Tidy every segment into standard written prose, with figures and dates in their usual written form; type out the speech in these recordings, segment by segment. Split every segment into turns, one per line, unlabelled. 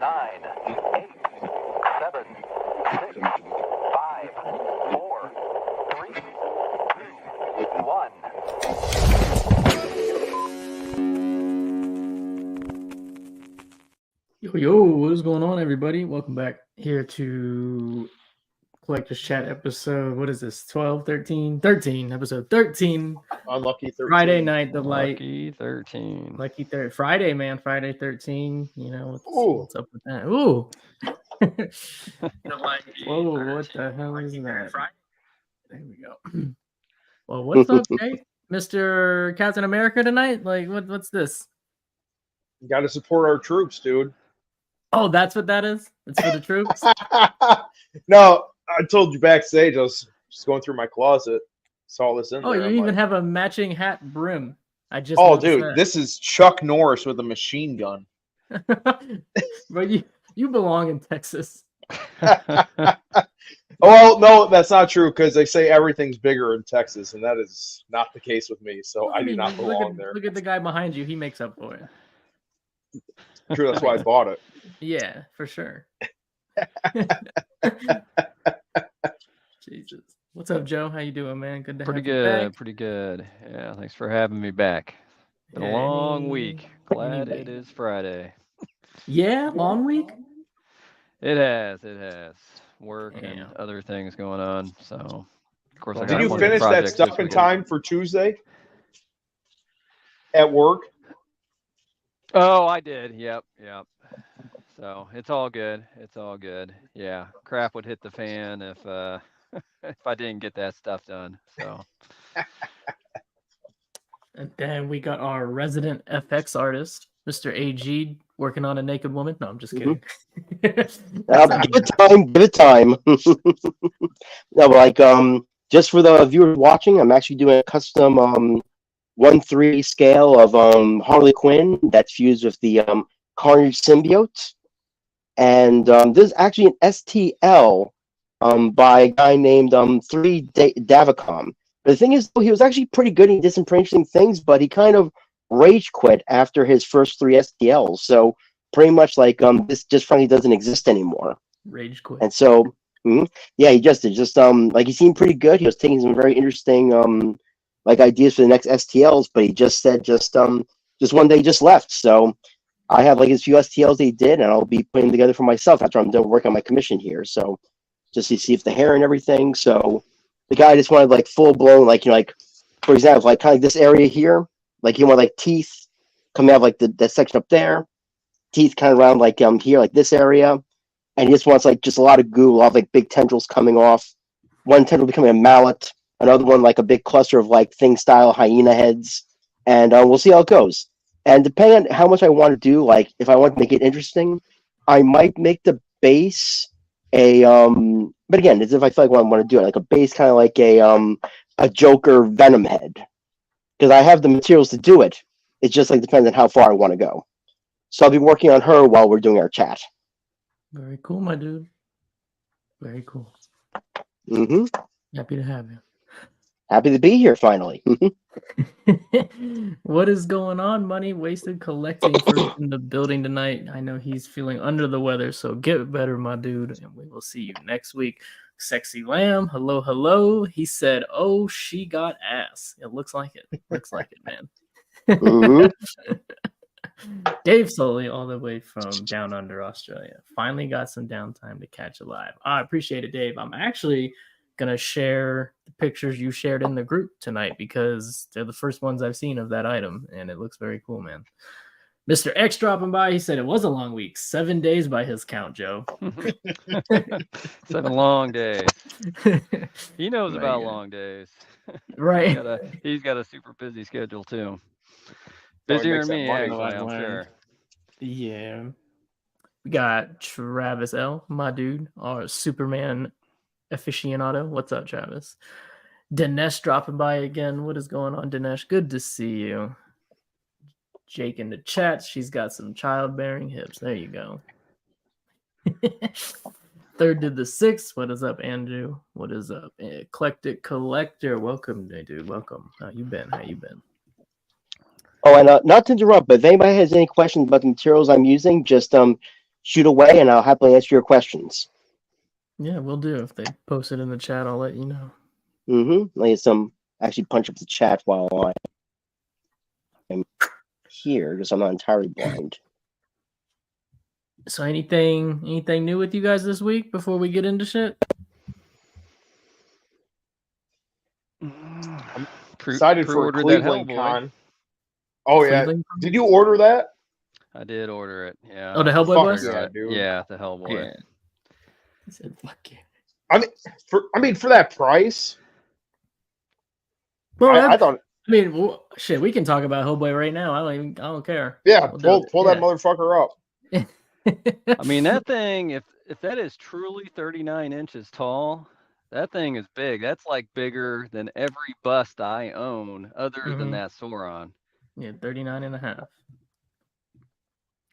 9, 8, 7, 6, 5, 4, 3, 2, 1.
Yo, what is going on, everybody? Welcome back here to Collectors Chat episode. What is this? 12, 13? 13, episode 13.
Unlucky 13.
Friday night delight.
Lucky 13.
Lucky Friday, man. Friday 13. You know, what's up with that? Ooh. Whoa, what the hell is that? There we go. Well, what's up, Jake? Mr. Captain America tonight? Like, what's this?
You got to support our troops, dude.
Oh, that's what that is? It's for the troops?
No, I told you backstage. I was just going through my closet. Saw this in there.
Oh, you even have a matching hat brim. I just.
Oh, dude, this is Chuck Norris with a machine gun.
But you belong in Texas.
Well, no, that's not true because they say everything's bigger in Texas, and that is not the case with me. So I do not belong there.
Look at the guy behind you. He makes up for it.
True, that's why I bought it.
Yeah, for sure. Jesus. What's up, Joe? How you doing, man? Good to have you back.
Pretty good. Yeah, thanks for having me back. Been a long week. Glad it is Friday.
Yeah, long week?
It has. Work and other things going on. So, of course, I got
Did you finish that stuff in time for Tuesday at work?
Oh, I did. Yep. So it's all good. Yeah, crap would hit the fan if if I didn't get that stuff done. So.
And then we got our resident FX artist, Mr. AG, working on a naked woman. No, I'm just kidding.
Give it time. No, but just for the viewers watching, I'm actually doing a custom 1/3 scale of Harley Quinn that's fused with the Carnage symbiote. And this is actually an STL by a guy named 3 Davicom. But the thing is, he was actually pretty good. He did some pretty interesting things, but he kind of rage quit after his first 3 STLs. So pretty much this just frankly doesn't exist anymore.
Rage quit.
And so, yeah, he just did. He seemed pretty good. He was taking some very interesting ideas for the next STLs, but he just said just one day he just left. So I have his few STLs he did, and I'll be putting together for myself after I'm done working on my commission here. So just to see if the hair and everything. So the guy just wanted full blown, for example, kind of this area here, he wanted teeth coming out of that section up there, teeth kind of around here, this area, and he just wants just a lot of goo, a lot of big tendrils coming off. One tendril becoming a mallet, another one a big cluster of thing style hyena heads, and we'll see how it goes. And depending on how much I want to do, if I want to make it interesting, I might make the base but again, as if I feel I want to do it, a base kind of a Joker Venom head, because I have the materials to do it. It just depends on how far I want to go. So I'll be working on her while we're doing our chat.
Very cool, my dude. Very cool. Happy to have you.
Happy to be here finally.
What is going on, Money Wasted Collecting in the building tonight? I know he's feeling under the weather, so get better, my dude, and we will see you next week. Sexy Lamb, hello. He said, "Oh, she got ass." It looks like it. Looks like it, man. Dave Soley, all the way from down under Australia, finally got some downtime to catch a live. I appreciate it, Dave. I'm actually gonna share the pictures you shared in the group tonight because they're the first ones I've seen of that item, and it looks very cool, man. Mr. X dropping by, he said it was a long week, 7 days by his count, Joe.
7 long days. He knows about long days.
Right.
He's got a super busy schedule too. Busier than me, actually, I'm sure.
Yeah. We got Travis L, my dude, our Superman aficionado. What's up, Travis? Dinesh dropping by again. What is going on, Dinesh? Good to see you. Jake in the chat. She's got some childbearing hips. There you go. Third to the sixth. What is up, Andrew? What is up? Eclectic Collector. Welcome, dude. Welcome. How you been? Oh,
and not to interrupt, but if anybody has any questions about the materials I'm using, just shoot away, and I'll happily answer your questions.
Yeah, we'll do. If they post it in the chat, I'll let you know.
Mm-hmm. Let some actually punch up the chat while I'm here, because I'm not entirely blind.
So anything new with you guys this week before we get into shit?
I'm excited for
Pre-ordered that
Cleveland
Hellboy.
Con. Oh yeah,
Cleveland?
did you order that?
I did order it. Yeah.
Oh, the Hellboy
Fuck
bus?
yeah, dude.
Yeah, the Hellboy.
Yeah. He said, "Fuck yeah."
I mean, for that price,
Well,
I thought,
shit, we can talk about Hellboy right now. I don't care.
yeah,
We'll do
pull
it.
that motherfucker up.
I mean, that thing, if that is truly 39 inches tall, that thing is big. That's like bigger than every bust I own other than that Sauron.
Yeah, 39 and a half.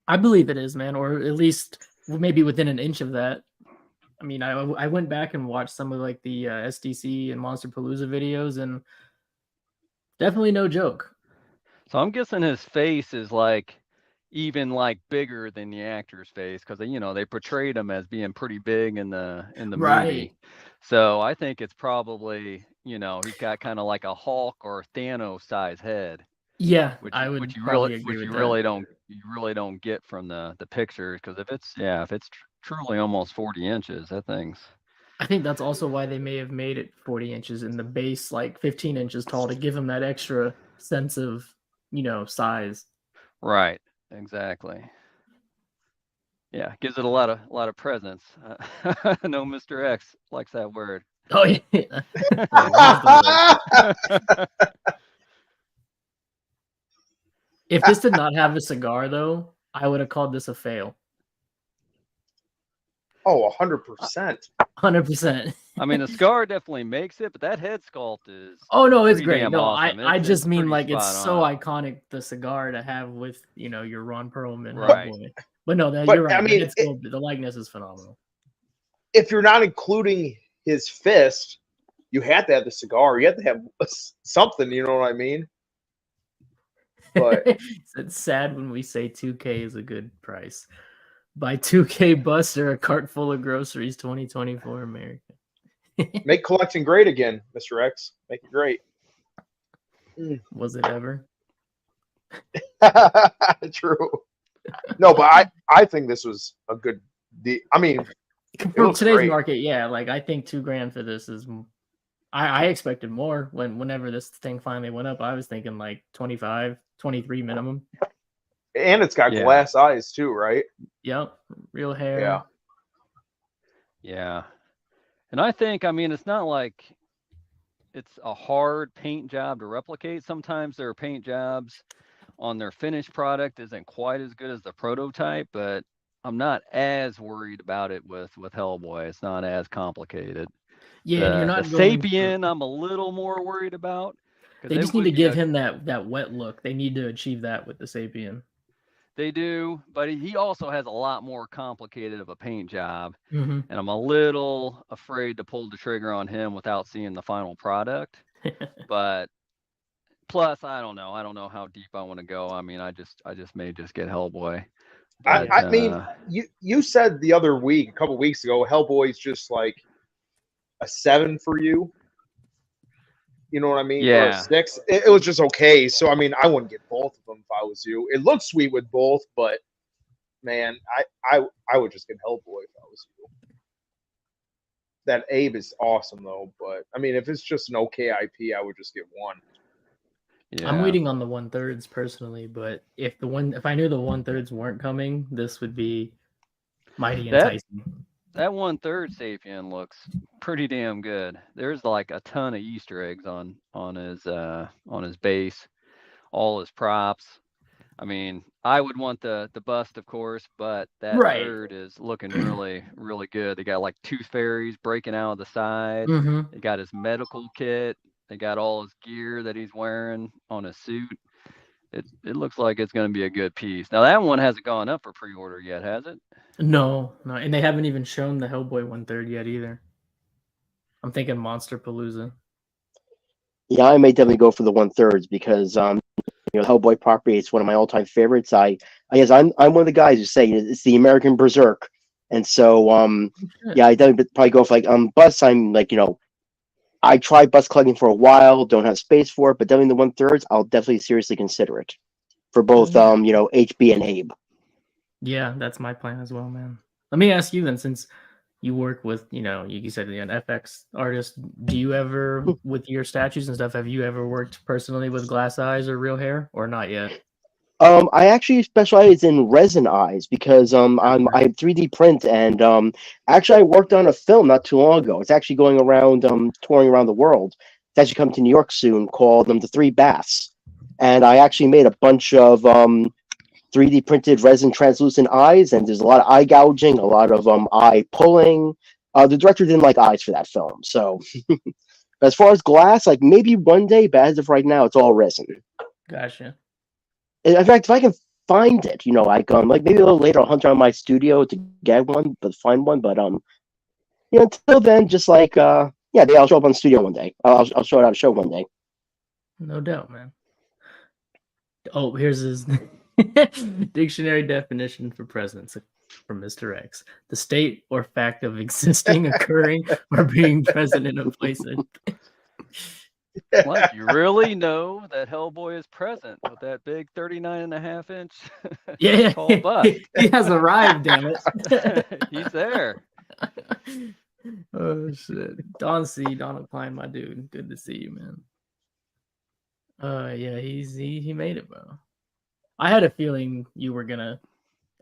I believe it is, man, or at least maybe within an inch of that. I mean, I went back and watched some of like the SDC and Monster Palooza videos, and definitely no joke.
So I'm guessing his face is like even like bigger than the actor's face, because they portrayed him as being pretty big in the
Right.
movie. So I think it's probably he's got kind of like a Hulk or Thanos size head.
Yeah,
Which
I would
you
probably agree with that.
really don't get from the pictures, because if it's truly almost 40 inches, that thing's.
I think that's also why they may have made it 40 inches in the base, like 15 inches tall, to give him that extra sense of size.
Right. Exactly. Yeah, gives it a lot of presence. No, Mr. X likes that word.
Oh yeah. If this did not have a cigar, though, I would have called this a fail.
Oh, 100%.
100%.
I mean, the scar definitely makes it, but that head sculpt is.
Oh no, it's
pretty
great.
damn
No,
awesome.
I just mean
pretty
like it's
spot
so
on.
iconic, the cigar to have with your Ron Perlman.
Right.
Hellboy. But no,
But,
you're right.
I mean,
the likeness is phenomenal.
If you're not including his fist, you have to have the cigar. You have to have something. You know what I mean? But
It's sad when we say 2K is a good price. Buy 2K bus or a cart full of groceries, 2024 America.
make collecting great again, Mr. X. Make it great.
Was it ever?
True. No, but I think this was a good deal. I mean,
from today's
great.
market, yeah. Like I think $2,000 for this is. I expected more whenever this thing finally went up. I was thinking like 25, 23 minimum.
And it's got glass eyes too, right?
Yep, real hair.
Yeah. And I think, it's not like it's a hard paint job to replicate. Sometimes their paint jobs on their finished product isn't quite as good as the prototype, but I'm not as worried about it with Hellboy. It's not as complicated.
Yeah, and you're not
the Sapien, I'm a little more worried about.
They just need to give him that wet look. They need to achieve that with the Sapien.
They do, but he also has a lot more complicated of a paint job,
Mm-hmm.
and I'm a little afraid to pull the trigger on him without seeing the final product. But plus, I don't know how deep I want to go. I mean, I just may just get Hellboy. But,
I mean, you said the other week, a couple weeks ago, Hellboy's just like a 7 for you. You know what I mean?
Yeah.
Or a 6. It was just okay. So I mean, I wouldn't get both of them if I was you. It looks sweet with both, but man, I would just get Hellboy if I was you. That Abe is awesome though, but I mean, if it's just an okay IP, I would just get one.
Yeah.
I'm waiting on the 1/3 personally, but if I knew the 1/3 weren't coming, this would be mighty enticing.
That 1/3 Sapien looks pretty damn good. There's like a ton of Easter eggs on his base, all his props. I mean, I would want the bust, of course, but that third is looking really, really good. They got like tooth fairies breaking out of the side.
Mm-hmm.
They got his medical kit. They got all his gear that he's wearing on his suit. It looks like it's going to be a good piece. Now that one hasn't gone up for pre-order yet, has it?
No, and they haven't even shown the Hellboy 1/3 yet either. I'm thinking Monster Palooza.
Yeah, I may definitely go for the 1/3 because Hellboy property. It's one of my all-time favorites. I guess I'm one of the guys who say it's the American Berserk, and so yeah, I definitely probably go for like bus. I'm like I tried bus collecting for a while, don't have space for it, but definitely the 1/3, I'll definitely seriously consider it for both HB and Abe.
Yeah, that's my plan as well, man. Let me ask you then, since you work with, you said an FX artist, do you ever, with your statues and stuff, have you ever worked personally with glass eyes or real hair, or not yet?
I actually specialize in resin eyes because I 3D print, and actually I worked on a film not too long ago. It's actually going around touring around the world. It's actually coming to New York soon, called The Three Baths, and I actually made a bunch of 3D printed resin translucent eyes, and there's a lot of eye gouging, a lot of eye pulling. The director didn't like eyes for that film, so as far as glass, like maybe one day, but as of right now, it's all resin.
Gotcha.
In fact, if I can find it, like maybe a little later, I'll hunt around my studio to get one, but find one. But until then, just like yeah, I'll show up on the studio one day. I'll show it at a show one day.
No doubt, man. Oh, here's his dictionary definition for presence from Mr. X: the state or fact of existing, occurring, or being present in a place.
Like, you really know that Hellboy is present with that big 39.5-inch
yeah,
tall bust.
He has arrived, damn it.
He's there.
Oh shit. Donald Klein, my dude. Good to see you, man. Yeah, he made it, bro. I had a feeling you were gonna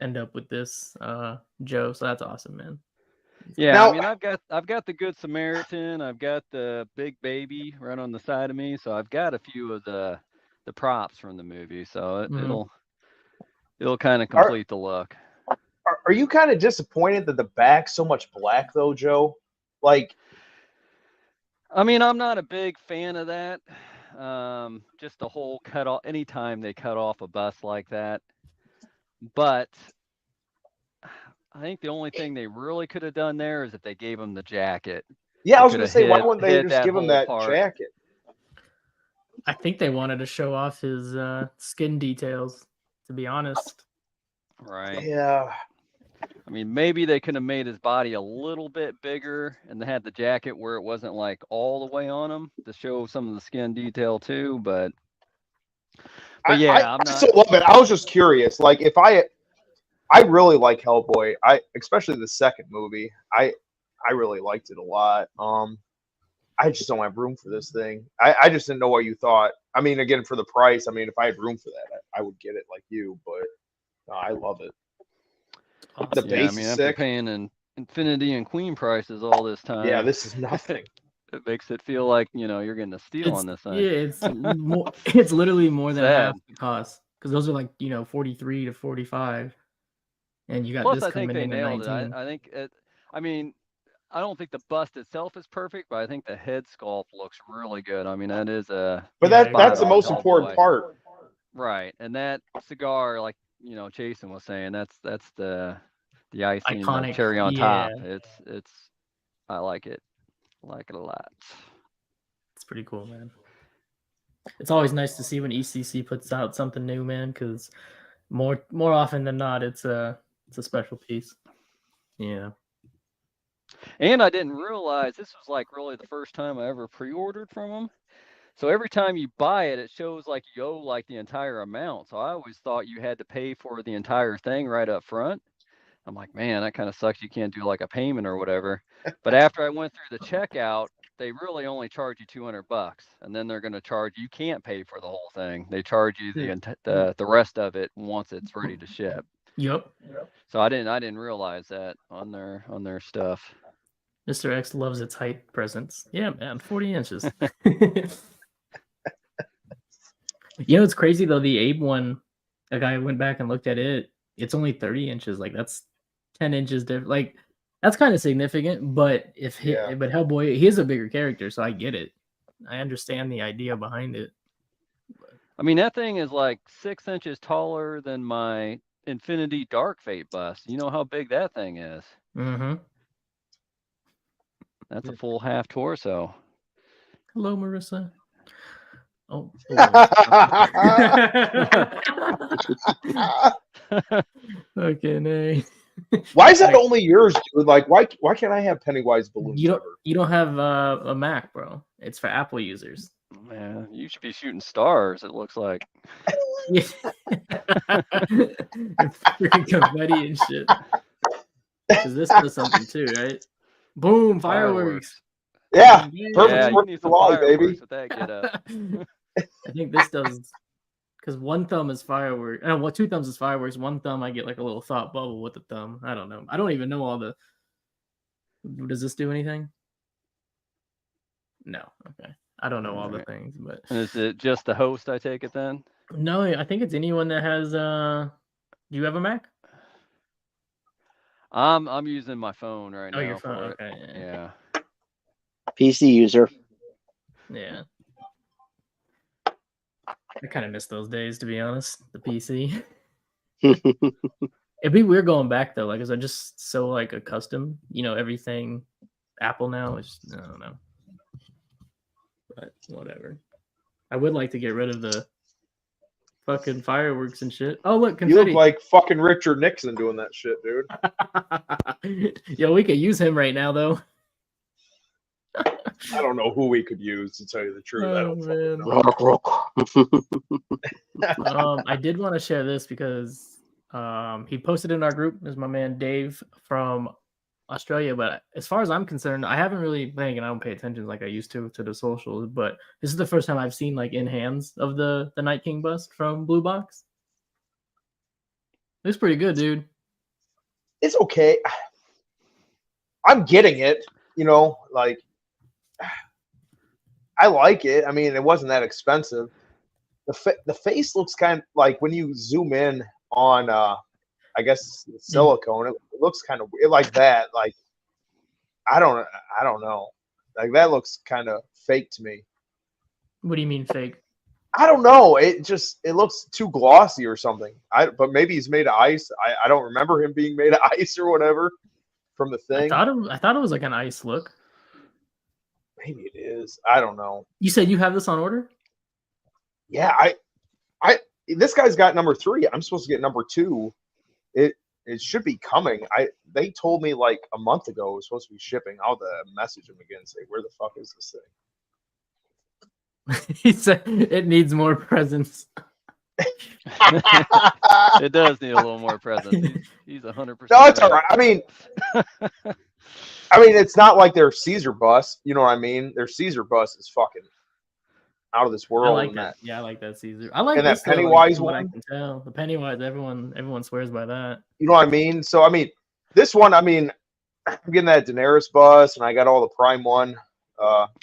end up with this, Joe, so that's awesome, man.
Yeah,
Now-
I mean, I've got the Good Samaritan, I've got the big baby right on the side of me, so I've got a few of the props from the movie, so it'll kind of complete the look.
Are you kind of disappointed that the back's so much black though, Joe? Like,
I mean, I'm not a big fan of that. Just the whole cut off. Anytime they cut off a bust like that, but I think the only thing they really could have done there is if they gave him the jacket.
yeah,
They
I was
could
gonna
have
say, why
hid-
wouldn't they
hid
just give him
whole
that
part.
jacket?
I think they wanted to show off his skin details, to be honest.
Right.
Yeah.
I mean, maybe they could have made his body a little bit bigger and they had the jacket where it wasn't like all the way on him to show some of the skin detail too. But yeah, I'm
I
not.
still love it. I was just curious. Like, if I really like Hellboy. Especially the second movie. I really liked it a lot. I just don't have room for this thing. I just didn't know what you thought. I mean, again, for the price. I mean, if I had room for that, I would get it like you. But no, I love it. The
Awesome.
Yeah, I
base
mean,
is
after
sick.
paying an Infinity and Queen prices all this time.
Yeah, this is nothing.
It makes it feel like you're getting a steal on this thing.
Yeah, it's more. It's literally more than
Sad.
half the cost, because those are like 43 to 45, and you got
Plus,
this
I think
coming
they
in at
nailed it.
19.
I think it. I mean, I don't think the bust itself is perfect, but I think the head sculpt looks really good. I mean, that is a.
But
Yeah,
that's the
spot-on
most important
Hellboy.
part.
Right, and that cigar, like Jason was saying, that's the icing, the
Iconic,
cherry on
yeah.
top. It's I like it. I like it a lot.
It's pretty cool, man. It's always nice to see when ECC puts out something new, man, because more often than not, it's a special piece. Yeah.
And I didn't realize this was like really the first time I ever pre-ordered from them. So every time you buy it, it shows like you owe like the entire amount. So I always thought you had to pay for the entire thing right up front. I'm like, man, that kind of sucks. You can't do like a payment or whatever. But after I went through the checkout, they really only charge you $200, and then they're going to charge you. Can't pay for the whole thing. They charge you the rest of it once it's ready to ship.
Yep.
So I didn't realize that on their stuff.
Mr. X loves its height presence. Yeah, man, 40 inches. It's crazy though. The Abe one, like I went back and looked at it. It's only 30 inches. Like that's 10 inches different. Like that's kind of significant. But but Hellboy, he is a bigger character, so I get it. I understand the idea behind it.
I mean, that thing is like 6 inches taller than my Infinity Dark Fate bust. You know how big that thing is?
Mm-hmm.
That's a full half torso.
Hello, Marissa. Oh. Okay, nay.
Why is that
Alright.
only yours, dude? Like, why can't I have Pennywise balloons
You don't
ever?
you don't have a Mac, bro. It's for Apple users.
Man, you should be shooting stars, it looks like.
Yeah. Freaking confetti and shit. Because this does something too, right? Boom, fireworks.
Yeah,
Yeah.
perfect.
Yeah, you
4th
need
of
some
July,
fireworks
baby.
with that get up.
I think this does because one thumb is fireworks. Well, 2 thumbs is fireworks. 1 thumb, I get like a little thought bubble with the thumb. I don't know. I don't even know all the. Does this do anything? No. Okay. I don't know all the things, but
Is it just the host, I take it then?
no, I think it's anyone that has. Do you have a Mac?
I'm using my phone right
Oh,
now
your phone.
for it.
Okay.
Yeah.
PC user.
Yeah. I kind of miss those days, to be honest. The PC. It'd be weird going back though, like, cause I'm just so like accustomed, everything Apple now. Is I don't know, but whatever. I would like to get rid of the fucking fireworks and shit. Oh look,
You look
confetti.
like fucking Richard Nixon doing that shit, dude.
Yo, we could use him right now though.
I don't know who we could use, to tell you the truth. I
Oh
don't fucking
man.
know.
I did want to share this because he posted in our group. There's my man Dave from Australia, but as far as I'm concerned, I haven't really I don't pay attention like I used to the socials, but this is the first time I've seen like in hands of the Night King bust from Blue Box. It's pretty good, dude.
It's okay. I'm getting it, like I like it. I mean, it wasn't that expensive. The face looks kind of like when you zoom in on I guess silicone, it looks kind of like that. Like I don't know. Like that looks kind of fake to me.
What do you mean fake?
I don't know. It looks too glossy or something. But maybe he's made of ice. I don't remember him being made of ice or whatever from the thing.
I thought it was like an ice look.
Maybe it is. I don't know.
You said you have this on order?
Yeah, this guy's got number 3. I'm supposed to get number 2. It should be coming. They told me like a month ago it was supposed to be shipping. I'll have to message him again and say, where the fuck is this thing?
He said it needs more presence.
It does need a little more presence. He's 100%.
No, it's all right. I mean, it's not like their Caesar bus. You know what I mean? Their Caesar bus is fucking out of this world.
I like that. Yeah, I like that Caesar. I like
and
this
that Pennywise
one.
one.
I can tell the Pennywise. Everyone swears by that.
You know what I mean? So this one. I'm getting that Daenerys bus, and I got all the Prime one,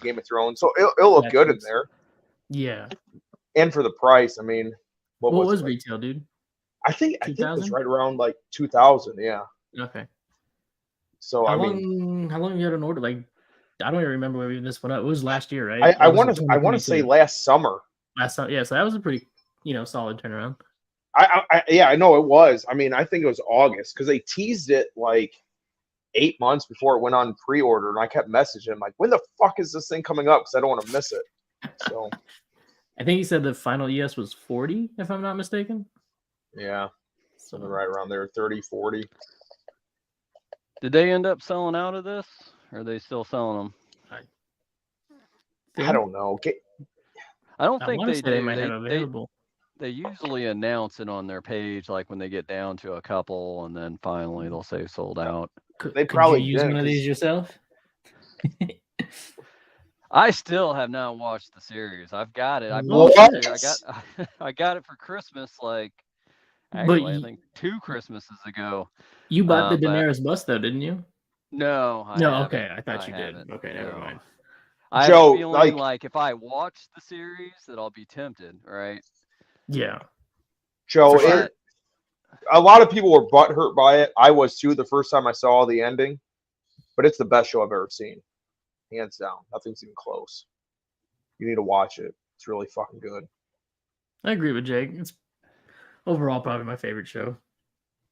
Game of Thrones. So it'll look good in there.
Yeah.
And for the price,
what was retail, dude?
I think it was right around like 2,000. Yeah.
Okay.
So
how long have you had an order? Like, I don't even remember where this went up. It was last year, right?
I want to say last summer.
Last summer, yeah. So that was a pretty solid turnaround.
I know it was. I think it was August because they teased it like 8 months before it went on pre-order, and I kept messaging like, when the fuck is this thing coming up? Because I don't want to miss it. So
I think he said the final ES was 40, if I'm not mistaken.
Yeah, something right around there, 30, 40.
Did they end up selling out of this? Or are they still selling them?
I don't know.
I don't think they do.
They might have available.
They usually announce it on their page, like when they get down to a couple, and then finally they'll say sold out.
They probably
could you use one of these yourself.
I still have not watched the series. I've got it. I got it for Christmas, like actually, I think 2 Christmases ago.
You bought the Daenerys bus though, didn't you?
No.
Okay. I thought you did. Okay, never mind.
I have a feeling like if I watch the series, that I'll be tempted, right?
Yeah.
Joe, a lot of people were butthurt by it. I was too the first time I saw the ending, but it's the best show I've ever seen. Hands down. Nothing's even close. You need to watch it. It's really fucking good.
I agree with Jake. It's overall probably my favorite show.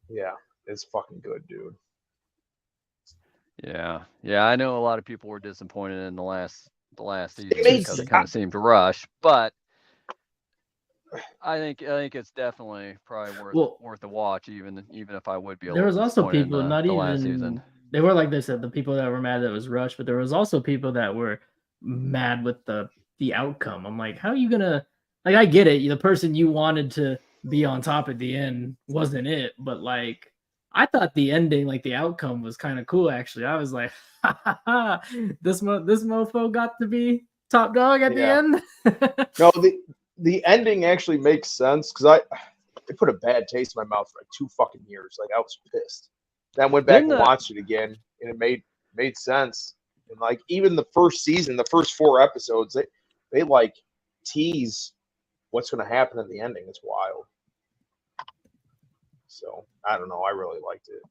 Yeah, it's fucking good, dude.
Yeah. I know a lot of people were disappointed in the last season because it kind of seemed to rush, but I think it's definitely probably
Well,
worth a watch, even if I would be a
there was
little
also
disappointed in
people, not
the last season.
even they were like they said, the people that were mad that it was rushed, but there was also people that were mad with the outcome. I'm like, how are you gonna like? I get it, the person you wanted to be on top at the end wasn't it, but like, I thought the ending, like the outcome, was kind of cool. Actually, I was like, ha, ha, ha, this mofo got to be top dog at the
Yeah.
end.
No, the ending actually makes sense because it put a bad taste in my mouth for like 2 fucking years. Like I was pissed. Then I went back
Didn't
and
the-
watched it again, and it made sense. And like even the first season, the first 4 episodes, they like tease what's going to happen at the ending. It's wild. So I don't know. I really liked it.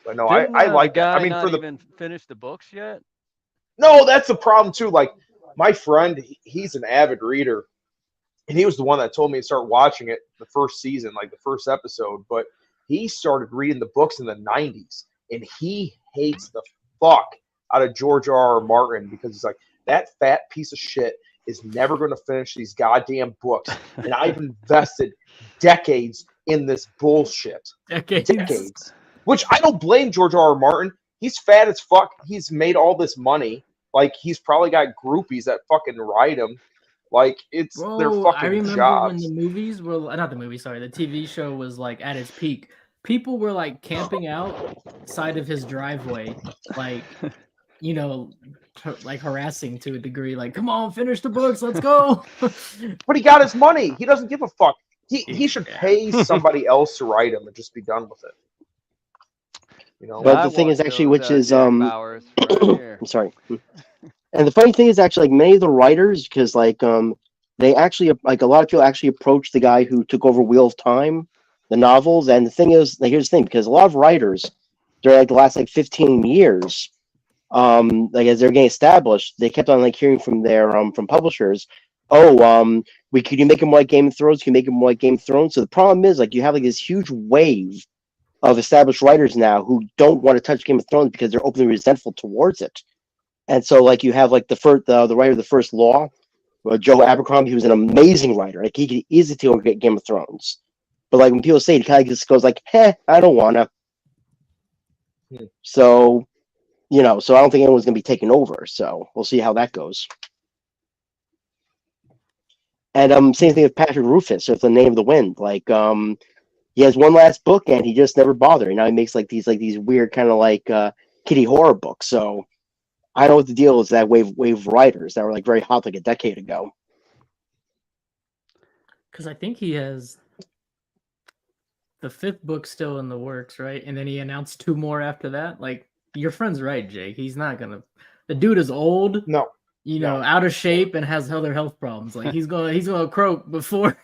But no,
Didn't
I
the
like.
guy
I mean,
not
for the
even finish the books yet?
no, that's the problem too. Like my friend, he's an avid reader, and he was the one that told me to start watching it the first season, like the first episode. But he started reading the books in the '90s, and he hates the fuck out of George R.R. Martin because he's like, that fat piece of shit is never going to finish these goddamn books, and I've invested decades in this bullshit. Decades. Which I don't blame George R.R. Martin. He's fat as fuck. He's made all this money. Like, he's probably got groupies that fucking ride him. Like, it's their
Bro,
fucking
I remember
jobs.
when the movies were not the movie, sorry, the TV show was like at its peak. People were like camping outside of his driveway, like, like harassing to a degree, like, come on, finish the books, let's go.
But he got his money. He doesn't give a fuck. He should
Yeah.
pay somebody else to write him and just be done with it.
But
I
the thing is
watched
actually,
those,
which is
Jack Bauer's right here.
I'm sorry. And the funny thing is actually, like, many of the writers, because like they actually, like, a lot of people actually approached the guy who took over Wheel of Time, the novels. And the thing is, like, here's the thing, because a lot of writers during like the last like 15 years, like as they're getting established, they kept on like hearing from their from publishers, oh, could you make them like Game of Thrones? Can you make them like Game of Thrones? So the problem is, like, you have like this huge wave of established writers now who don't want to touch Game of Thrones because they're openly resentful towards it. And so, like, you have like the writer of the First Law, Joe Abercrombie, who's an amazing writer. Like, he could easily take over Game of Thrones, but like when people say it, he kind of just goes like, I don't wanna. So, so I don't think anyone's gonna be taking over. So we'll see how that goes. And same thing with Patrick Rufus with The Name of the Wind. Like, he has one last book and he just never bothered. And now he makes like these weird kind of like kiddie horror books. So I don't know what the deal is, that wave of writers that were like very hot like a decade ago.
Because I think he has the 5th book still in the works, right? And then he announced 2 more after that. Like, your friend's right, Jake. He's not gonna. The dude is old,
No.
out of shape, and has other health problems. Like, he's gonna croak before.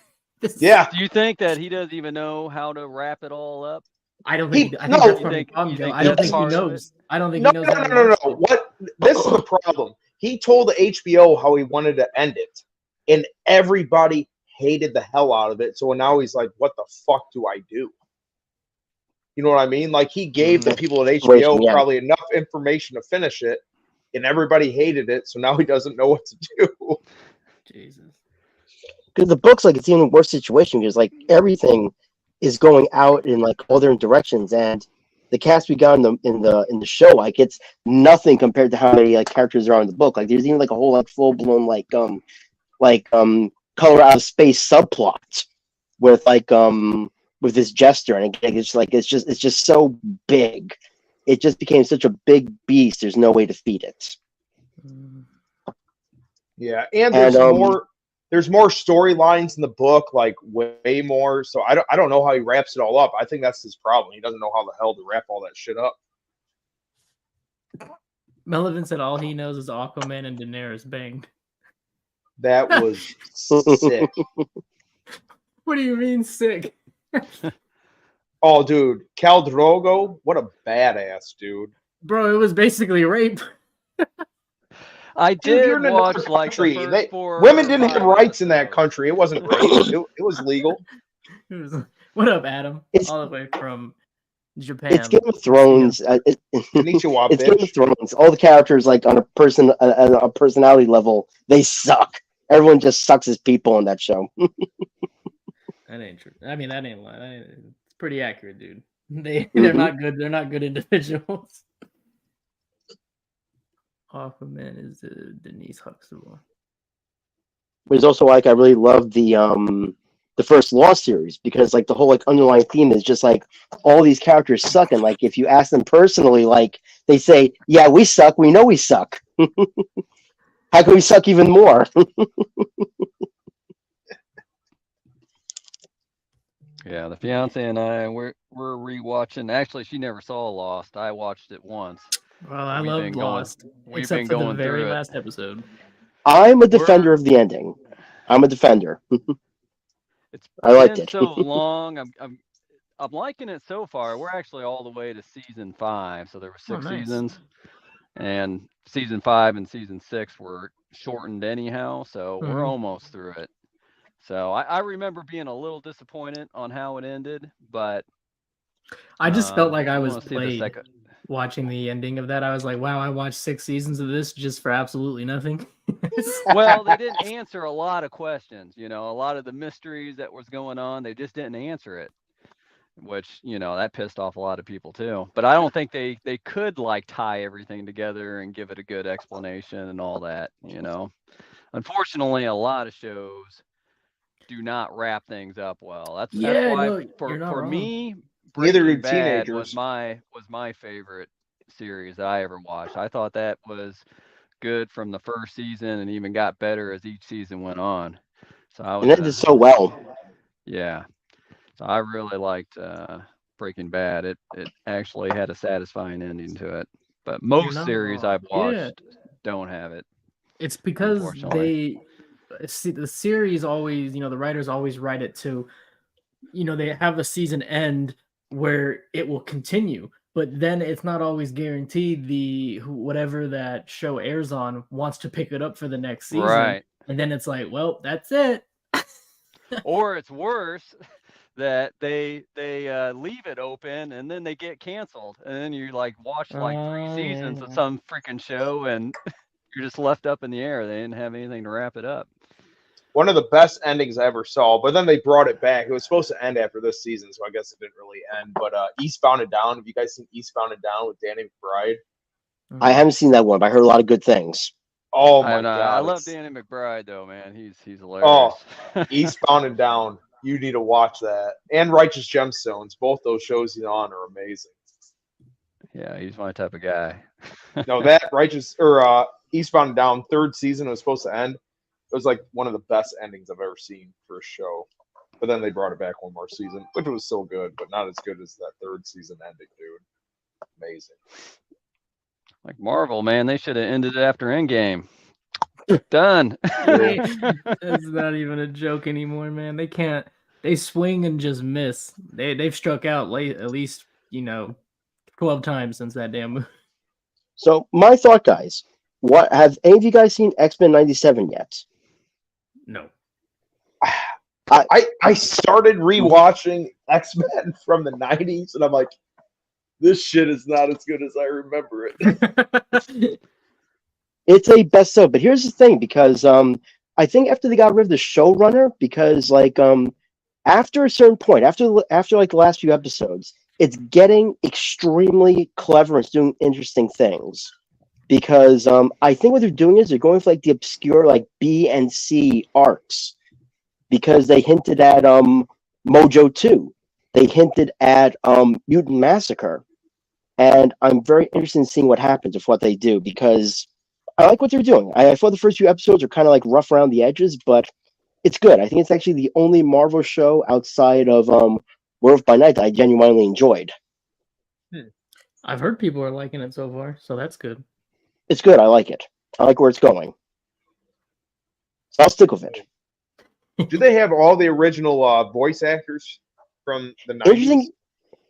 Yeah.
Do you think that he doesn't even know how to wrap it all up?
I don't think. I
no.
think that's
You
part of the
think-
problem,
you
Joe.
think
I don't
that's
think he
part of it?
knows. I don't think
No,
he knows.
no,
how to
no, no,
wrap
no.
it.
What? This is the problem. He told the HBO how he wanted to end it, and everybody hated the hell out of it. So now he's like, "What the fuck do I do?" You know what I mean? Like, he gave the people at HBO
Yeah.
probably enough information to finish it, and everybody hated it. So now he doesn't know what to do.
Jesus.
Because the book's like, it's even a worse situation because like everything is going out in like all different directions, and the cast we got in the show, like, it's nothing compared to how many like characters there are in the book. Like, there's even like a whole like full blown color out of space subplot with with this jester, and it's just so big. It just became such a big beast. There's no way to feed it.
Yeah, and there's there's more storylines in the book, like way more. So I don't know how he wraps it all up. I think that's his problem. He doesn't know how the hell to wrap all that shit up.
Melvin said all he knows is Aquaman and Daenerys banged.
That was sick.
What do you mean sick?
Oh, dude, Khal Drogo, what a badass, dude.
Bro, it was basically rape.
I
Dude,
did
you're in
watch
another
like the
country.
first 4
Women
or
didn't have
5
rights in that
episodes.
country. It wasn't rape. It was legal.
What up, Adam?
It's-
All the way from Japan.
It's Game of Thrones.
Konnichiwa,
It's Game
bitch.
of Thrones. All the characters, like, on a personality level, they suck. Everyone just sucks as people in that show.
That ain't true. I mean, that ain't lying. It's pretty accurate, dude. They're not good. They're not good individuals. Aquaman is Denise Huxtable.
There's also like I really love the first Law series because like the whole like underlying theme is just like all these characters suck, and like if you ask them personally, like they say, "Yeah, we suck. We know we suck. How can we suck even more?"
Yeah, the fiance and I we're rewatching. Actually, she never saw Lost. I watched it once.
Well, I
We've
love
been going-
Lost,
we've
except
been
for the
going
very
through it.
last episode.
I'm a defender of the ending. I'm a defender.
It's
I liked
been
it.
so long. I'm liking it so far. We're actually all the way to season 5, so there were 6
nice.
seasons, and season 5 and season 6 were shortened anyhow, so we're almost through it. So I remember being a little disappointed on how it ended, but
I just felt like I
I'm
was
gonna see the
played
second.
watching the ending of that. I was like, wow, I watched 6 seasons of this just for absolutely nothing.
Well, they didn't answer a lot of questions. A lot of the mysteries that was going on, they just didn't answer it, which that pissed off a lot of people too. But I don't think they could like tie everything together and give it a good explanation and all that. Unfortunately, a lot of shows do not wrap things up well. That's
Yeah,
why
no, you're not
for
wrong.
me,
Neither
Breaking
do
Bad
teenagers.
was my favorite series that I ever watched. I thought that was good from the first season and even got better as each season went on. So I
And
was
it did so well.
yeah. So I really liked Breaking Bad. It actually had a satisfying ending to it. But most
not
series
wrong.
I've watched
Yeah.
don't have it.
It's because
Unfortunately.
the series always, the writers always write it to, they have a season end where it will continue, but then it's not always guaranteed whatever that show airs on wants to pick it up for the next season.
Right.
And then it's like, well, that's it.
Or it's worse that they leave it open and then they get canceled, and then you like watch like 3 seasons of some freaking show and you're just left up in the air. They didn't have anything to wrap it up.
One of the best endings I ever saw, but then they brought it back. It was supposed to end after this season, so I guess it didn't really end. But Eastbound and Down, have you guys seen Eastbound and Down with Danny McBride?
I haven't seen that one, but I heard a lot of good things.
Oh my God.
I love Danny McBride though, man. He's hilarious.
Oh, Eastbound and Down. You need to watch that. And Righteous Gemstones. Both those shows he's on are amazing.
Yeah, he's my type of guy.
No, that Eastbound and Down 3rd season was supposed to end. It was like one of the best endings I've ever seen for a show. But then they brought it back one more season, which was still good, but not as good as that 3rd season ending, dude. Amazing.
Like Marvel, man, they should have ended it after Endgame. Done.
It's not even a joke anymore, man. They can't. They swing and just miss. They've struck out at least 12 times since that damn movie.
So my thought, guys, what have any of you guys seen X-Men 97 yet?
No.
I started rewatching X-Men from the 90s, and I'm like, this shit is not as good as I remember it.
It's a best of, but here's the thing, because I think after they got rid of the showrunner, because like after a certain point, after like the last few episodes, it's getting extremely clever and doing interesting things. Because I think what they're doing is they're going for like the obscure like B and C arcs, because they hinted at Mojo 2, they hinted at Mutant Massacre, and I'm very interested in seeing what happens with what they do, because I like what they're doing. I thought the first few episodes are kind of like rough around the edges, but it's good. I think it's actually the only Marvel show outside of Werewolf by Night that I genuinely enjoyed.
I've heard people are liking it so far, so that's good.
It's good. I like it. I like where it's going. So I'll stick with it.
Do they have all the original voice actors from the 90s?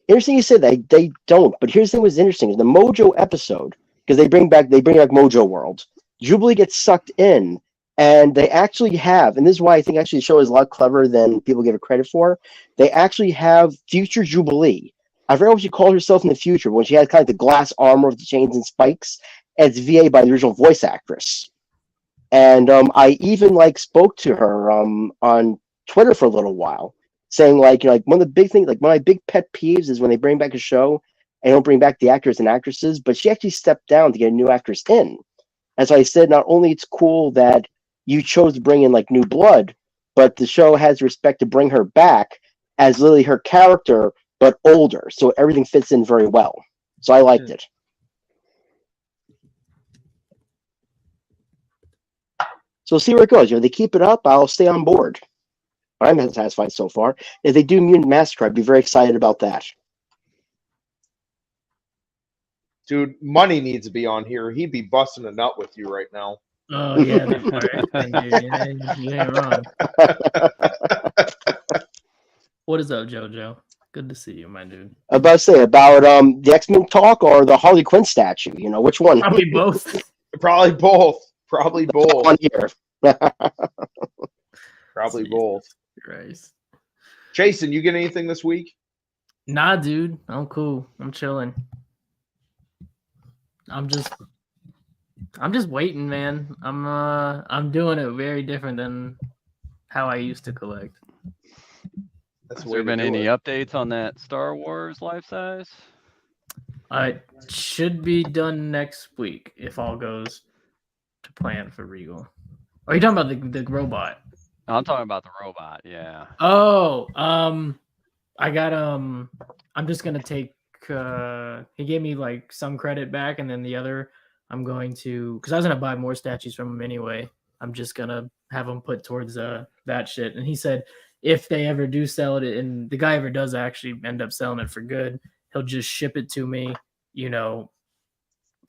Interesting you said that. They don't. But here's the thing: was interesting is the Mojo episode, because they bring back Mojo World. Jubilee gets sucked in, and they actually have, and this is why I think actually the show is a lot cleverer than people give it credit for. They actually have future Jubilee. I forget what she called herself in the future, when she had kind of the glass armor with the chains and spikes. And it's VA by the original voice actress. And I even like spoke to her on Twitter for a little while, saying like, you know, like one of the big things, like one of my big pet peeves is when they bring back a show and don't bring back the actors and actresses. But she actually stepped down to get a new actress in. As I said, not only it's cool that you chose to bring in like new blood, but the show has respect to bring her back as literally her character, but older. So everything fits in very well. So I liked it. So we'll see where it goes. You know, they keep it up, I'll stay on board. I'm satisfied so far. If they do Mutant Massacre, I'd be very excited about that.
Dude, Money needs to be on here. He'd be busting a nut with you right now.
Oh yeah, that part. Yeah, you ain't wrong. What is up, JoJo? Good to see you, my dude.
I was about to say about the X-Men talk or the Harley Quinn statue. You know, which one?
Probably both.
Probably both. Probably both.
On here.
Probably both.
Christ.
Jason, you get anything this week?
Nah, dude. I'm cool. I'm chilling. I'm just waiting, man. I'm doing it very different than how I used to collect.
That's
Has there been any updates on that Star Wars life size?
It should be done next week if all goes to plan for Regal. Are you talking about the robot?
I'm talking about the robot. Yeah.
Oh, I got I'm just gonna take. He gave me like some credit back, and then the other I'm going to, because I was gonna buy more statues from him anyway. I'm just gonna have them put towards that shit. And he said if they ever do sell it, and the guy ever does actually end up selling it for good, he'll just ship it to me, you know,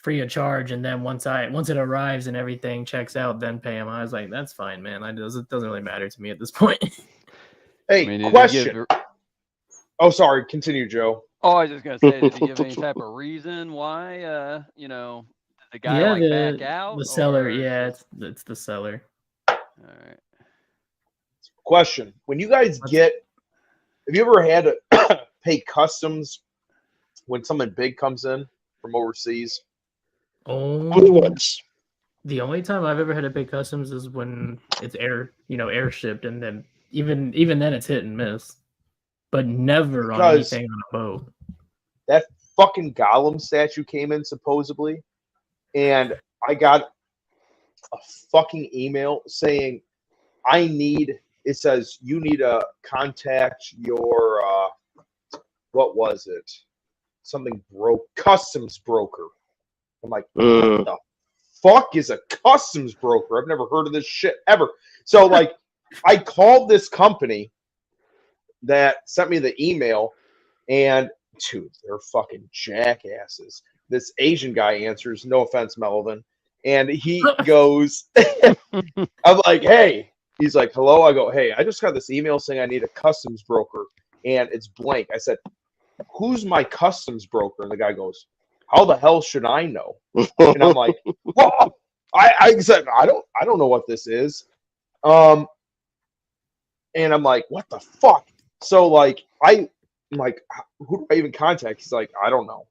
free of charge. And then once it arrives and everything checks out, then pay him. I was like, that's fine, man. It doesn't really matter to me at this point.
Hey, question. Oh, sorry. Continue, Joe.
Oh, I was just gonna say, did he give any type of reason why? You know, did the guy back out?
The seller, yeah, it's the seller.
All right.
Question: when you guys have you ever had to pay customs when someone big comes in from overseas?
Only once.
The only time I've ever had to pay customs is when it's airshipped, and then even then it's hit and miss, but never on anything on a boat.
That fucking Gollum statue came in supposedly, and I got a fucking email saying it says you need to contact your what was it? Something customs broker. I'm like, what the fuck is a customs broker? I've never heard of this shit ever. So like I called this company that sent me the email, and dude, they're fucking jackasses. This Asian guy answers, no offense, Melvin, and he goes, I'm like, hey. He's like, hello. I go, hey, I just got this email saying I need a customs broker, and it's blank. I said, who's my customs broker? And the guy goes, how the hell should I know? And I'm like, well, I said, I don't know what this is. And I'm like, what the fuck? So like, I'm like, who do I even contact? He's like, I don't know.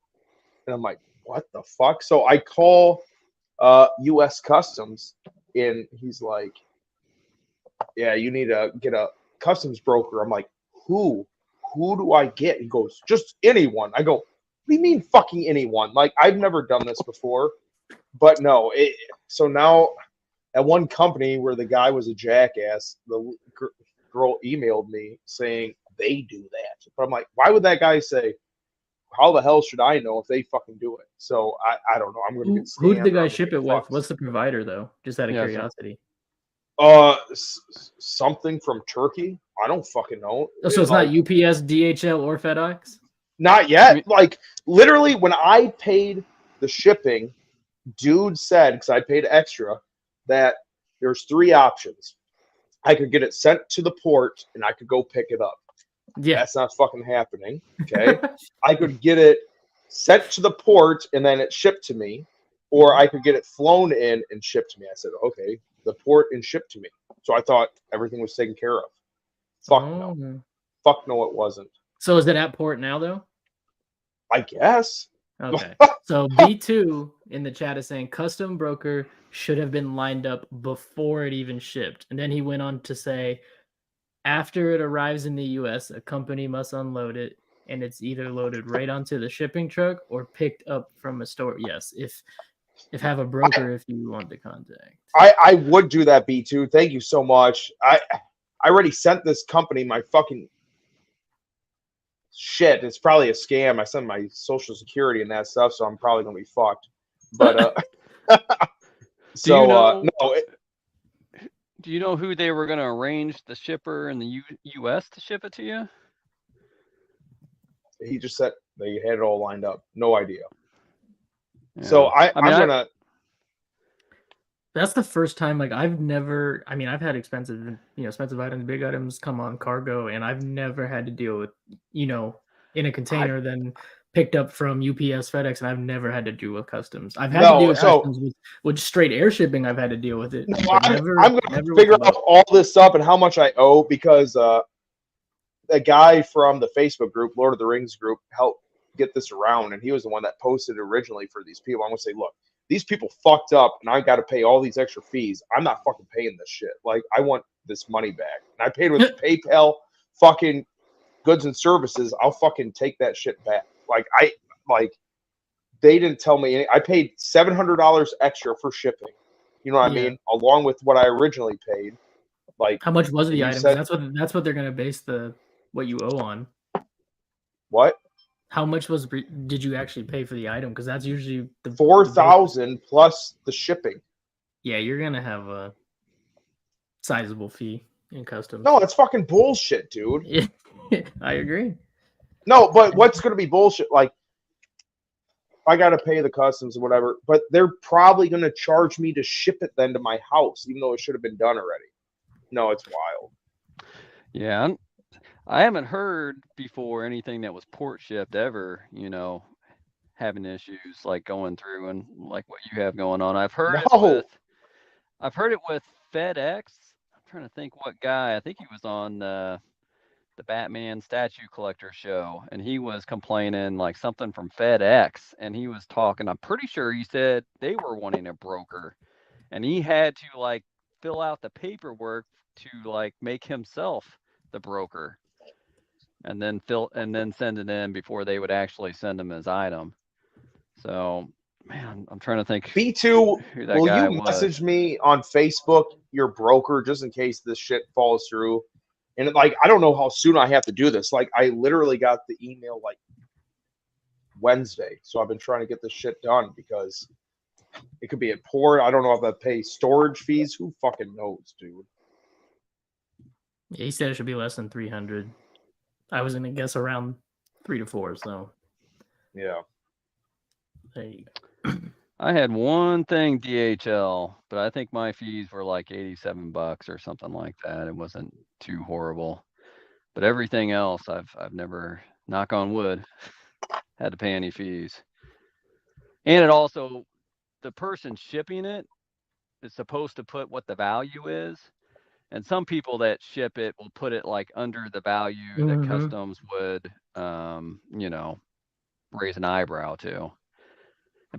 And I'm like, what the fuck? So I call U.S. Customs, and he's like, yeah, you need to get a customs broker. I'm like, who do I get? He goes, just anyone. I go, what do you mean fucking anyone? Like, I've never done this before, but no. So now at one company where the guy was a jackass, the girl emailed me saying they do that. But I'm like, why would that guy say, how the hell should I know if they fucking do it? So I don't know. I'm going to get
who did the guy ship it with? What's the provider though? Just out of curiosity.
Something from Turkey. I don't fucking know.
So it's not UPS, DHL, or FedEx?
Not yet. Like, literally, when I paid the shipping, dude said, because I paid extra, that there's 3 options. I could get it sent to the port, and I could go pick it up.
Yeah.
That's not fucking happening, okay? I could get it sent to the port, and then it shipped to me, or I could get it flown in and shipped to me. I said, okay, the port and shipped to me. So I thought everything was taken care of. Fuck no. Fuck no, it wasn't.
So is it at port now, though?
I guess.
Okay. So B2 in the chat is saying custom broker should have been lined up before it even shipped. And then he went on to say after it arrives in the US, a company must unload it and it's either loaded right onto the shipping truck or picked up from a store. Yes, if have a broker if you want to contact.
I would do that, B2. Thank you so much. I already sent this company my fucking shit. It's probably a scam. I sent my social security and that stuff, so I'm probably gonna be fucked. But
Do you know?
no.
Do you know who they were going to arrange the shipper in the U.S. to ship it to you?
He just said they had it all lined up. No idea.
Yeah.
So I'm gonna.
That's the first time, like, I've never, I mean, I've had expensive items, big items come on cargo, and I've never had to deal with, in a container, then picked up from UPS, FedEx, and I've never had to deal with customs. I've had to deal with customs with straight air shipping. I've had to deal with it.
No, I'm going to figure out all this up and how much I owe because the guy from the Facebook group, Lord of the Rings group, helped get this around, and he was the one that posted it originally for these people. I'm going to say, look, these people fucked up, and I got to pay all these extra fees. I'm not fucking paying this shit. Like, I want this money back. And I paid with PayPal fucking goods and services. I'll fucking take that shit back. They didn't tell me. I paid $700 extra for shipping. You know what I mean? Along with what I originally paid. Like,
how much was the item? That's what they're gonna base what you owe on.
What?
How much did you actually pay for the item? Because that's usually the
$4,000 plus the shipping.
Yeah, you're gonna have a sizable fee in customs.
No, it's fucking bullshit, dude.
Yeah, I agree.
No, but what's gonna be bullshit? Like, I gotta pay the customs or whatever, but they're probably gonna charge me to ship it then to my house, even though it should have been done already. No, it's wild.
Yeah, I haven't heard before anything that was port shipped ever, having issues like going through and like what you have going on. I've heard it with FedEx. I'm trying to think what guy. I think he was on the Batman statue collector show, and he was complaining like something from FedEx, and he was talking. I'm pretty sure he said they were wanting a broker, and he had to like fill out the paperwork to like make himself the broker. And then send it in before they would actually send him his item. So, man, I'm trying to think.
B2, will you message me on Facebook your broker just in case this shit falls through? And like, I don't know how soon I have to do this. Like, I literally got the email like Wednesday, so I've been trying to get this shit done because it could be at port. I don't know if I pay storage fees. Who fucking knows, dude?
Yeah, he said it should be less than 300. I was gonna guess around 3 to 4. So,
yeah.
There you go.
I had one thing DHL, but I think my fees were like $87 or something like that. It wasn't too horrible, but everything else I've never, knock on wood, had to pay any fees. And it also, the person shipping it is supposed to put what the value is. And some people that ship it will put it like under the value that customs would, raise an eyebrow to.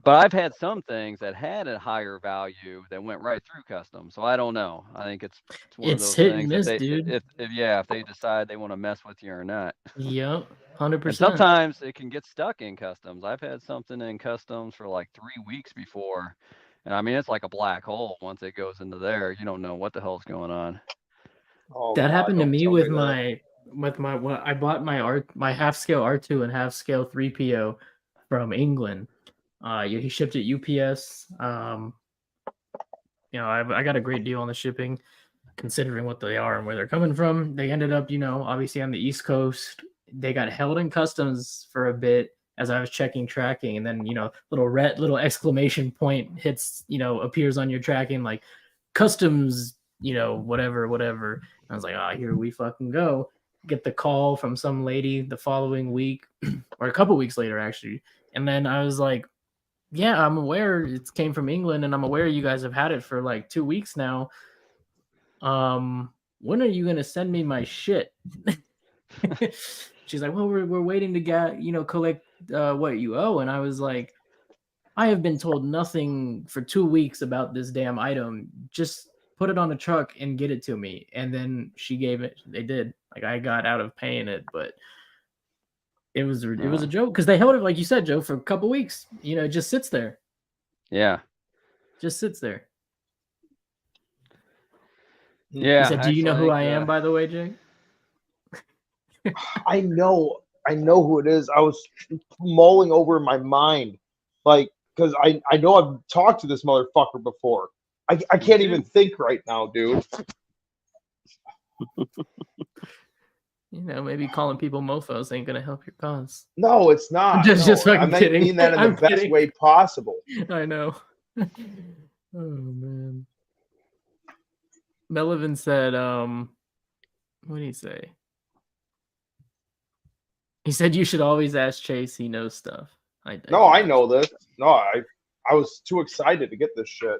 But I've had some things that had a higher value that went right through customs. So I don't know. I think it's one of those
hit
things
and miss,
if
dude.
If they decide they want to mess with you or not.
Yep, 100%.
And sometimes it can get stuck in customs. I've had something in customs for like 3 weeks before. And I mean, it's like a black hole. Once it goes into there, you don't know what the hell's going on.
Oh,
that happened to me with I bought my half scale R2 and half scale 3PO from England. He shipped it UPS. I got a great deal on the shipping, considering what they are and where they're coming from. They ended up, obviously on the East Coast. They got held in customs for a bit as I was checking tracking, and then little exclamation point hits, appears on your tracking like customs, whatever. And I was like, here we fucking go. Get the call from some lady the following week, or a couple weeks later actually, and then I was like, yeah, I'm aware it came from England, and I'm aware you guys have had it for like 2 weeks now. When are you gonna send me my shit? She's like, well, we're waiting to get, collect what you owe. And I was like, I have been told nothing for 2 weeks about this damn item. Just put it on a truck and get it to me. And then she gave it. They did. Like I got out of paying it, but it was a joke because they held it, like you said, Joe, for a couple weeks. You know, it just sits there.
Yeah.
Just sits there.
Yeah.
He said, "Do you know who I
think,
am, by the way, Jake?"
I know who it is. I was mulling over in my mind, like, because I know I've talked to this motherfucker before. I can't even think right now, dude.
You know, maybe calling people mofos ain't gonna help your cause.
No, it's not.
Just
no,
fucking
I
kidding.
mean that in the
I'm
best
kidding.
way possible.
I know. Oh man. Melvin said, what did he say? He said you should always ask Chase. He knows stuff. I
know this. No, I was too excited to get this shit,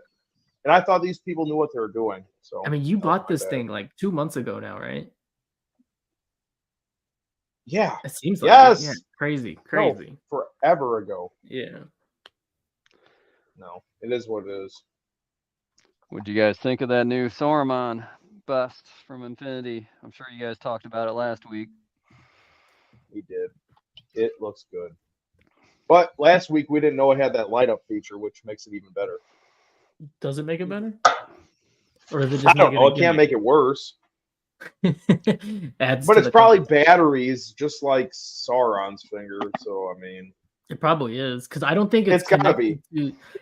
and I thought these people knew what they were doing. So
I mean, you bought
my
this
bad.
thing like 2 months ago now, right?
Yeah.
It seems like
Yes.
it. Yeah, crazy.
No, forever ago.
Yeah.
No, it is what it is.
What'd you guys think of that new Saruman bust from Infinity? I'm sure you guys talked about it last week.
We did. It looks good. But last week we didn't know it had that light up feature, which makes it even better.
Does it make it better? Or does it
I
just
don't
make
know.
it
It can't make it worse.
Adds
But
to
it's
the
probably
complexity.
batteries, just like Sauron's finger. So I mean,
It probably is because I don't think
it's gotta be.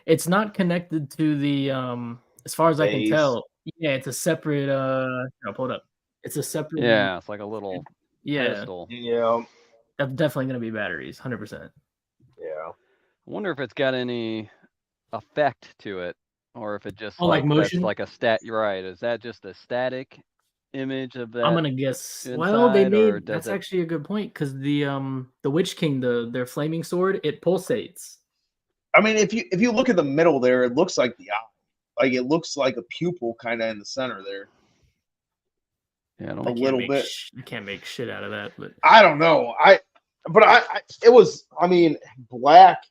It's not connected to the as far as I can
Base.
tell. Yeah, it's a separate no, hold up. It's a separate
Yeah, it's like a little pedestal.
Yeah.
That's definitely gonna be batteries, 100%.
Yeah.
I wonder if it's got any effect to it, or if it just
like
that's
motion?
like a stat. You're right. Is that just a static image of that?
I'm gonna guess.
inside,
Well, they
or
made
does
that's
it?
actually a good point because the Witch King, their flaming sword, it pulsates.
I mean, if you look at the middle there, it looks like the eye. Like it looks like a pupil kind of in the center there.
Yeah,
A little bit.
I can't make shit out of that, but
I don't know. It was. I mean, black,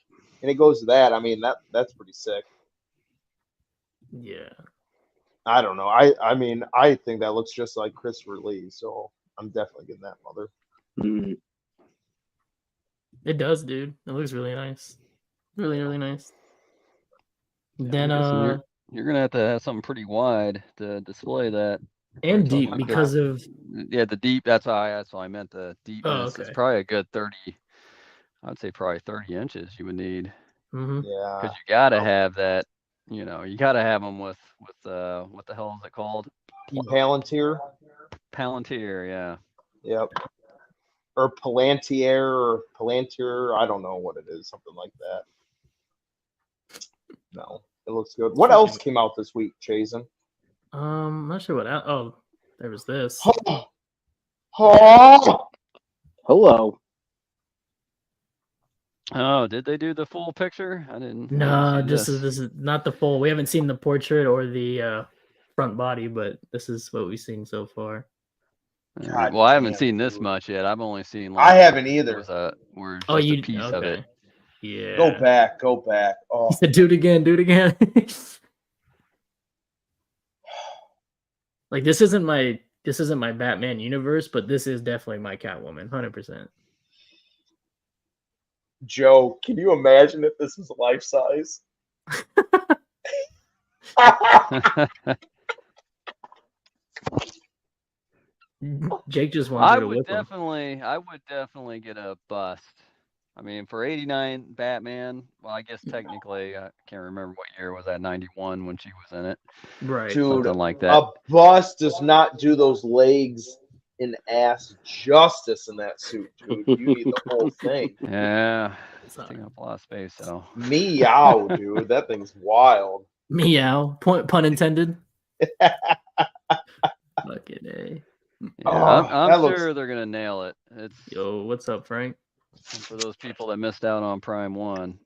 and it goes to that. I mean, that's pretty sick.
yeah.
I don't know. I mean, I think that looks just like Christopher Lee, so I'm definitely getting that mother.
Mm.
It does, dude. It looks really nice. Really, really nice. Then
you're gonna have to have something pretty wide to display that.
and deep because of
the deep. That's why I meant the deepness.
Oh, okay.
It's probably a good 30. I'd say probably 30 inches you would need.
Mm-hmm.
Yeah.
Because you gotta have that. You know, you gotta have them with what the hell is it called?
Palantir.
Palantir, yeah.
Yep. Or Palantir or Palantir. I don't know what it is. Something like that. No, it looks good. What else came out this week, Jason?
I'm not sure what. Oh, there was this.
Hello.
Oh, did they do the full picture? I didn't.
No, this is not the full. We haven't seen the portrait or the front body, but this is what we've seen so far.
Well, I haven't seen this much yet. I've only seen. Like,
I haven't either.
A piece of it.
Yeah.
Go back. Oh.
He said, "Do it again. Do it again." Like this isn't my Batman universe, but this is definitely my Catwoman, 100%.
Joe, can you imagine if this is life size?
Jake just wants
I
you to
would
whip him.
definitely get a bust. I mean, for 89 Batman, well, I guess technically, I can't remember what year was that, 91 when she was in it.
Right.
Dude,
something like that.
A bust does not do those legs and ass justice in that suit, dude. You need the whole thing.
Yeah, it's taking up a lot of space, so.
Meow, dude. That thing's wild.
Meow. Pun intended. Fucking A.
Yeah, I'm sure they're gonna nail it.
Yo, what's up, Frank?
For those people that missed out on Prime 1.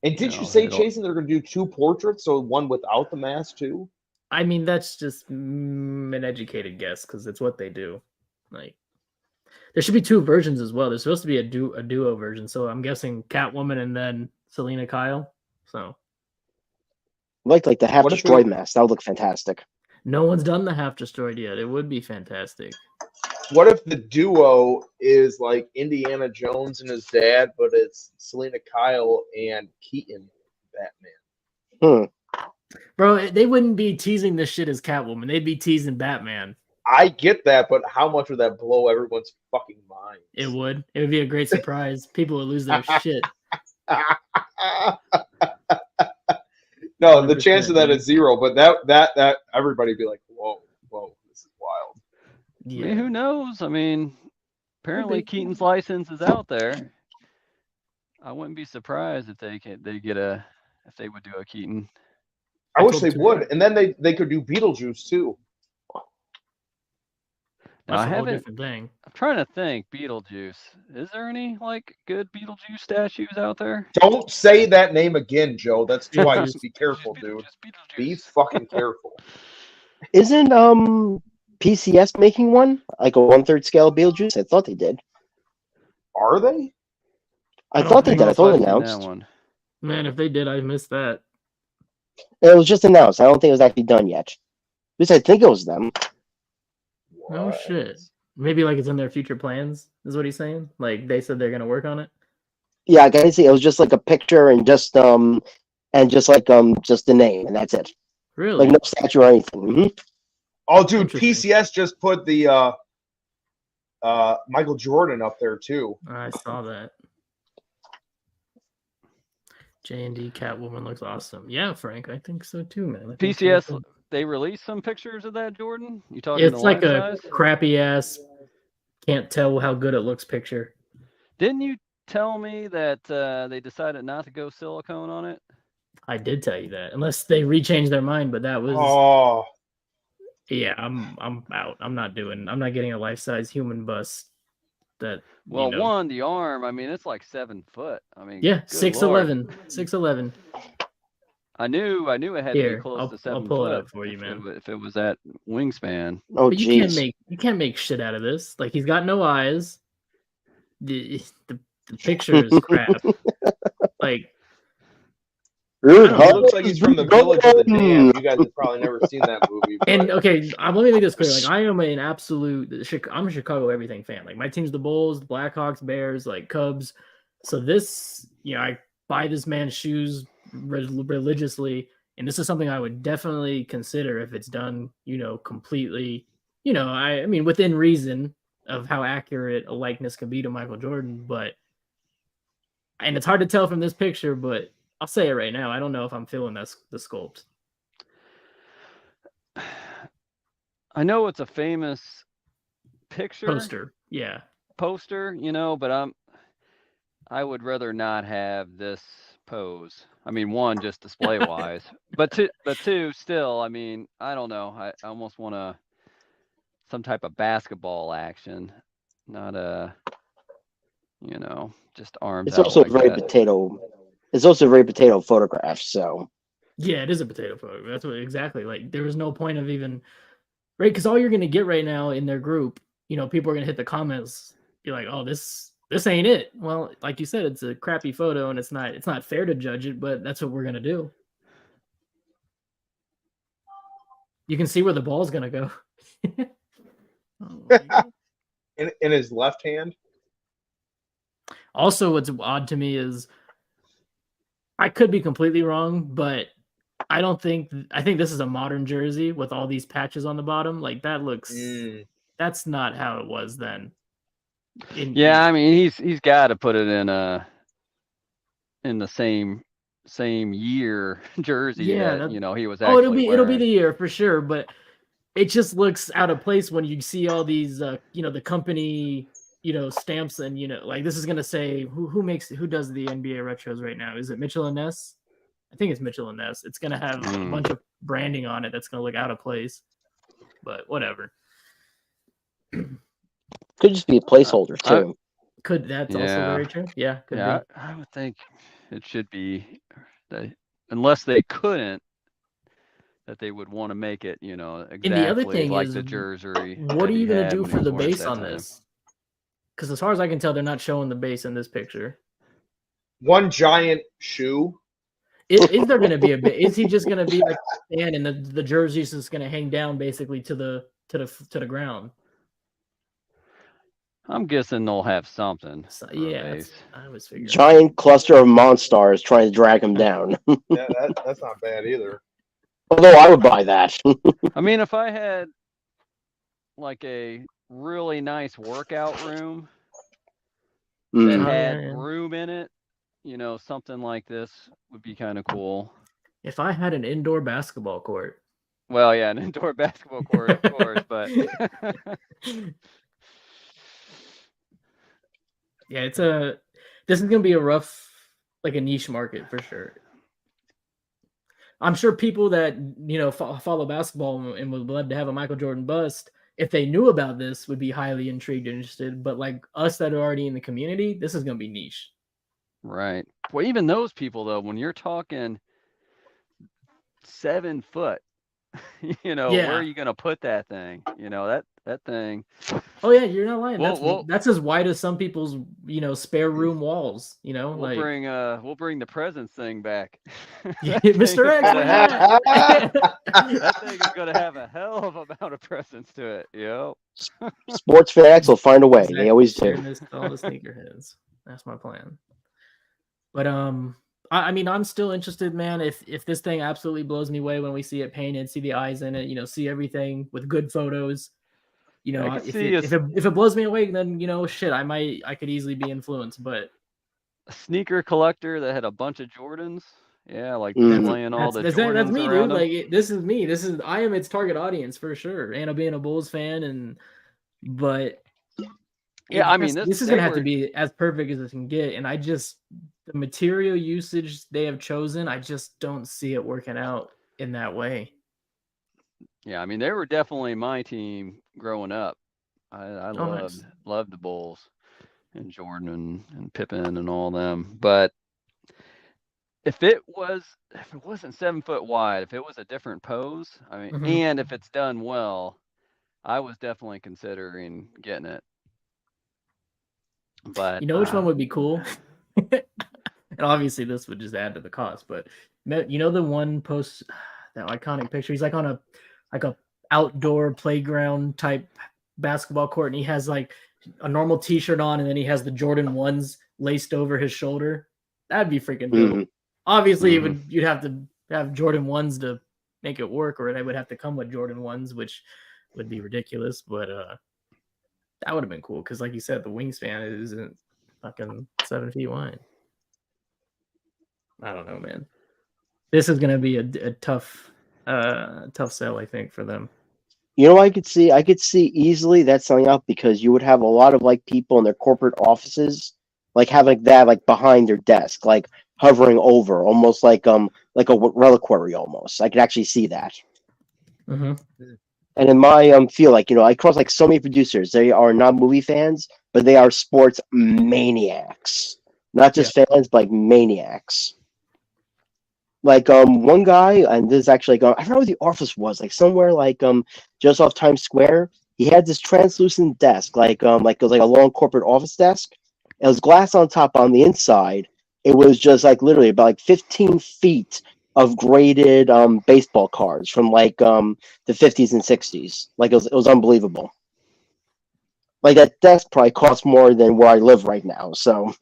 And did you say, Jason, they're going to do 2 portraits, so one without the mask, too?
I mean, that's just an educated guess, because it's what they do. Like, There should be 2 versions as well. There's supposed to be a duo version. So I'm guessing Catwoman and then Selena Kyle. So
Like the half
What if
destroyed
it-
mask. That would look fantastic.
no one's done the half destroyed yet. It would be fantastic.
What if the duo is like Indiana Jones and his dad, but it's Selena Kyle and Keaton Batman?
Bro, they wouldn't be teasing this shit as Catwoman. They'd be teasing Batman.
I get that, but how much would that blow everyone's fucking mind?
It would. It would be a great surprise. People would lose their shit.
No, the chance of that
100%,
is 0, but that everybody'd be like, whoa, this is wild.
I
Yeah.
mean, who knows? I mean, apparently Keaton's license is out there. I wouldn't be surprised if they would do a Keaton.
I wish
told
they
two
would,
people.
and then they could do Beetlejuice too.
Now,
That's
I
a whole
haven't.
different thing.
I'm trying to think. Beetlejuice. Is there any like good Beetlejuice statues out there?
Don't say that name again, Joe. That's twice. Be careful, dude.
Beetlejuice.
Be fucking careful.
Isn't PCS making one like a 1/3 scale Beetlejuice? I thought they did.
Are they?
I
don't
thought they
think
did. I thought it
I've seen
announced.
that one.
Man, if they did, I missed that.
It was just announced. I don't think it was actually done yet. At least I think it was them.
No
What?
shit. Maybe like it's in their future plans, is what he's saying. Like they said they're gonna work on it.
Yeah, I can see it was just like a picture and just the name and that's it.
Really?
Like no statue or anything.
Oh, dude,
Interesting.
PCS just put the Michael Jordan up there too.
I saw that. J&D Catwoman looks awesome. Yeah, Frank, I think so too, man. I think so
PCS.
too.
They released some pictures of that Jordan. You talking?
It's
the
like a
life size?
crappy ass, can't tell how good it looks picture.
Didn't you tell me that they decided not to go silicone on it?
I did tell you that, unless they rechanged their mind. But that was,
Oh,
yeah, I'm out. I'm not getting a life size human bust. That
Well,
you know.
the arm. I mean, it's like 7 foot. I mean,
Yeah,
good
6'11",
Lord.
6'11".
I knew it had to
Here,
be close
I'll
to 7
pull it
foot
up for you, man.
if it was that wingspan.
Oh
But
jeez.
you can't make shit out of this. Like he's got no eyes. The picture is crap. Like
Rude,
I don't
he
know.
looks like he's from the Village of the Damned. You guys have probably never seen that movie. But
and okay, let me make this clear. Like I am an absolute I'm a Chicago everything fan. Like my team's the Bulls, the Blackhawks, Bears, like Cubs. So this, I buy this man's shoes religiously, and this is something I would definitely consider if it's done, completely, I mean within reason of how accurate a likeness can be to Michael Jordan, and it's hard to tell from this picture, but I'll say it right now. I don't know if I'm feeling the sculpt.
I know it's a famous picture
Poster. Yeah.
poster, but I would rather not have this pose. I mean, one, just display wise, but two, still, I mean, I don't know. I almost want some type of basketball action, not just arms
It's
out
also
like
very
that.
potato. It's also a very potato photograph. So
Yeah, it is a potato photo. That's what exactly. Like there was no point of even right because all you're gonna get right now in their group, people are gonna hit the comments, be like, "Oh, this ain't it." Well, like you said, it's a crappy photo, and it's not fair to judge it, but that's what we're gonna do. You can see where the ball's gonna go. Oh, my God.
in his left hand.
Also, what's odd to me is I could be completely wrong, but I think this is a modern jersey with all these patches on the bottom. Like that looks that's not how it was then.
Yeah, I mean, he's got to put it in the same year jersey that he was actually
it'll be
wearing.
the year for sure, but it just looks out of place when you see all these the company stamps and like this is gonna say who does the NBA retros right now? Is it Mitchell and Ness? I think it's Mitchell and Ness. It's gonna have a bunch of branding on it that's gonna look out of place, but whatever.
could just be a placeholder too.
That's also very true. Yeah, could be.
I would think it should be unless they couldn't, that they would want to make it, exactly
and the other thing
like
is,
the jersey.
what are you gonna do for the base on this? Because as far as I can tell, they're not showing the base in this picture.
One giant shoe.
Is there going to be a bit? Is he just going to be like a stand and the jersey's just going to hang down basically to the ground?
I'm guessing they'll have something.
So,
for a
yeah,
base.
I was figuring.
Giant cluster of Monstars trying to drag him down.
Yeah, that's not bad either.
Although I would buy that.
I mean, if I had like a really nice workout room that
Mm.
had
yeah.
room in it, you know, something like this would be kind of cool.
If I had an indoor basketball court.
Well, yeah, an indoor basketball court, of course, but
yeah, this is gonna be a rough, like a niche market for sure. I'm sure people that follow basketball and would love to have a Michael Jordan bust, if they knew about this, would be highly intrigued and interested. But like us that are already in the community, this is gonna be niche.
right. Well, even those people though, when you're talking 7 foot, where are you gonna put that thing? That thing.
Oh yeah, you're not lying.
We'll-
That's as wide as some people's spare room walls.
We'll
like
we'll bring the presents thing back.
Mr. X.
That thing is gonna have a hell of a amount of presents to it. Yep.
Sports fans will find a way. They always do.
Sharing this to all the sneakerheads. That's my plan. But I mean, I'm still interested, man. If this thing absolutely blows me away when we see it painted, see the eyes in it, see everything with good photos. If it blows me away, then shit, I could easily be influenced. But
a sneaker collector that had a bunch of Jordans, yeah, like
Mm.
laying all the
that's
Jordans
me,
around
dude.
them.
Like this is me. I am its target audience for sure. And being a Bulls fan, but
yeah, I mean,
this is gonna have to be as perfect as it can get. And the material usage they have chosen, I just don't see it working out in that way.
Yeah, I mean, they were definitely my team growing up. I loved the Bulls and Jordan and Pippen and all them. But if it wasn't 7 foot wide, if it was a different pose, I mean, and if it's done well, I was definitely considering getting it. But
which one would be cool? And obviously this would just add to the cost, but the one post, that iconic picture, he's like on a outdoor playground type basketball court, and he has like a normal t-shirt on, and then he has the Jordan 1s laced over his shoulder. That'd be freaking dope.
Mm-hmm.
Obviously you'd have to have Jordan 1s to make it work, or they would have to come with Jordan 1s, which would be ridiculous, but that would have been cool because, like you said, the wingspan isn't fucking 7 feet wide. I don't know, man. This is gonna be a tough sell, I think, for them.
I could see easily that selling out because you would have a lot of like people in their corporate offices, like having that like behind their desk, like hovering over, almost like a reliquary almost. I could actually see that.
Mm-hmm.
And in my feel, like I cross like so many producers. They are not movie fans, but they are sports maniacs. Not just fans, but like maniacs. Like one guy, and this is actually I forgot what the office was, like somewhere like just off Times Square. He had this translucent desk, like it was like a long corporate office desk. It was glass on top. On the inside, it was just like literally about like 15 feet of graded baseball cards from like the 50s and 60s. Like it was unbelievable. Like that desk probably costs more than where I live right now. So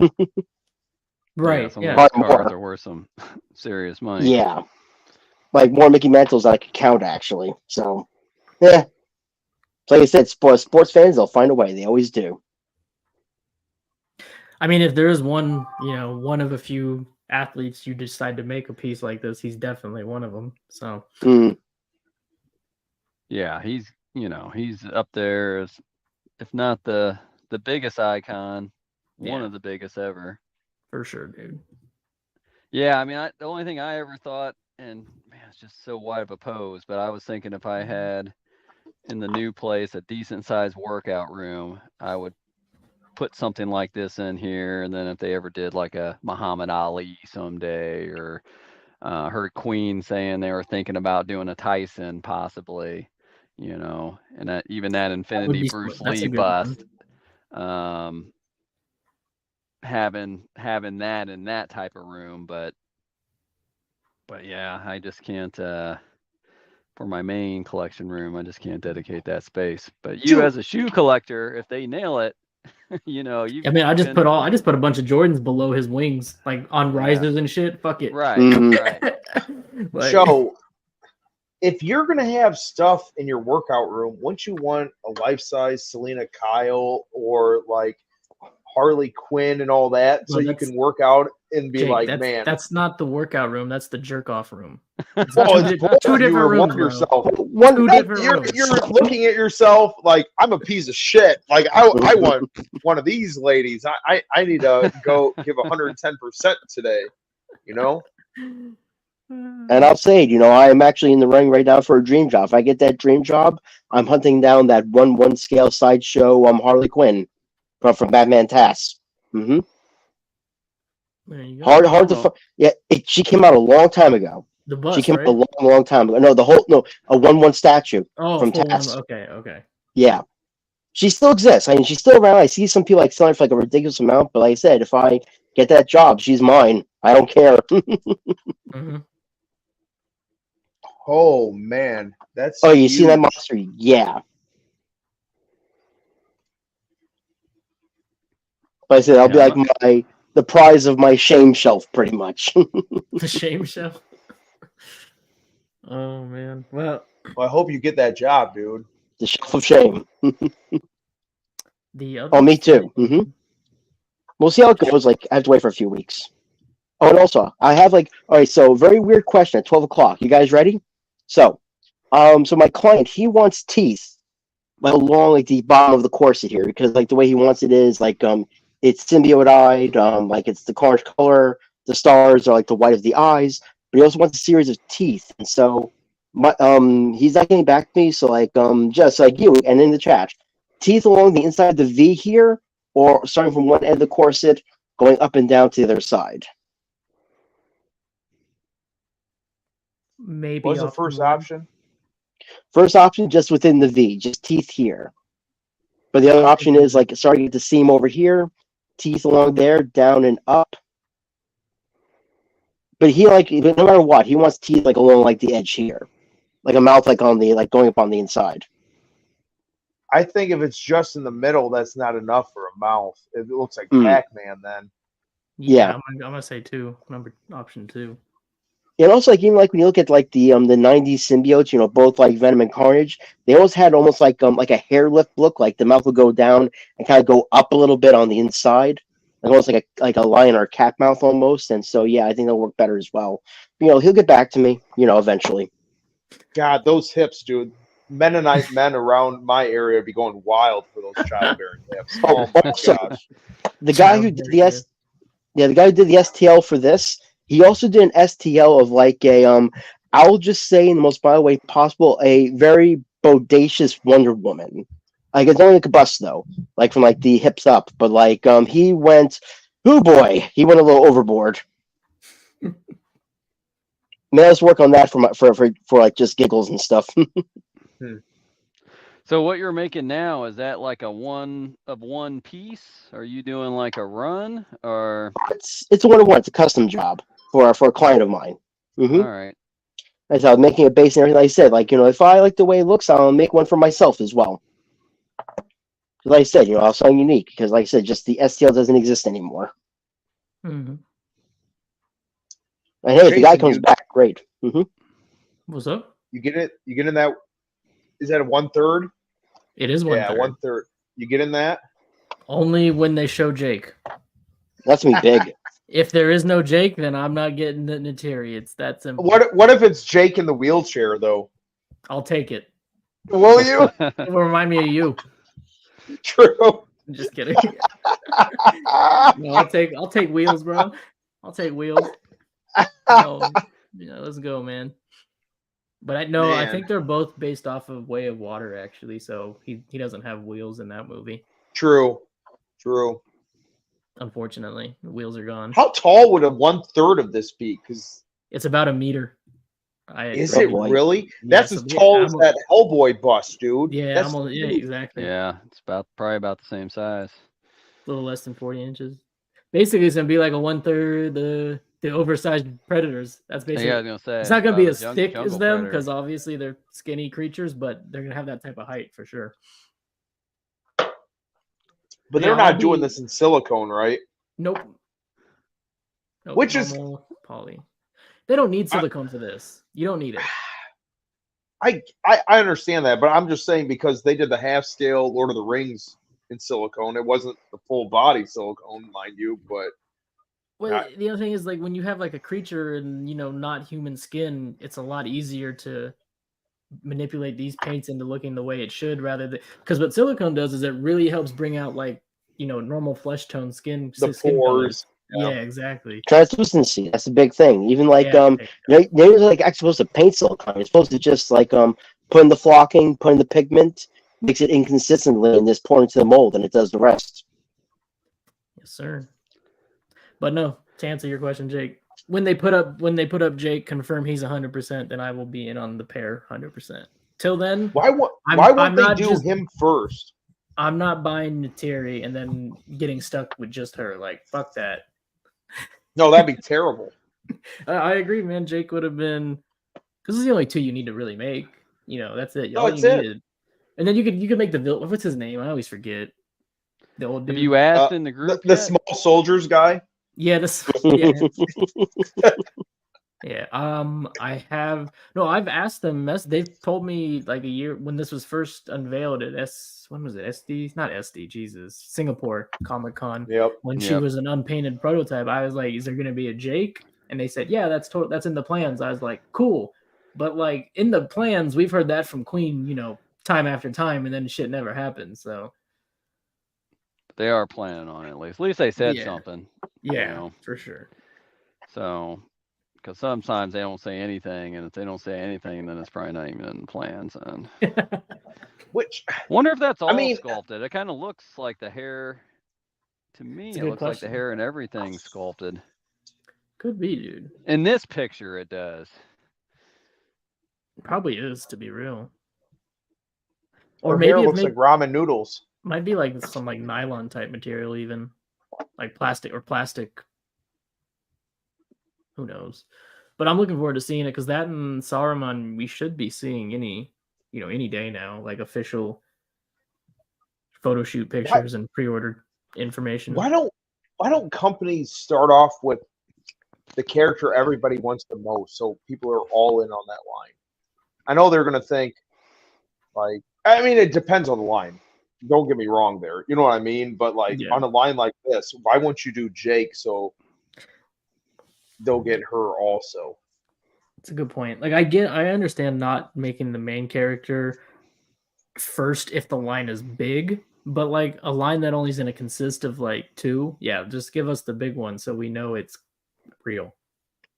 right,
yeah, some of those cards are worth some serious money.
Yeah, like more Mickey Mantles than I could count actually. So yeah, like I said, sports fans, they'll find a way. They always do.
I mean, if there is one of a few athletes you decide to make a piece like this, he's definitely one of them. So
yeah, he's up there as, if not the biggest icon, one of the biggest ever.
For sure, dude.
Yeah, I mean, the only thing I ever thought, and man, it's just so wide of a pose, but I was thinking if I had in the new place a decent sized workout room, I would put something like this in here. And then if they ever did like a Muhammad Ali someday, or heard Queen saying they were thinking about doing a Tyson possibly, and even that Infinity Bruce Lee bust. having that in that type of room, but yeah, I just can't for my main collection room, I just can't dedicate that space. But you
Dude.
as a shoe collector, if they nail it, you know, you
I mean, I just put a bunch of Jordans below his wings, like on risers and shit. Fuck it.
right,
Mhm.
right.
Like,
So, if you're gonna have stuff in your workout room, wouldn't you want a life-size Selena Kyle or like Harley Quinn and all that, so
Well,
you
that's-
can work out and be
Jake,
like,
that's
man,
that's not the workout room. That's the jerk off room. It's
well,
two,
it's both.
two
You
different
reward
rooms, bro.
yourself.
Two different
You're
rooms.
looking at yourself like I'm a piece of shit. Like I want one of these ladies. I need to go give 110% today. You know.
And I'll say, you know, I am actually in the running right now for a dream job. If I get that dream job, I'm hunting down that 1/1 scale sideshow Harley Quinn from Batman TAS. Mm-hmm.
There you go.
Hard to find. Yeah, she came out a long time ago.
The bus,
She came
right?
out a long time ago. No, a 1/1 statue from
full
TAS.
one. Okay.
Yeah, she still exists. I mean, she's still around. I see some people like selling for like a ridiculous amount, but like I said, if I get that job, she's mine. I don't care.
Mm-hmm.
Oh man, that's.
Oh, you see that
huge.
monster? Yeah. But I said I'll be like the prize of my shame shelf, pretty much.
The shame show. Oh man. Well,
I hope you get that job, dude.
The shelf of shame.
the other.
Oh, me too. Mm-hmm. We'll see how it goes. Like, I have to wait for a few weeks. Oh, and also, I have all right. So, very weird question at 12 o'clock. You guys ready? So my client, he wants teeth along the bottom of the corset here because the way he wants it is it's symbiote-eyed, it's the orange color. The stars are the white of the eyes, but he also wants a series of teeth. And so he's not getting back to me. So just like you and in the chat, teeth along the inside of the V here, or starting from one end of the corset, going up and down to the other side.
Maybe.
What was the first option?
First option, just within the V, just teeth here. But the other option is starting at the seam over here, teeth along there, down and up. But he no matter what, he wants teeth along the edge here, like a mouth on the going up on the inside.
I think if it's just in the middle, that's not enough for a mouth. It looks like Pac-Man then.
Yeah. I'm gonna say option 2.
And also, even when you look at the '90s symbiotes, both Venom and Carnage, they always had almost like a hair lift look, like the mouth would go down and kind of go up a little bit on the inside, almost like a lion or a cat mouth almost. And so, yeah, I think that'll work better as well. But, he'll get back to me, eventually.
God, those hips, dude. Mennonite men around my area would be going wild for those childbearing hips. Oh my gosh!
The guy who did the guy who did the STL for this. He also did an STL of I'll just say in the most mild way possible, a very bodacious Wonder Woman. It's only a bust though, from the hips up. But he went, oh boy, he went a little overboard. May let's work on that for just giggles and stuff.
So what you're making now, is that a one piece? Are you doing a run or?
It's a 1-of-1. It's a custom job for a client of mine. Mm-hmm.
All right.
As I was making a base and everything, I said, if I like the way it looks, I'll make one for myself as well. Like I said, I'll sound unique because, like I said, just the STL doesn't exist anymore.
Mm-hmm.
And hey, if the guy comes back, great. Mm-hmm.
What's up?
You get it? You get in that? Is that a 1/3?
It is 1/3.
Yeah, 1/3. You get in that?
Only when they show Jake.
That's me big.
If there is no Jake, then I'm not getting the Nateri. It's that simple.
What if it's Jake in the wheelchair though?
I'll take it.
Will you?
It will remind me of you.
True.
I'm just kidding. No, I'll take wheels, bro. I'll take wheels. Let's go, man. But I think they're both based off of Way of Water, actually. So he doesn't have wheels in that movie.
True.
Unfortunately, the wheels are gone.
How tall would a 1/3 of this be? Because
it's about 1 meter.
Is
agree.
it
Boy.
really?
Yeah,
That's
so
as tall as that Hellboy bust, dude.
Yeah,
That's
yeah, exactly.
Yeah, it's probably about the same size.
A little less than 40 inches. Basically, it's gonna be like a 1/3 the oversized predators. That's basically.
Yeah, I was gonna say
It's not gonna be as
the
thick as
jungle
them
predator.
because obviously they're skinny creatures, but they're gonna have that type of height for sure.
But
Yeah,
they're
I'll
not doing
be-
this in silicone, right?
Nope. Nope.
Which is-
normal poly. They don't need silicone for this. You don't need it.
I understand that, but I'm just saying because they did the half scale Lord of the Rings in silicone. It wasn't the full body silicone, mind you, but
Well, the other thing is like when you have like a creature and not human skin, it's a lot easier to manipulate these paints into looking the way it should rather than because what silicone does is it really helps bring out like normal flesh tone skin
the
skin
pores.
colors.
Yeah.
Yeah, exactly.
Translucency, that's a big thing. Even like
Yeah,
you're like actually supposed to paint silicone. You're supposed to just like put in the flocking, put in the pigment, mix it inconsistently, and just pour into the mold, and it does the rest.
Yes, sir. But no, to answer your question, Jake, when they put up Jake, confirm he's 100%, then I will be in on the pair 100%. Till then,
Why won't they do him first?
I'm not buying Nateri and then getting stuck with just her. Like, fuck that.
No, that'd be terrible.
I agree, man. Jake would have been because it's the only two you need to really make. That's it.
No,
All
that's
you
it.
needed. And then you could make the villain. What's his name? I always forget. The old dude.
Have you asked in the group
the
yet?
small soldiers guy?
Yeah, yeah. I have no. I've asked them. They've told me like a year when this was first unveiled at when was it? SD? Not SD. Jesus, Singapore Comic Con.
Yep.
When she was an unpainted prototype, I was like, "Is there going to be a Jake?" And they said, "Yeah, that's in the plans." I was like, "Cool," but like in the plans, we've heard that from Queen, time after time, and then shit never happens. So
They are planning on it at least. At least they said
Yeah.
something.
yeah, for sure.
So, because sometimes they don't say anything, and if they don't say anything, then it's probably not even in the plans. And
Which
wonder if that's all
mean-
sculpted. It kind of looks like the hair. To me,
It's a
it
good
looks like
question.
the hair and everything sculpted.
Could be, dude.
In this picture, it does.
Probably is, to be real.
Or
Or
hair
maybe it
looks like ramen noodles.
might be like some like nylon type material, even like plastic. Who knows? But I'm looking forward to seeing it because that and Saruman we should be seeing any day now, like official photo shoot pictures and pre-order information.
Why don't companies start off with the character everybody wants the most, so people are all in on that line? I know they're gonna think like it depends on the line. Don't get me wrong there. You know what I mean? But like
Yeah.
on a line like this, why won't you do Jake so they'll get her also?
It's a good point. Like I understand not making the main character first if the line is big, but like a line that only is going to consist of like two, yeah, just give us the big one so we know it's real.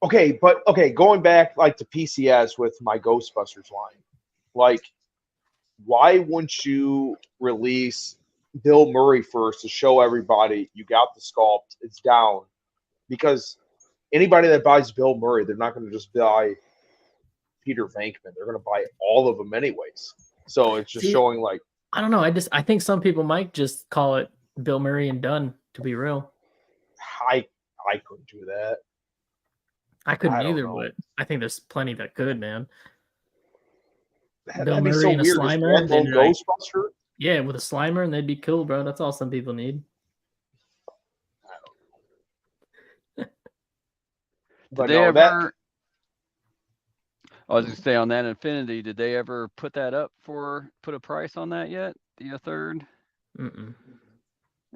Okay, but going back like to PCS with my Ghostbusters line, like why wouldn't you release Bill Murray first to show everybody you got the sculpt, it's down? Because anybody that buys Bill Murray, they're not going to just buy Peter Venkman. They're going to buy all of them anyways. So it's just showing like
I don't know. I think some people might just call it Bill Murray and done. To be real,
I couldn't do that.
I couldn't
I don't
either,
know.
but I think there's plenty that could, man. Bill
That'd be
Murray
so
and a
weird. Just
Slimer,
one lone
then, like-
Ghostbuster.
Yeah, with a Slimer, and they'd be cool, bro. That's all some people need.
But
Did they
no,
ever? I was gonna say on that Infinity. Did they ever put a price on that yet? The third.
Mm-mm.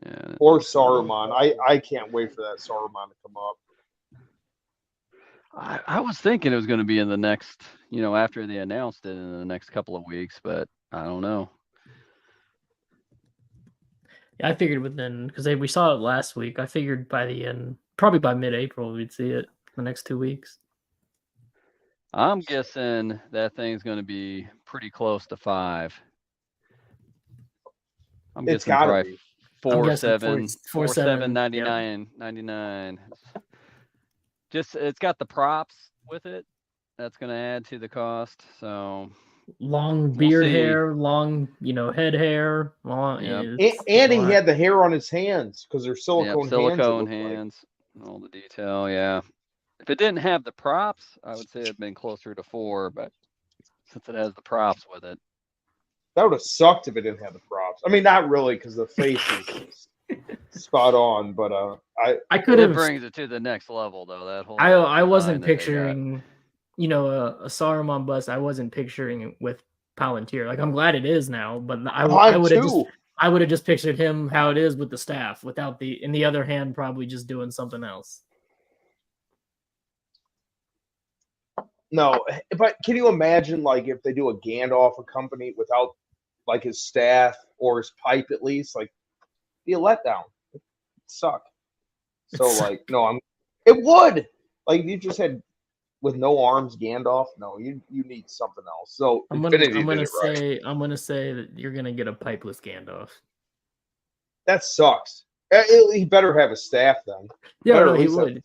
Yeah.
or Saruman. I can't wait for that Saruman to come up.
I was thinking it was going to be in the next, after they announced it in the next couple of weeks, but I don't know.
Yeah, I figured within because we saw it last week. I figured by the end, probably by mid-April, we'd see it the next 2 weeks.
I'm guessing that thing's going to be pretty close to 5. I'm
It's
guessing
gotta
probably
be.
4.7,
99. Just it's got the props with it, That's going to add to the cost. So
Long
We'll
beard
see.
hair, long, head hair. Long,
Yep.
And he
lot.
had the hair on his hands because they're silicone,
yep, silicone
hands.
hands, all the detail. Yeah. If it didn't have the props, I would say it'd been closer to 4, but since it has the props with it.
That would have sucked if it didn't have the props. I mean, not really because the face is spot on, but
I could
It
have.
brings it to the next level, though. That whole
I wasn't
design that they got.
picturing, a Saruman bust. I wasn't picturing it with Palantir. Like I'm glad it is now, but I would have just pictured him how it is with the staff, without in the other hand, probably just doing something else.
No, but can you imagine like if they do a Gandalf company without like his staff or his pipe at least, like be a letdown. It'd suck. So like no, it would. Like you just had with no arms Gandalf, no, you need something else. So
I'm gonna say that you're gonna get a pipeless Gandalf.
That sucks. He better have a staff then.
Yeah, no, he would.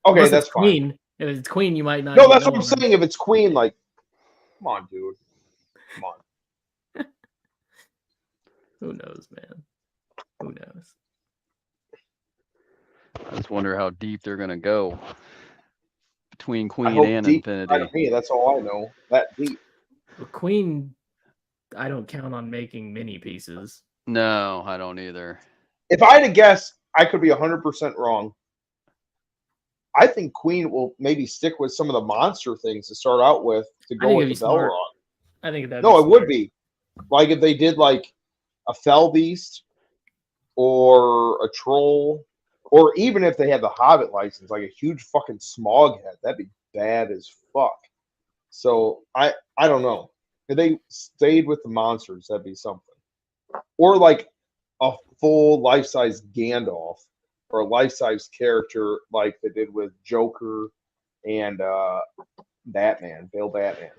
Okay,
Unless
that's
it's
fine.
Queen. If it's Queen, you might not.
No, that's what I'm saying. If it's Queen, like, come on, dude. Come on.
Who knows, man? Who knows?
I just wonder how deep they're going to go between
I
Queen
hope
and
deep
Infinity.
inside of me, that's all I know. That deep.
Well, Queen, I don't count on making mini pieces.
No, I don't either.
If I had to guess, I could be 100% wrong. I think Queen will maybe stick with some of the monster things to start out with to go with the Belrog.
I think that.
No, it would be like if they did like a Fell Beast or a Troll, or even if they had the Hobbit license, like a huge fucking Smog head. That'd be bad as fuck. So I don't know. If they stayed with the monsters, that'd be something. Or like a full life-size Gandalf, or a life-size character like they did with Joker and Batman, Bale Batman.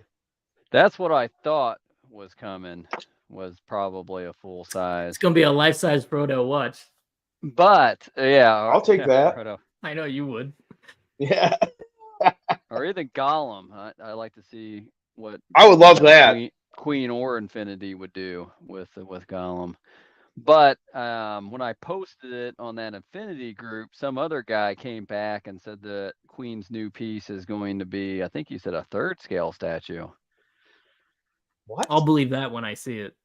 That's what I thought was coming, was probably a full size.
It's gonna be a life-size Frodo. Watch.
But yeah,
I'll take that.
Frodo.
I know you would.
Yeah.
Or even Gollum. I like to see what
I would love that.
Queen or Infinity would do with Gollum. But when I posted it on that Infinity group, some other guy came back and said that Queen's new piece is going to be, I think you said, a 3rd scale statue.
What?
I'll believe that when I see it.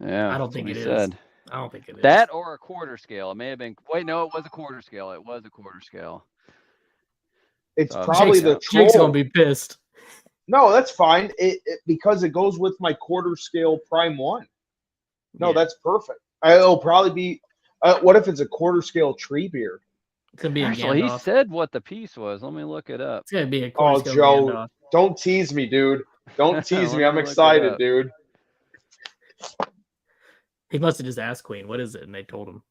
Yeah.
I don't think it is. I don't think it is.
That or a 1/4 scale. It may have been. Wait, no, it was a 1/4 scale. It was a 1/4 scale.
It's probably the Troll.
Jake's gonna be pissed.
No, that's fine. Because it goes with my 1/4 scale Prime 1. No, that's perfect. It'll probably be. What if it's a 1/4 scale Treebeard?
It's gonna be
Actually,
Gandalf.
he said what the piece was. Let me look it up.
It's gonna be a 1/4
Oh,
scale
Joe,
Gandalf.
don't tease me, dude. Don't tease me.
Let
I'm
me look it
excited,
up.
dude.
He must have just asked Queen, what is it? And they told him.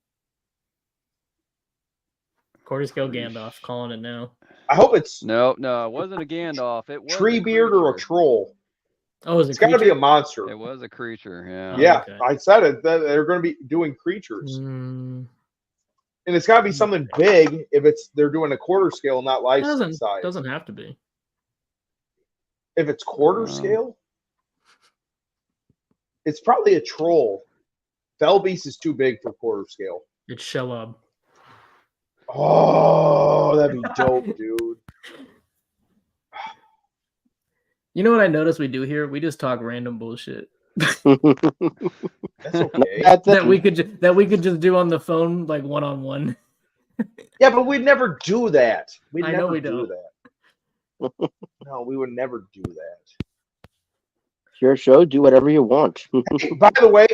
1/4 scale Gandalf, calling it now.
I hope it's
No, it wasn't a Gandalf. It was
Treebeard or a Troll.
Oh,
It's got to be a monster.
It was a creature. Yeah.
Yeah,
okay.
I said it. They're going to be doing creatures,
Mm,
and it's got to be something big. If they're doing a 1/4 scale, not life size.
doesn't have to be.
If it's 1/4 scale, it's probably a Troll. Fell Beast is too big for 1/4 scale.
It's Shelob.
Oh, that'd be dope, dude.
You know what I noticed we do here? We just talk random bullshit.
That's okay.
that we could just do on the phone, like one-on-one.
Yeah, but we'd never do that.
I know we don't.
That. No, we would never do that.
Your show, do whatever you want.
By the way,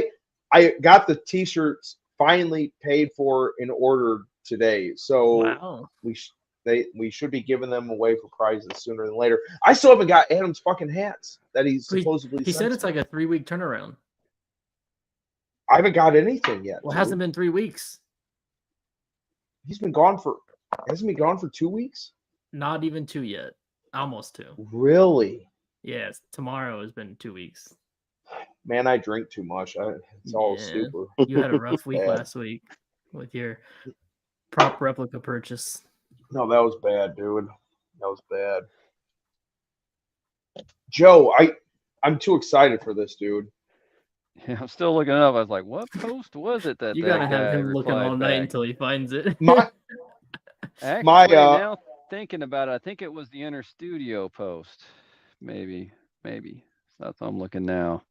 I got the t-shirts finally paid for and ordered today. So
Wow.
we should be giving them away for prizes sooner than later. I still haven't got Adam's fucking hats that he's supposedly
He
sent
said it's like a 3-week turnaround.
I haven't got anything yet.
Well, it hasn't been 3 weeks.
Hasn't he gone for 2 weeks?
Not even 2 yet. Almost 2.
Really?
Yes, tomorrow has been 2 weeks.
Man, I drink too much. It's all super.
You had a rough week last week with your prop replica purchase.
No, that was bad, dude. That was bad. Joe, I'm too excited for this, dude.
Yeah, I'm still looking it up. I was like, what post was it that
You
that
gotta have
guy
him looking all
replied
night
back?
until he finds it.
My
Actually,
my
now thinking about it, I think it was the Inner Studio post. Maybe. That's what I'm looking now.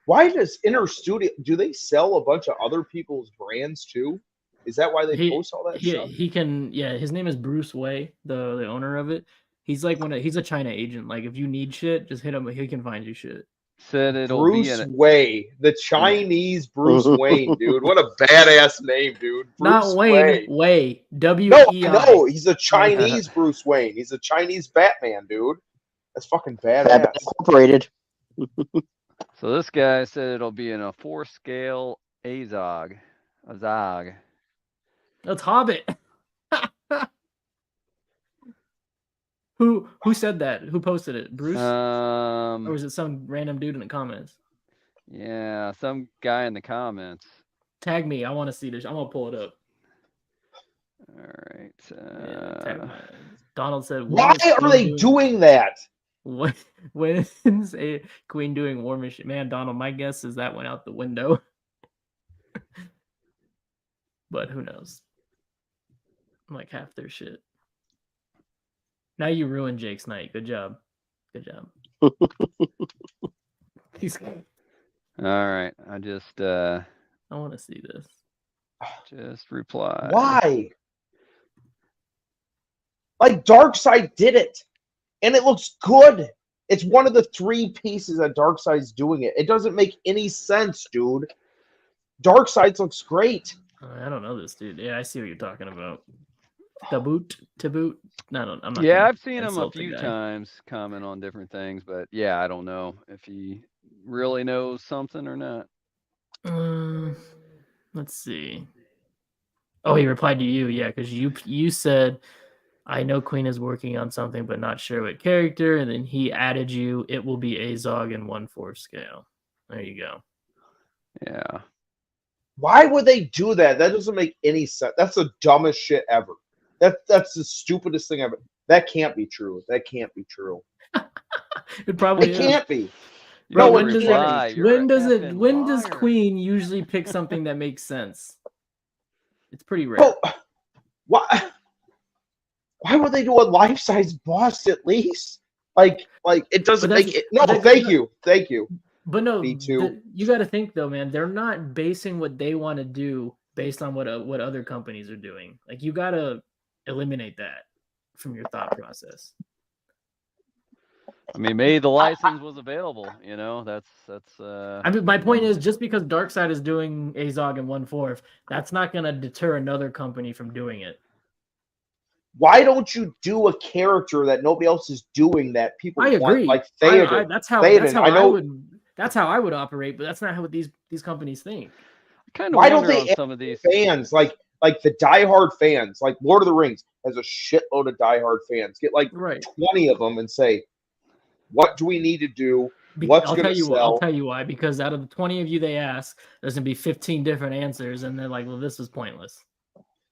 why does Inner Studio do they sell a bunch of other people's brands too? Is that why they post all that stuff?
He can, yeah, his name is Bruce Wei, the owner of it. He's like he's a China agent. Like if you need shit, just hit him. He can find you shit.
Said it'll be
Bruce
in
Wayne, the Chinese Bruce Wayne, dude. What a badass name, dude.
Not
Bruce
Wayne,
Wayne.
Wei.
No,
W-E-I.
no, he's a Chinese Bruce Wayne. He's a Chinese Batman, dude. That's fucking
Batman
badass.
Incorporated.
So this guy said it'll be in a 4-scale Azog.
That's Hobbit. Who said that? Who posted it? Bruce? Or was it some random dude in the comments?
Yeah, some guy in the comments.
Tag me. I want to see this. I'm gonna pull it up.
All right.
Yeah, tag me. Donald said,
Why are they doing that?
When's a Queen doing War Machine? Man, Donald, my guess is that went out the window. But who knows? Like half their shit. Now you ruined Jake's night. Good job. He's.
All right. I just
I want to see this.
Just reply.
Why? Like Darkseid did it, and it looks good. It's one of the 3 pieces that Darkseid's doing it. It doesn't make any sense, dude. Darkseid looks great.
I don't know this dude. Yeah, I see what you're talking about. To boot. No, I'm not.
Yeah, I've seen him a few times comment on different things, but yeah, I don't know if he really knows something or not.
Let's see. Oh, he replied to you, yeah, because you said, I know Queen is working on something, but not sure what character, and then he added you. It will be Azog in 1/4 scale. There you go.
Yeah.
Why would they do that? That doesn't make any sense. That's the dumbest shit ever. That's the stupidest thing ever. That can't be true. That can't be true.
It probably
can't be.
Bro,
No,
when does Queen usually pick something that makes sense? It's pretty rare.
Bro, why would they do a life-size bust at least? Like it doesn't make it. No, thank you.
But no,
B2.
You got to think though, man. They're not basing what they want to do based on what other companies are doing. Like you got to eliminate that from your thought process.
I mean, maybe the license was available. You know, that's.
I mean, my point is, just because Darkseid is doing Azog in 1/4, that's not going to deter another company from doing it.
Why don't you do a character that nobody else is doing that people
I agree.
want? Like Theoden.
That's how I would operate, but that's not how these companies think.
Why don't they some of these fans like the diehard fans, like Lord of the Rings has a shitload of diehard fans. Get like 20 of them and say, what do we need to do? What's going to sell?
I'll tell you why. Because out of the 20 of you they ask, there's going to be 15 different answers, and they're like, well, this is pointless.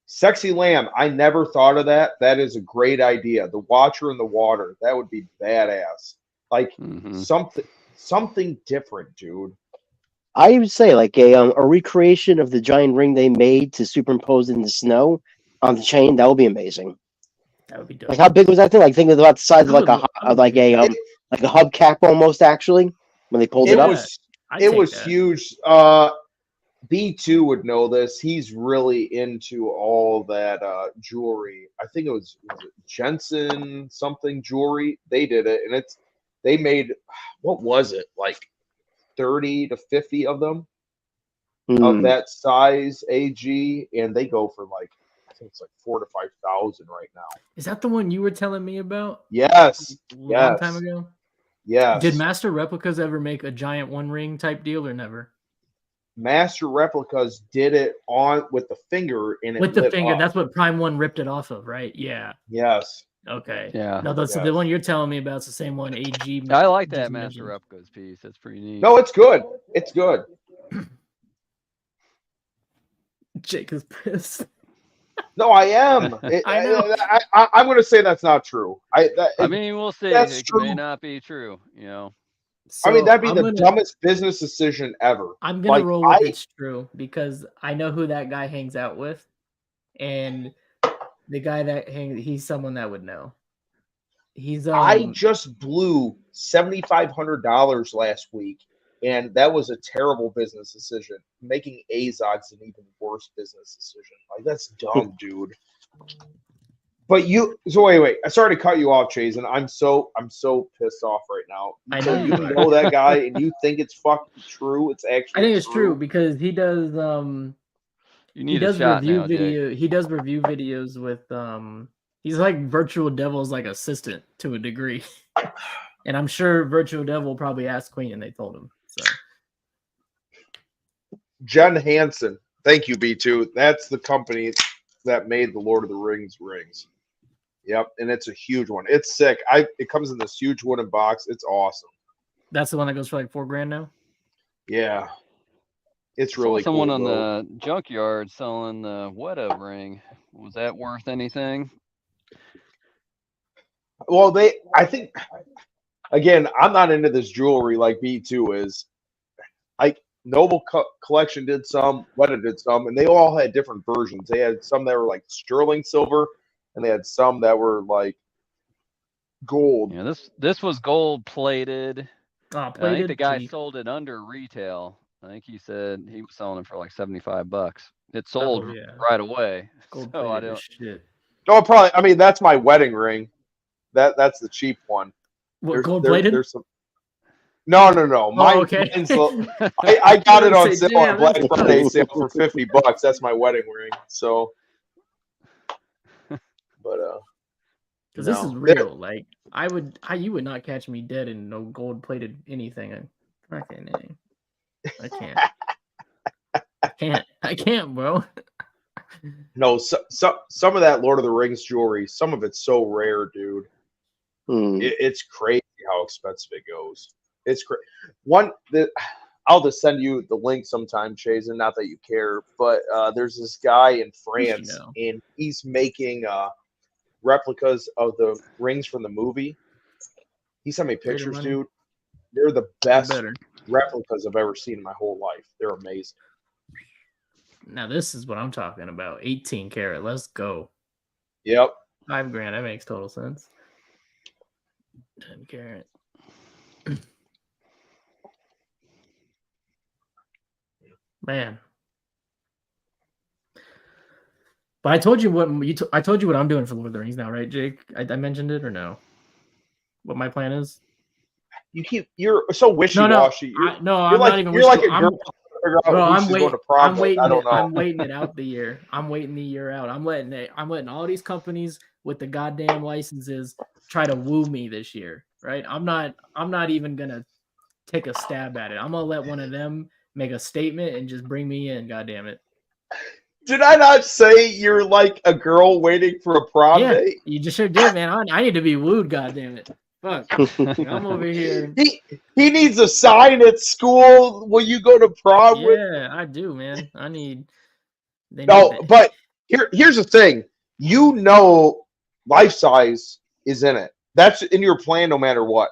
Sexy Lamb, I never thought of that. That is a great idea. The Watcher in the Water, that would be badass. Like something different, dude.
I would say like a recreation of the giant ring they made to superimpose in the snow on the chain. That would be amazing.
That would be dope.
Like how big was that thing? Like thinking about the size of like a hubcap almost. Actually, when they pulled it up,
it was huge. B2 would know this. He's really into all that jewelry. I think was it Jensen something jewelry. They did it, and they made, what was it, like 30 to 50 of them of that size AG, and they go for like, I think it's like 4,000 to 5,000 right now.
Is that the one you were telling me about?
Yes.
A long time ago.
Yes.
Did Master Replicas ever make a giant one ring type deal or never?
Master Replicas did it on with the finger, and
with the finger. That's what Prime One ripped it off of, right? Yeah.
Yes.
Okay.
Yeah.
No, that's the one you're telling me about. It's the same one. AG.
I like that Master Replicas piece. That's pretty neat.
No, it's good. It's good.
Jake is pissed.
No, I am.
I know.
I'm going to say that's not true.
I mean, we'll see.
That's
It may
true.
not be true. You know.
I mean,
So
that'd be the dumbest business decision ever.
I'm gonna
Like,
roll with it's true because I know who that guy hangs out with, and the guy that he's someone that would know. He's
I just blew $7,500 last week, and that was a terrible business decision. Making Azog's an even worse business decision. Like, that's dumb, dude. But so wait. I started to cut you off, Chase, and I'm so pissed off right now.
I
So
know
you
you are.
know that guy, and you think it's fucking true? It's actually.
I think it's true because he does
You
he
need
does
a shot
review
now, Jake.
video. He does review videos with he's like Virtual Devil's like assistant to a degree. And I'm sure Virtual Devil probably asked Queen and they told him. So
Jen Hansen. Thank you, B2. That's the company that made the Lord of the Rings rings. Yep, and it's a huge one. It's sick. It comes in this huge wooden box. It's awesome.
that's the one that goes for like $4,000 now.
Yeah. It's
Saw
really
someone
cool,
on
though.
the junkyard selling the Weta ring. Was that worth anything?
Well, I think, again, I'm not into this jewelry like B2 is. Like, Noble Collection did some, Weta did some, and they all had different versions. They had some that were like sterling silver, and they had some that were like gold.
Yeah, this was gold plated.
Oh,
I think
plated.
the guy
Cheap.
sold it under retail. I think he said he was selling it for like $75. It sold
yeah.
right away.
Gold
So I
plated
don't.
as shit.
No, probably. I mean, that's my wedding ring. That's the cheap one.
What, gold plated?
There's some. No. Mine,
okay.
I got it on
Say,
sale on
damn,
Black
that's
Friday
close.
sale for $50. That's my wedding ring. So, but
Because this is real. Like you would not catch me dead in no gold plated anything. I can't. I can't, bro.
No, some of that Lord of the Rings jewelry, some of it's so rare, dude. It's crazy how expensive it goes. It's crazy. I'll just send you the link sometime, Chase, and not that you care, but there's this guy in France, and he's making replicas of the rings from the movie. He sent me pictures, dude. They're the best replicas I've ever seen in my whole life. They're amazing.
Now this is what I'm talking about. 18 karat. Let's go.
Yep.
$5,000. That makes total sense. 10 karat. Man. But I told you what I told you what I'm doing for Lord of the Rings now, right, Jake? I mentioned it or no? What my plan is?
You're so wishy-washy.
I'm
you're
not even.
You're like a girl.
Bro, I'm waiting. I'm
I'm
waiting it out the year. I'm waiting the year out. I'm letting all these companies with the goddamn licenses try to woo me this year, right? I'm not even gonna take a stab at it. I'm gonna let one of them make a statement and just bring me in. Goddamn it!
Did I not say you're like a girl waiting for a prom date?
You just sure did, man. I need to be wooed. Goddamn it! Fuck, I'm over here.
He needs a sign at school. Will you go to prom?
Yeah, I do, man. I need.
But here's the thing. You know, life size is in it. That's in your plan, no matter what.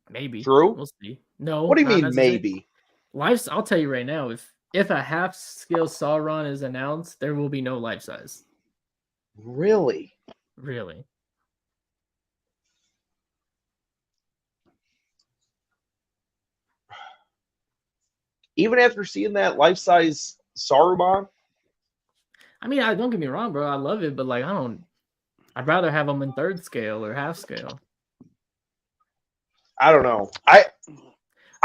Maybe.
True.
We'll see. No.
What do you mean, maybe?
I'll tell you right now. If a half-scale Sauron is announced, there will be no life size.
Really?
Really.
Even after seeing that life-size Saruman?
I mean, don't get me wrong, bro. I love it, but like, I'd rather have them in third scale or half scale.
I don't know. I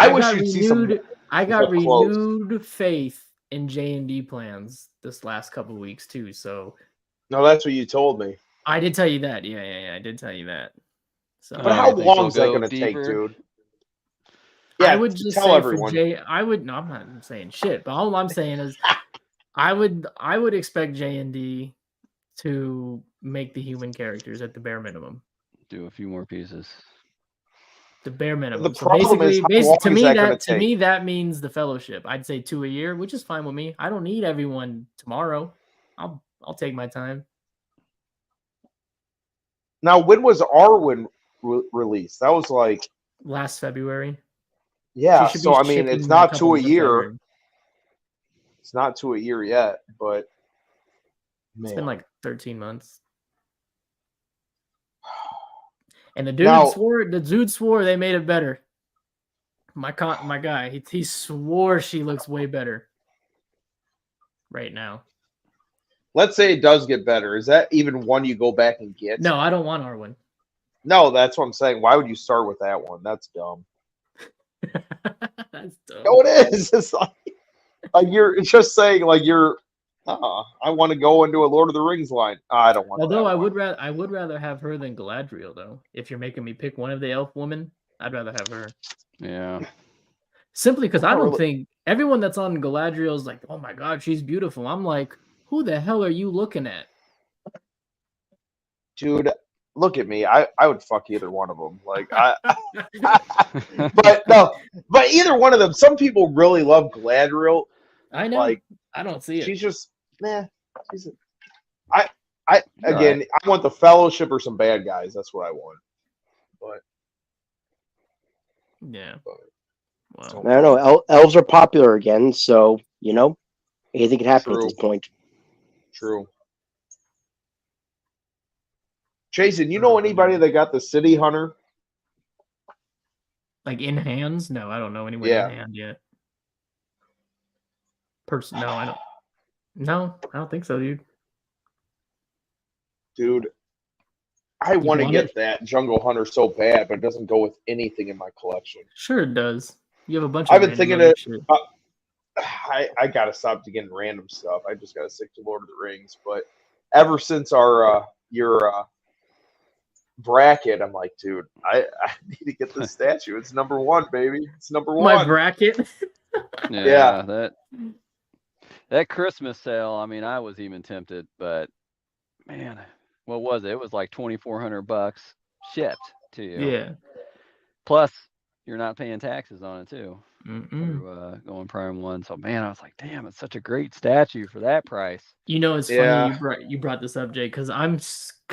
wish you'd see some.
I got renewed faith in J&D plans this last couple of weeks too. So.
No, that's what you told me.
I did tell you that. Yeah. I did tell you that. So.
But how long is that going to take, dude?
Yeah, I would just tell everyone. No, I'm not saying shit, but all I'm saying is I would expect J&D to make the human characters at the bare minimum.
Do a few more pieces.
The bare minimum.
The problem is
to me that means the Fellowship. I'd say 2 a year, which is fine with me. I don't need everyone tomorrow. I'll I'll take my time.
Now, when was Arwen released? That was like
Last February.
yeah.
She should
So
be
I mean,
shipping
it's
in a
not
couple
to a
months, I
year.
heard.
It's not to a year yet, but
It's been
man.
like 13 months. And the dude
Now-
swore they made it better. My guy, he swore she looks way better right now.
Let's say it does get better. Is that even one you go back and get?
No, I don't want Arwen.
No, that's what I'm saying. Why would you start with that one? That's dumb.
That's dumb.
No, it is. It's like it's just saying like you're. I want to go into a Lord of the Rings line. I don't want.
Although
that
I
one.
would rather have her than Galadriel though. If you're making me pick one of the elf women, I'd rather have her.
Yeah.
Simply because I
Not
don't
really.
think everyone that's on Galadriel is like, oh my god, she's beautiful. I'm like, who the hell are you looking at?
Dude, look at me. I would fuck either one of them. Like but either one of them. Some people really love Galadriel.
I know.
Like
I don't see it.
she's just she's. I again, I want the Fellowship or some bad guys. That's what I want. But
Yeah. Wow.
So-
I don't know. Elves are popular again, so anything can happen
True.
at this point.
True. Jason, you know anybody that got the City Hunter?
Like in hands? No, I don't know anyone
Yeah.
in hand yet. No, I don't. No, I don't think so, dude.
Dude, I want to
want
get
it?
that Jungle Hunter so bad, but it doesn't go with anything in my collection.
Sure, it does. You have a bunch of
I've been
random
thinking
other
it-
shit.
I gotta stop getting random stuff. I just gotta stick to Lord of the Rings. But ever since your bracket, I'm like, dude, I need to get this statue. It's number one, baby. It's number
My
one.
bracket.
Yeah. That Christmas sale, I mean, I was even tempted, but man, what was it? It was like $2,400 shipped to you.
Yeah.
Plus, you're not paying taxes on it too.
Mm-mm.
Through going Prime 1. So man, I was like, damn, it's such a great statue for that price.
It's
Yeah.
funny you brought this up, Jay, because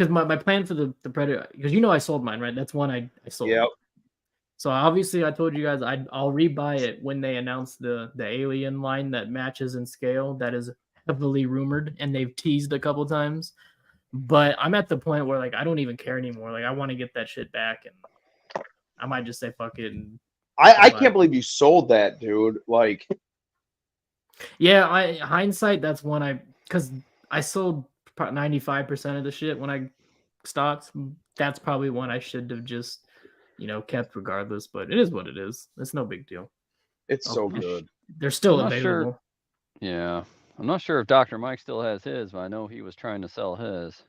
my plan for the Predator, because I sold mine, right? That's one I sold.
Yep.
So obviously I told you guys I'll rebuy it when they announce the alien line that matches in scale. That is heavily rumored and they've teased a couple times. But I'm at the point where like I don't even care anymore. Like I want to get that shit back, and I might just say fuck it. And
I can't believe you sold that, dude. Like,
yeah, hindsight, that's one because I sold 95% of the shit when I stopped. That's probably one I should have just kept regardless. But it is what it is. It's no big deal.
it's so
Okay.
good.
They're still
I'm not sure.
available.
Yeah. I'm not sure if Dr. Mike still has his, but I know he was trying to sell his.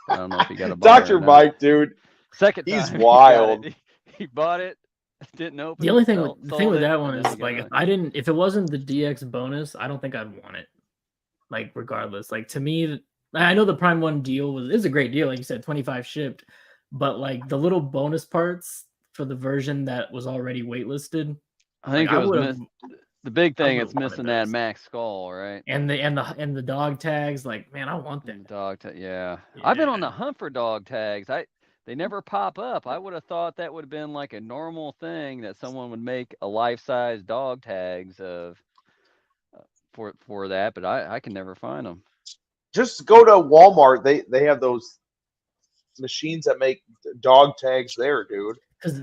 I don't know if he got a buyer
Dr.
or not.
Mike, dude.
Second
He's
time he got
wild.
it. He bought it, didn't open
The only
it,
thing
sold
with
it,
that
and
one
then
is
he
like
got it.
if it wasn't the DX bonus, I don't think I'd want it. Like regardless, like to me, I know the Prime 1 deal is a great deal, like you said, 25 shipped, but like the little bonus parts for the version that was already waitlisted,
I think
like,
it was the big thing.
would've
It's
wanted
missing that
those.
Max Skull, right?
and the dog tags, like man, I want that.
Dog tag, yeah. I've been on the
Yeah.
hunt for dog tags. They never pop up. I would have thought that would have been like a normal thing that someone would make a life-size dog tags of for that, but I can never find them.
Just go to Walmart. They have those machines that make dog tags there, dude.
Because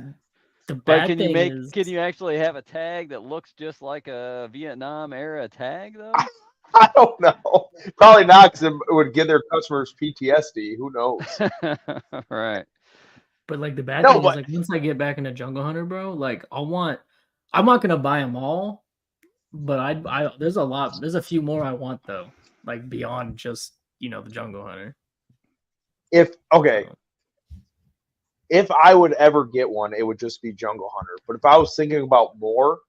the
But
bad
can
thing
you
is,
can you actually have a tag that looks just like a Vietnam era tag though?
I don't know. Probably not, because it would give their customers PTSD. Who knows?
Right.
but like the bad
No,
thing
but-
is, like once I get back into Jungle Hunter, bro, like I'm not gonna buy them all, but there's a few more I want though, like beyond just the Jungle Hunter.
If I would ever get one, it would just be Jungle Hunter. But if I was thinking about more,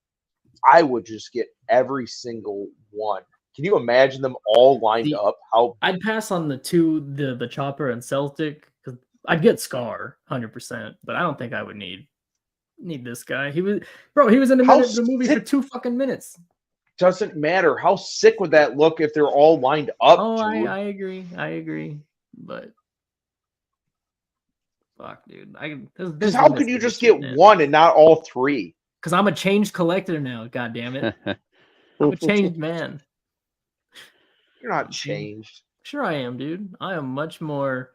I would just get every single one. Can you imagine them all lined
See,
up? How
I'd pass on the Chopper and Celtic because I'd get Scar 100%, but I don't think I would need this guy. He was in the movie for 2 fucking minutes.
doesn't matter. How sick would that look if they're all lined up,
Oh,
dude?
I agree. I agree. But fuck, dude.
Because how could you just get one and not all three?
Because I'm a changed collector now. God damn it. I'm a changed man.
You're not changed.
Sure I am, dude. I am much more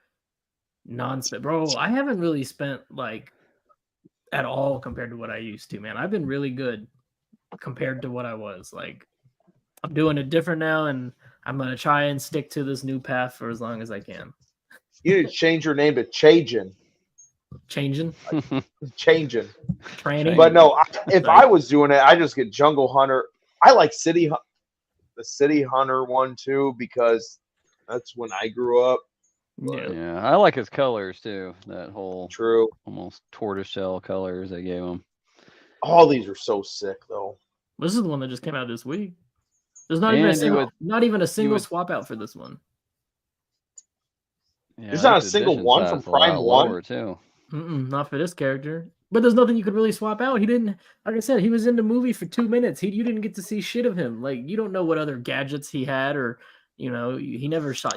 non-spend. Bro, I haven't really spent like at all compared to what I used to, man. I've been really good compared to what I was. Like, I'm doing it different now, and I'm gonna try and stick to this new path for as long as I can.
You need to change your name to Changin.
Changing,
Changin.
training.
But no, if I was doing it, I just get Jungle Hunter. I like the City Hunter one too, because that's when I grew up.
Yeah.
Yeah, I like his colors too. That whole
True.
almost tortoiseshell colors they gave him.
All these are so sick though.
This is the one that just came out this week. There's not even a single swap out for this one.
Yeah,
There's not a
this
single
edition
one
size
from
is a lot
Prime
lower,
One?
too.
Not for this character. But there's nothing you could really swap out. He didn't, like I said, he was in the movie for 2 minutes. You didn't get to see shit of him. Like, you don't know what other gadgets he had, or you never saw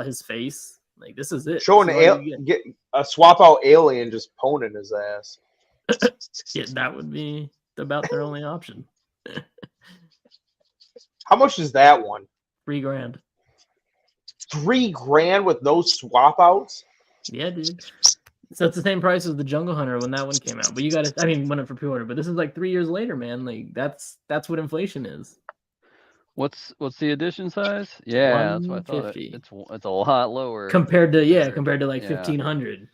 his face. Like, this is it.
Show get a swap out alien just poning his ass.
Yeah, that would be about their only option.
How much is that one?
$3,000.
$3,000 with no swap outs?
Yeah, dude. So it's the same price as the Jungle Hunter when that one came out. But you got to, went up for pre-order. But this is like 3 years later, man. Like, that's what inflation is.
What's the edition size? Yeah, that's what I thought.
150.
It's a lot lower
compared to like
yeah.
1,500.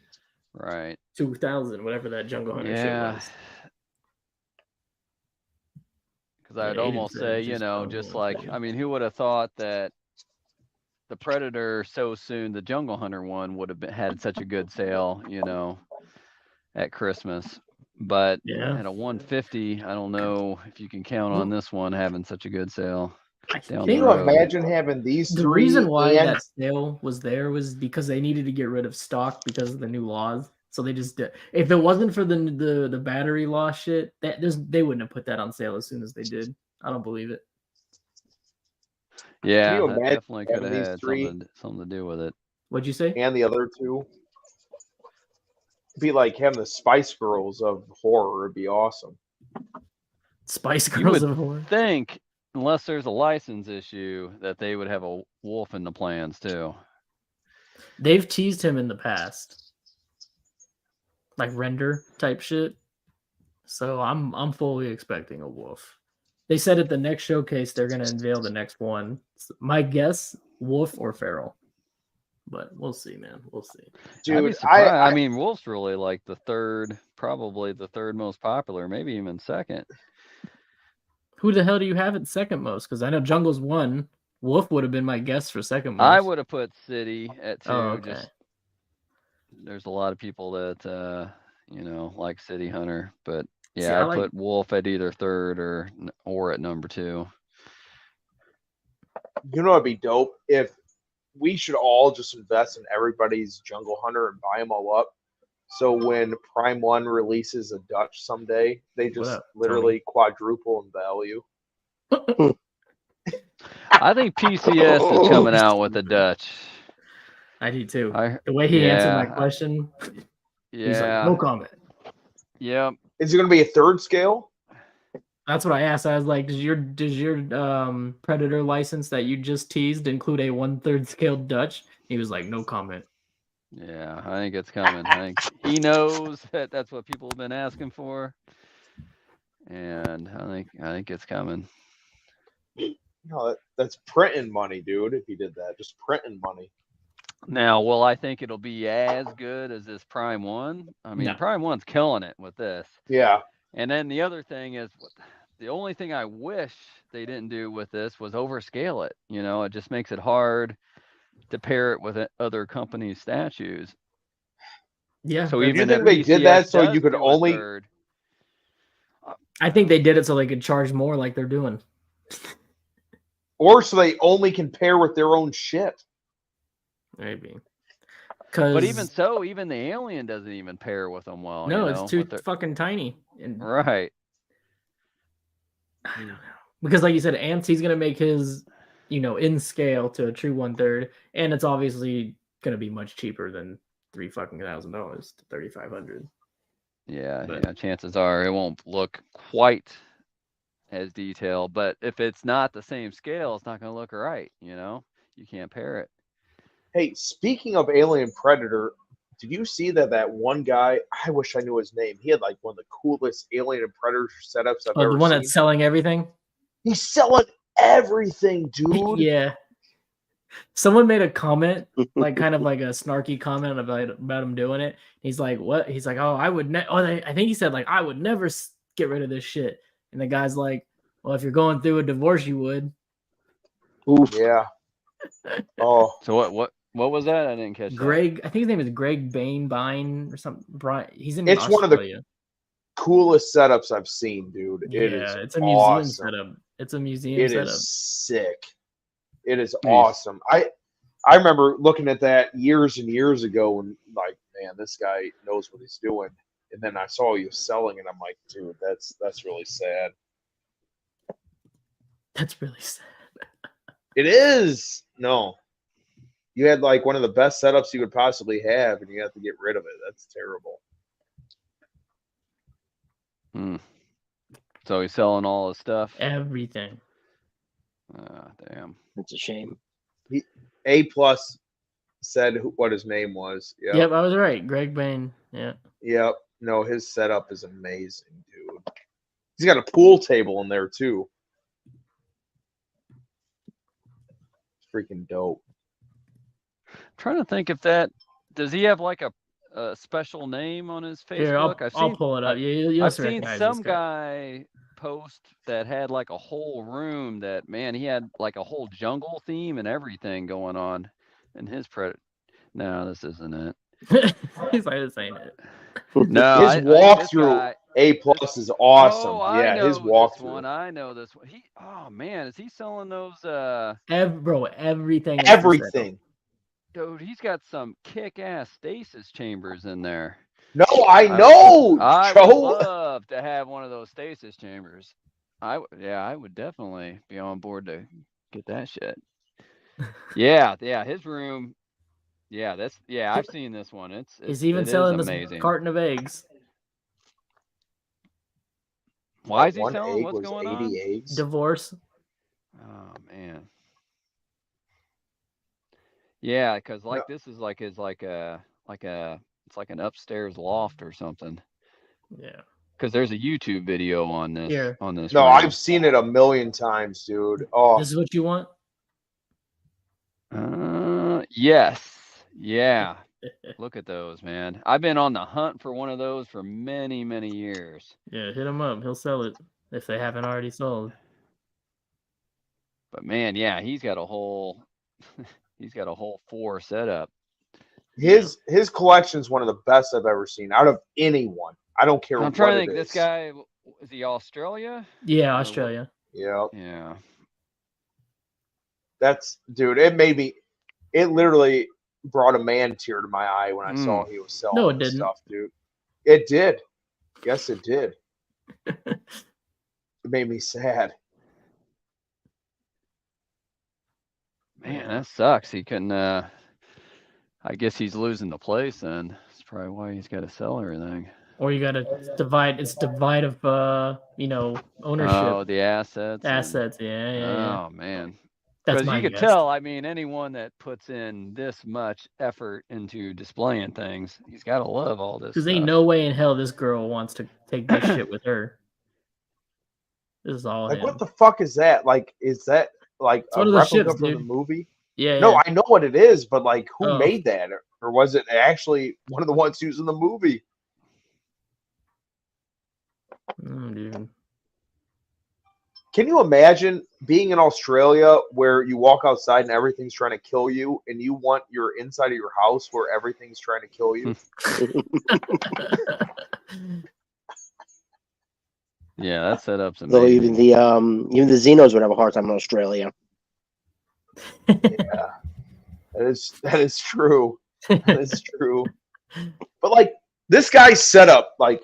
Right.
2,000, whatever that Jungle Hunter shit was.
Because I'd almost say, just like, who would have thought that the Predator so soon, the Jungle Hunter one would have had such a good sale, at Christmas. But at a 150, I don't know if you can count on this one having such a good sale.
Can you imagine having these three?
The reason why that sale was there was because they needed to get rid of stock because of the new laws. So they just did. If it wasn't for the battery law shit, they wouldn't have put that on sale as soon as they did. I don't believe it.
Yeah, that definitely could have had something to do with it.
What'd you say?
And the other two? It'd be like having the Spice Girls of horror. It'd be awesome.
Spice Girls of horror.
Think, unless there's a license issue, that they would have a wolf in the plans too.
They've teased him in the past, like render type shit. So I'm fully expecting a wolf. They said at the next showcase they're gonna unveil the next one. My guess, wolf or feral. But we'll see, man. We'll see.
Dude,
wolf's really like probably the third most popular, maybe even second.
Who the hell do you have at second most? Because I know Jungle's one. Wolf would have been my guess for second most.
I would have put City at 2.
Oh, okay.
There's a lot of people that like City Hunter, but yeah, I'd put Wolf at either third or at number 2.
You know, it'd be dope if we should all just invest in everybody's Jungle Hunter and buy them all up. So when Prime 1 releases a Dutch someday, they just literally quadruple in value.
I think PCS is coming out with a Dutch.
I do too. The way he answered my question, he's like, no comment.
Yep.
Is it going to be a third scale?
That's what I asked. I was like, does your Predator license that you just teased include a 1/3 scale Dutch? He was like, no comment.
Yeah, I think it's coming. I think he knows that that's what people have been asking for, and I think it's coming.
No, that's printing money, dude. If he did that, just printing money.
Now, will I think it'll be as good as this Prime 1? Prime 1's killing it with this.
Yeah.
And then the other thing is, the only thing I wish they didn't do with this was overscale it. It just makes it hard to pair it with other companies' statues.
Yeah.
So
even if they did that so you could only...
I think they did it so they could charge more like they're doing.
Or so they only can pair with their own shit.
Maybe.
But even so, even the alien doesn't even pair with them well.
No, it's too fucking tiny.
Right.
I don't know. Because like you said, Ants, he's gonna make his, in scale to a true 1/3, and it's obviously gonna be much cheaper than $3,000 to $3,500.
Yeah,
But-
yeah. Chances are it won't look quite as detailed, but if it's not the same scale, it's not going to look right. You can't pair it.
Hey, speaking of Alien Predator, did you see that one guy? I wish I knew his name. He had like one of the coolest Alien and Predator setups I've
Oh,
ever
the one
seen.
that's selling everything?
He's selling everything, dude.
Yeah. Someone made a comment, like kind of like a snarky comment about him doing it. He's like, "What?" He's like, "Oh, I would I think he said like I would never get rid of this shit." And the guy's like, "Well, if you're going through a divorce, you would."
Oof.
Yeah. Oh,
So what was that? I didn't catch
Greg, I think his name is Greg Bine or something. Brian, he's in
It's
Australia.
one of the coolest setups I've seen, dude. It is
it's a museum
awesome.
setup. It's a museum
It
setup.
is sick. It is
Nice.
awesome. I remember looking at that years and years ago and like, man, this guy knows what he's doing. And then I saw you selling it. I'm like, dude, that's really sad.
That's really sad.
It is. No. You had like one of the best setups you could possibly have, and you have to get rid of it. That's terrible.
that. So he's selling all his stuff.
Everything.
Damn.
It's a shame.
A plus said what his name was.
Yep, I was right. Greg Bain. Yeah.
Yep. No, his setup is amazing, dude. He's got a pool table in there too. Freaking dope.
Trying to think if does he have like a special name on his Facebook?
Here, I'll pull it up. You'll
I've seen
recognize
some
this
guy post that had like a whole room that, man, he had like a whole jungle theme and everything going on in his No, this isn't it.
He's like, this ain't it.
No,
His
this
walkthrough
guy-
A plus is awesome.
Oh, I
Yeah,
know
his
this
walkthrough.
one. I know this one. Oh man, is he selling those?
Bro, everything. is for sale.
Everything.
Dude, he's got some kick-ass stasis chambers in there.
No, I know,
I
Joe.
would love to have one of those stasis chambers. I would definitely be on board to get that shit. Yeah, his room. Yeah, I've seen this one.
He's even
it is
selling this
amazing.
carton of eggs.
Why is he
One
selling?
egg
What's
was
going
80
on?
eggs.
Divorce.
Oh man. Yeah, because this is like it's like an upstairs loft or something.
Yeah.
Because there's a YouTube video on this.
Here.
On this.
No,
room.
I've seen it a million times, dude. Oh,
This is what you want?
Yes. Yeah. Look at those, man. I've been on the hunt for one of those for many, many years.
Yeah, hit him up. He'll sell it if they haven't already sold.
But man, yeah, he's got a whole 4 setup.
his collection's one of the best I've ever seen out of anyone. I don't care
I'm trying to
what
think.
it
This
is.
guy, is he Australia?
Yeah, Australia.
Yeah,
Yeah.
that's dude. It literally brought a man tear to my eye when I saw he was selling
No, it
this
didn't.
stuff, dude. It did. Yes, it did. It made me sad.
Man, that sucks. He couldn't. I guess he's losing the place then. That's probably why he's got to sell everything.
Or you gotta divide. It's divide of ownership.
Oh, the assets.
Assets. Yeah.
Oh man.
That's
Because
my
you could
guess.
tell, I mean, anyone that puts in this much effort into displaying things, he's got to love all this.
Because ain't no way in hell this girl wants to take this shit with her. This is all
Like,
him.
what the fuck is that? Like, is that like
It's
a
one of those
replica
ships,
from the
dude.
movie?
Yeah.
No, I know what it is, but like, who
Oh.
made that, or was it actually one of the ones used in the movie?
Dude.
Can you imagine being in Australia where you walk outside and everything's trying to kill you, and you want your inside of your house where everything's trying to kill you?
Yeah, that setup's
Though
amazing.
even the Xenos would have a hard time in Australia.
Yeah, that is true. That is true. But like this guy's setup, like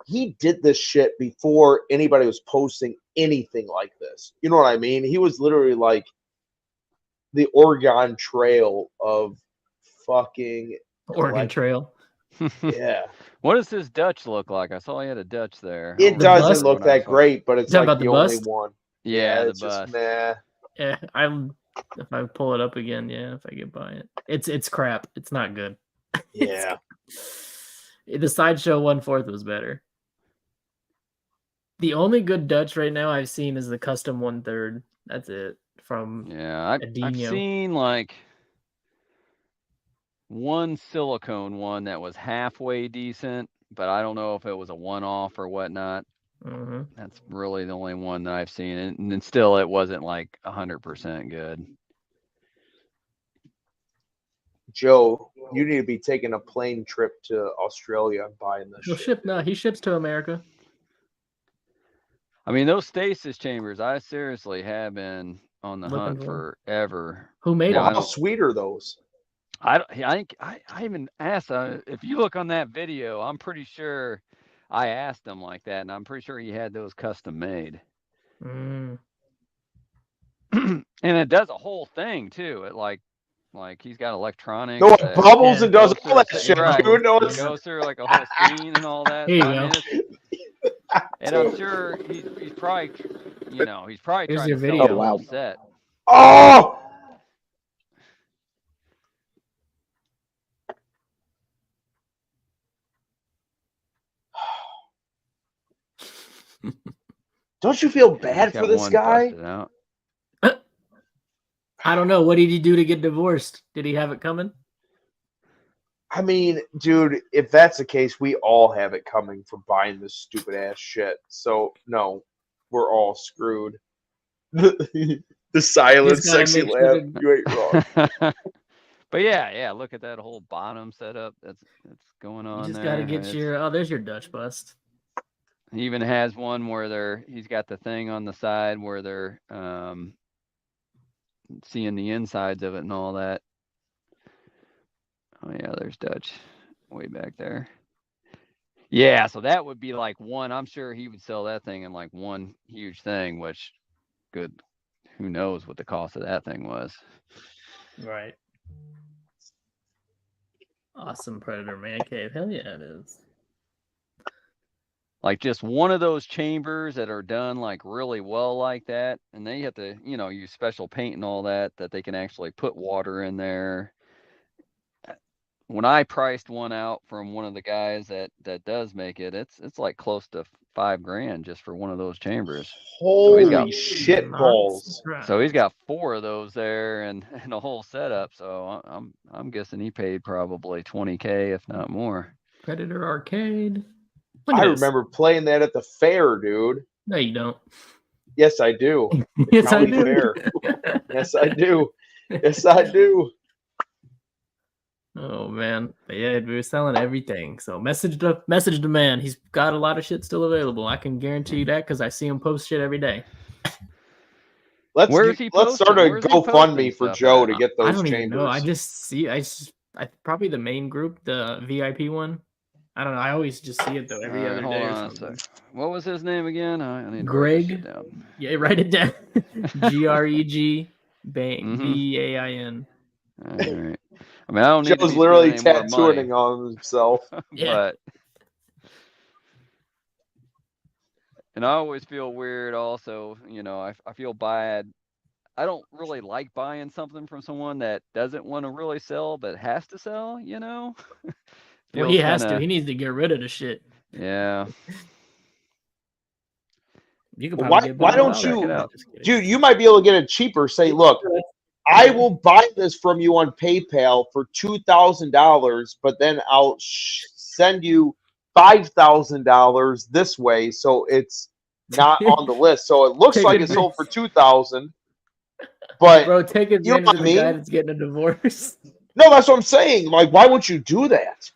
he did this shit before anybody was posting anything like this. You know what I mean? He was literally like the Oregon Trail of fucking
Oregon Trail.
yeah.
What does his Dutch look like? I saw he had a Dutch there.
It
The
doesn't
bust?
look that great, but it's
Is that
like
about
the
the
only
bust?
one.
Yeah, the
it's just
bust.
meh.
Yeah, if I pull it up again, yeah, if I get by it. It's crap. It's not good.
Yeah.
The sideshow 1/4 was better. The only good Dutch right now I've seen is the custom 1/3. That's it. From
Yeah, I've
Adinho.
seen like one silicone one that was halfway decent, but I don't know if it was a one-off or whatnot.
Mhm.
That's really the only one that I've seen, and then still it wasn't like 100% good.
Joe, you need to be taking a plane trip to Australia and buying this
He'll
shit.
ship. No, he ships to America.
I mean, those stasis chambers, I seriously have been on the
Looking
hunt
for 'em.
forever.
Who made
Well,
it?
how sweet are those?
I think I even asked. If you look on that video, I'm pretty sure I asked him like that, and I'm pretty sure he had those custom made.
Mm.
And it does a whole thing too. It like he's got electronics.
No, it
that
bubbles
Yeah.
and does
goes
all that
through a
shit,
right.
dude. No,
It
it's
goes through like a whole scene and all that.
Here you
So, I
go.
mean, and I'm sure he's probably, he's probably
Here's
trying
your
to sell
video.
the
Oh, wow.
whole set.
oh. Don't you feel
Yeah, he's
bad for
got
this
one
guy?
busted out.
I don't know. What did he do to get divorced? Did he have it coming?
I mean, dude, if that's the case, we all have it coming for buying this stupid ass shit. So no, we're all screwed. The silent,
Just gotta
sexy
make sure
laugh. You ain't wrong.
But yeah, look at that whole bottom setup that's going on
You just
there.
gotta get your. Oh, there's your Dutch bust.
He even has one where he's got the thing on the side where they're seeing the insides of it and all that. Oh yeah, there's Dutch way back there. Yeah, so that would be like one. I'm sure he would sell that thing in like one huge thing, which who knows what the cost of that thing was.
Right. Awesome Predator Man Cave. Hell yeah, it is.
Like just one of those chambers that are done like really well like that, and they have to, use special paint and all that they can actually put water in there. When I priced one out from one of the guys that does make it, it's like close to $5,000 just for one of those chambers.
Holy shit balls!
So he's got 4 of those there and a whole setup. So I'm guessing he paid probably $20,000 if not more.
Predator Arcade. Look at
I
this.
remember playing that at the fair, dude.
No, you don't.
Yes, I do.
Yes, I
County
do.
Fair. Yes, I do. Yes, I do.
Oh man, but yeah, we were selling everything. So message the man. He's got a lot of shit still available. I can guarantee you that because I see him post shit every day.
Let's start a
Where's he posting
GoFundMe for
stuff
Joe
at?
to get
I
those
don't
chambers.
even know. I probably the main group, the VIP one. I don't know. I always just see it though every other day or something.
What was his name again? I need to
Greg.
write this shit down.
Yeah, write it down. GREG
Mhm.
BAIN.
All right. I mean, I don't need to
Joe's
be
literally
spending any more money,
tattooing on himself.
Yeah.
And I always feel weird also, I feel bad. I don't really like buying something from someone that doesn't want to really sell but has to sell,
Well, he has to. He needs to get rid of the shit.
Yeah.
You could
Well,
probably get
why
better
don't
without
you-
it. Just kidding.
Dude, you might be able to get it cheaper. Say, look, I will buy this from you on PayPal for $2,000, but then I'll send you $5,000 this way, so it's not on the list. So it looks
Take
like
it
it's sold for $2,000, but
Bro, take advantage
know what
of
I
the guy
mean?
that's getting a divorce.
no, that's what I'm saying. Like, why wouldn't you do that?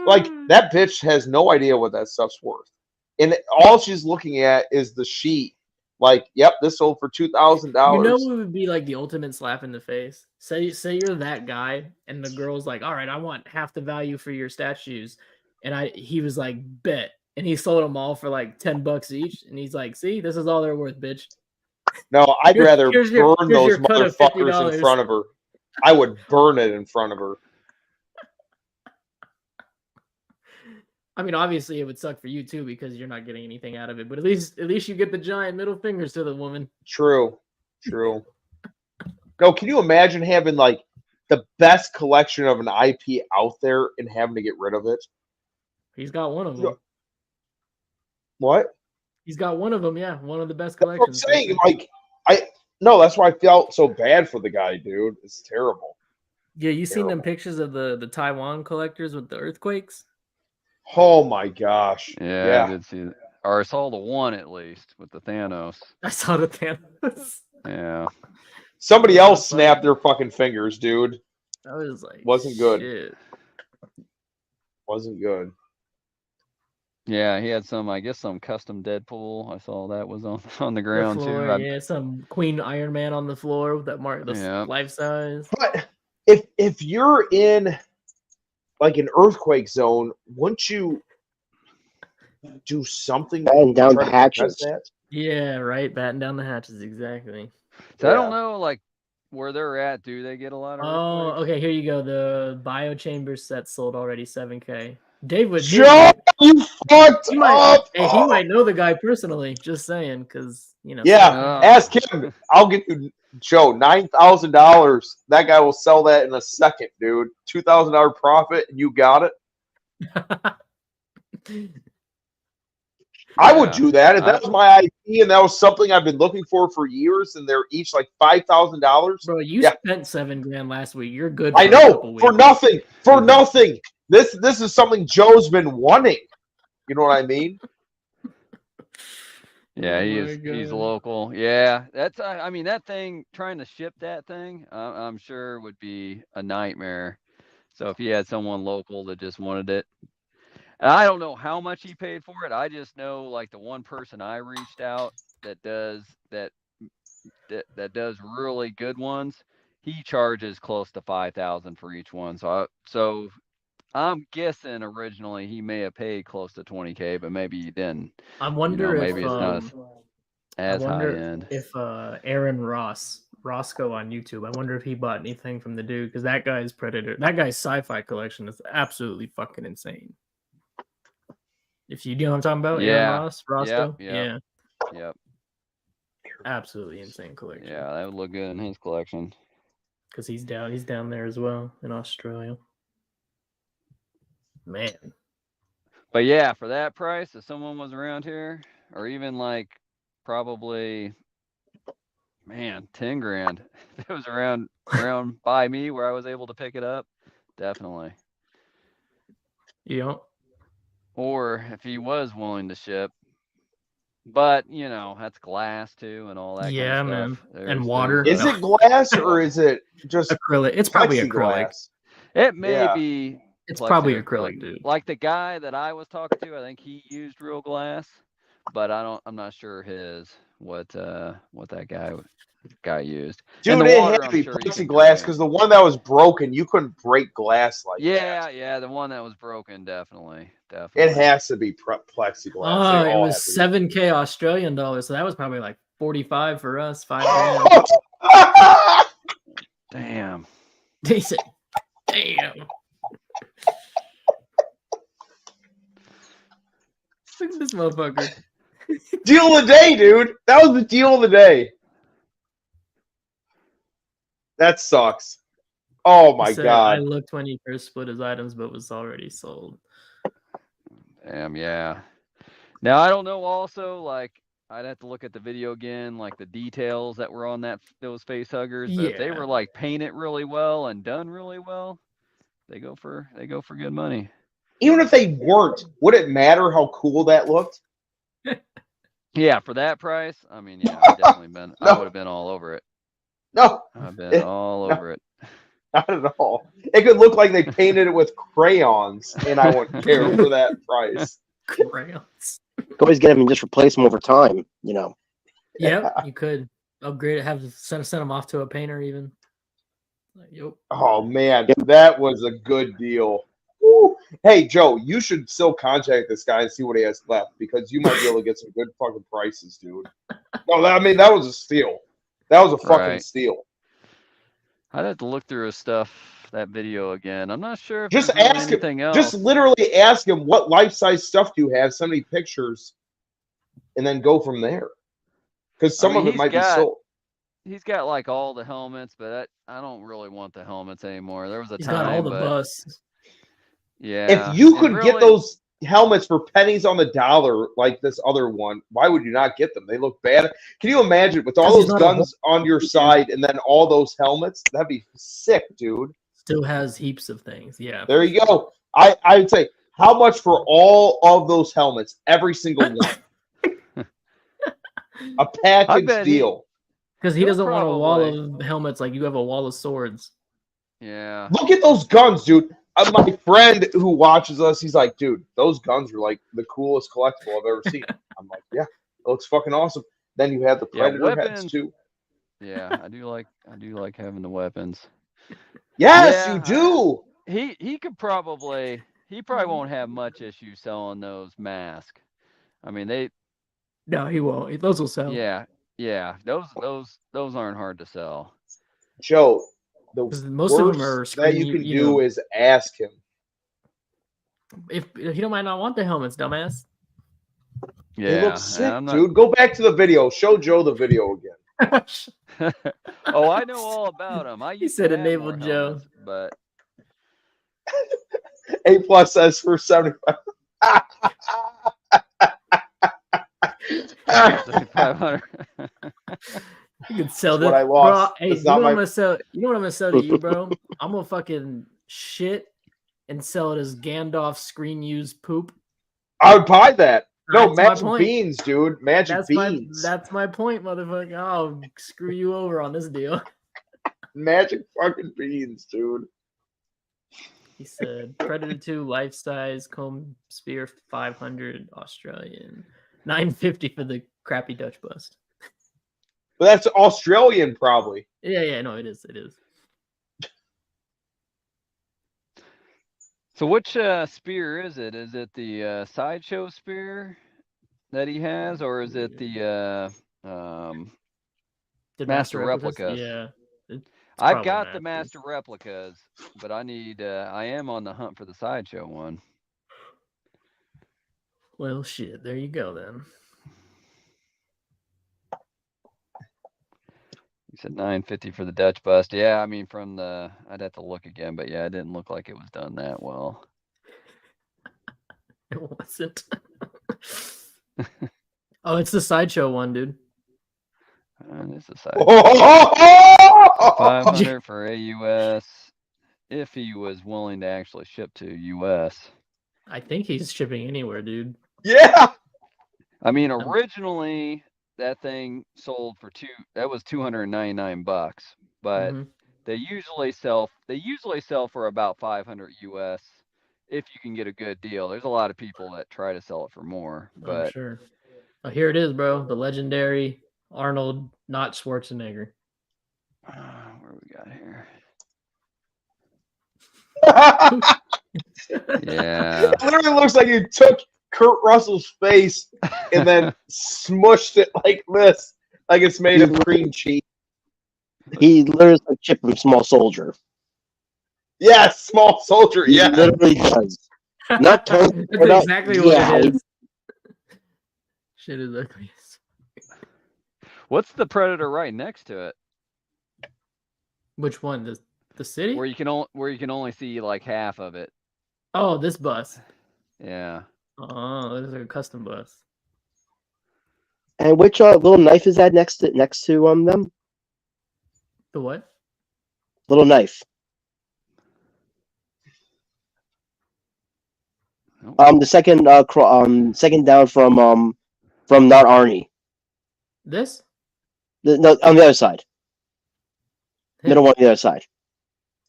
Like, that bitch has no idea what that stuff's worth, and all she's looking at is the sheet. Like, yep, this sold for $2,000.
You know what would be like the ultimate slap in the face? Say you're that guy, and the girl's like, "All right, I want half the value for your statues," and he was like, "Bet," and he sold them all for like $10 each. And he's like, "See, this is all they're worth, bitch."
No, I'd rather
here's
burn those
your cut of
motherfuckers in
$50.
front of her. I would burn it in front of her.
I mean, obviously, it would suck for you too because you're not getting anything out of it. But at least you get the giant middle fingers to the woman.
True. No, can you imagine having like the best collection of an IP out there and having to get rid of it?
He's got one of them.
What?
He's got one of them. Yeah, one of the best
That's what I'm
collections.
saying. Like, that's why I felt so bad for the guy, dude. It's terrible.
Yeah, you seen them pictures of the Taiwan collectors with the earthquakes?
Oh my gosh.
Yeah, I did see that. Or I saw the one at least with the Thanos.
I saw the Thanos.
Yeah.
Somebody else snapped their fucking fingers, dude.
I was like,
wasn't good.
Shit.
Wasn't good.
Yeah, he had some custom Deadpool. I saw that was on the ground too.
Yeah, some Queen Iron Man on the floor with that mark, life size.
But if you're in like an earthquake zone, wouldn't you do something?
Batten down the hatches.
Yeah, right. Batten down the hatches, exactly.
So I don't know, like where they're at. Do they get a lot of?
Oh, okay. Here you go. The Biochamber set sold already, $7K. Dave would.
Joe, you fucked up.
Hey, he might know the guy personally. Just saying, because you know.
Yeah, ask him. I'll get you, Joe. $9,000. That guy will sell that in a second, dude. $2,000 profit, and you got it. I would do that if that was my IP and that was something I've been looking for years, and they're each like $5,000.
Bro, you spent $7,000 last week. You're good.
I know for nothing. For nothing. This is something Joe's been wanting. You know what I mean?
Yeah, he's local. Yeah, that's I mean that thing, trying to ship that thing, I'm sure would be a nightmare. So if he had someone local that just wanted it. And I don't know how much he paid for it. I just know like the one person I reached out that does really good ones, he charges close to $5,000 for each one. So I'm guessing originally he may have paid close to $20K, but maybe he didn't.
I wonder if
maybe it's not as high end.
If Aaron Roscoe on YouTube, I wonder if he bought anything from the dude, because that guy's sci-fi collection is absolutely fucking insane. If you know what I'm talking about, Aaron Roscoe,
Yep.
Absolutely insane collection.
Yeah, that would look good in his collection.
Because he's down there as well in Australia. Man. But
yeah, for that price, if someone was around here, or even like probably, man, $10,000, if it was around by me where I was able to pick it up, definitely.
Yeah.
Or if he was willing to ship, but that's glass too and all that.
Yeah,
kind of
man.
Stuff.
And water.
Is it glass or is it just
acrylic? It's probably acrylic.
It may be.
It's probably acrylic, dude.
Like the guy that I was talking to, I think he used real glass, but I'm not sure what that guy used.
Dude, it had to be plexiglass because the one that was broken, you couldn't break glass like that.
Yeah, the one that was broken, definitely.
It has to be plexiglass.
Oh, it was $7K Australian dollars, so that was probably like 45 for us, $5,000.
Damn.
Decent. Damn. Look at this motherfucker.
Deal of the day, dude. That was the deal of the day. That sucks. Oh my god.
I looked when he first split his items, but was already sold.
Damn, yeah. Now I don't know. Also, like I'd have to look at the video again, like the details that were on those face huggers. But if they were like painted really well and done really well, they go for good money.
Even if they weren't, would it matter how cool that looked?
Yeah, for that price, I mean, yeah, I'd definitely been. I would have been all over it.
No,
I've been all over it.
Not at all. It could look like they painted it with crayons, and I wouldn't care for that price.
Crayons.
You can always get them and just replace them over time,
Yeah, you could upgrade it. Send them off to a painter even.
Oh man, that was a good deal. Hey, Joe, you should still contact this guy and see what he has left because you might be able to get some good fucking prices, dude. No, I mean, that was a steal. That was a fucking
Right.
steal.
I'd have to look through his stuff, that video again. I'm not sure if
Just
there's really
ask
anything
him.
else.
Just literally ask him what life-size stuff do you have, send me pictures, and then go from there. Because some of it might be sold.
He's got like all the helmets, but I don't really want the helmets anymore. There was a
He's
time,
got all the
but
busts.
yeah.
If you
and
could get those helmets for pennies on the dollar like this other one, why would you not get them? They look bad. Can you imagine with all
'Cause he's
those
not a
guns on your side and then all those helmets? That'd be sick, dude.
Still has heaps of things. Yeah.
There you go. I would say, how much for all of those helmets? Every single one. A package deal.
Because he
He'll
doesn't want a wall
probably-
of helmets like you have a wall of swords.
Yeah.
Look at those guns, dude. My friend who watches us, he's like, dude, those guns are like the coolest collectible I've ever seen. I'm like, yeah, it looks fucking awesome. Then you have the
Yeah,
Predator heads
weapons.
too.
Yeah, I do like having the weapons.
Yes,
Yeah,
you do.
He probably won't have much issue selling those masks. I mean,
No, he won't. Those will sell.
yeah, those aren't hard to sell.
Joe, the
'Cause most of them are
worst that you
screen-
can
you
do
know.
is ask him.
If he might not want the helmets, dumbass.
They
Yeah,
look sick, dude. Go back to the video. Show Joe the video again.
Oh, I know all about them. I
He
used
said
to have
enable
more
Joe.
helmets, but
A+ says for 75.
7,500.
You can sell
That's
this.
what I lost.
Bro, hey,
That's
you know
not
what I'm
my-
gonna sell? You know what I'm gonna sell to you, bro? I'm gonna fucking shit and sell it as Gandalf screen use poop.
I would buy that. No,
That's my
magic
point.
beans, dude. Magic beans.
That's my point, motherfucker. I'll screw you over on this deal.
Magic fucking beans, dude.
He said Predator 2 life size comb spear 500 Australian, 950 for the crappy Dutch bust.
But that's Australian, probably.
Yeah, no, it is. It is.
So which spear is it? Is it the sideshow spear that he has, or is it the
Did
Master Replicas?
Yeah. It's
I've
probably
got the
Masters.
Master Replicas, but I need I am on the hunt for the sideshow one.
Well, shit. There you go then.
You said 950 for the Dutch bust. Yeah, I mean from the I'd have to look again, but yeah, it didn't look like it was done that well.
It wasn't. Oh, it's the sideshow one, dude.
This is sideshow. 500 for AUS if he was willing to actually ship to US.
I think he's shipping anywhere, dude.
Yeah.
I mean, originally that thing sold for $299, but
Mhm.
they usually sell for about 500 US if you can get a good deal. There's a lot of people that try to sell it for more,
I'm
but
sure. Oh, here it is, bro. The legendary Arnold, not Schwarzenegger.
where we got here?
It
Yeah.
literally looks like you took Kurt Russell's face and then smushed it like this, like it's made of cream cheese.
He literally like Chip from Small Soldier.
Yes, small soldier.
He
Yeah.
literally does. Not Tony.
That's exactly what
yeah,
it is. Shit is ugly.
What's the Predator right next to it?
Which one? The city?
Where you can only see like half of it.
Oh, this bus.
Yeah.
Oh, this is a custom bus.
And which little knife is that next to them?
The what?
Little knife.
Oh,
The second second down from not Arnie.
This?
No, on the other side.
Him?
Middle one on the other side.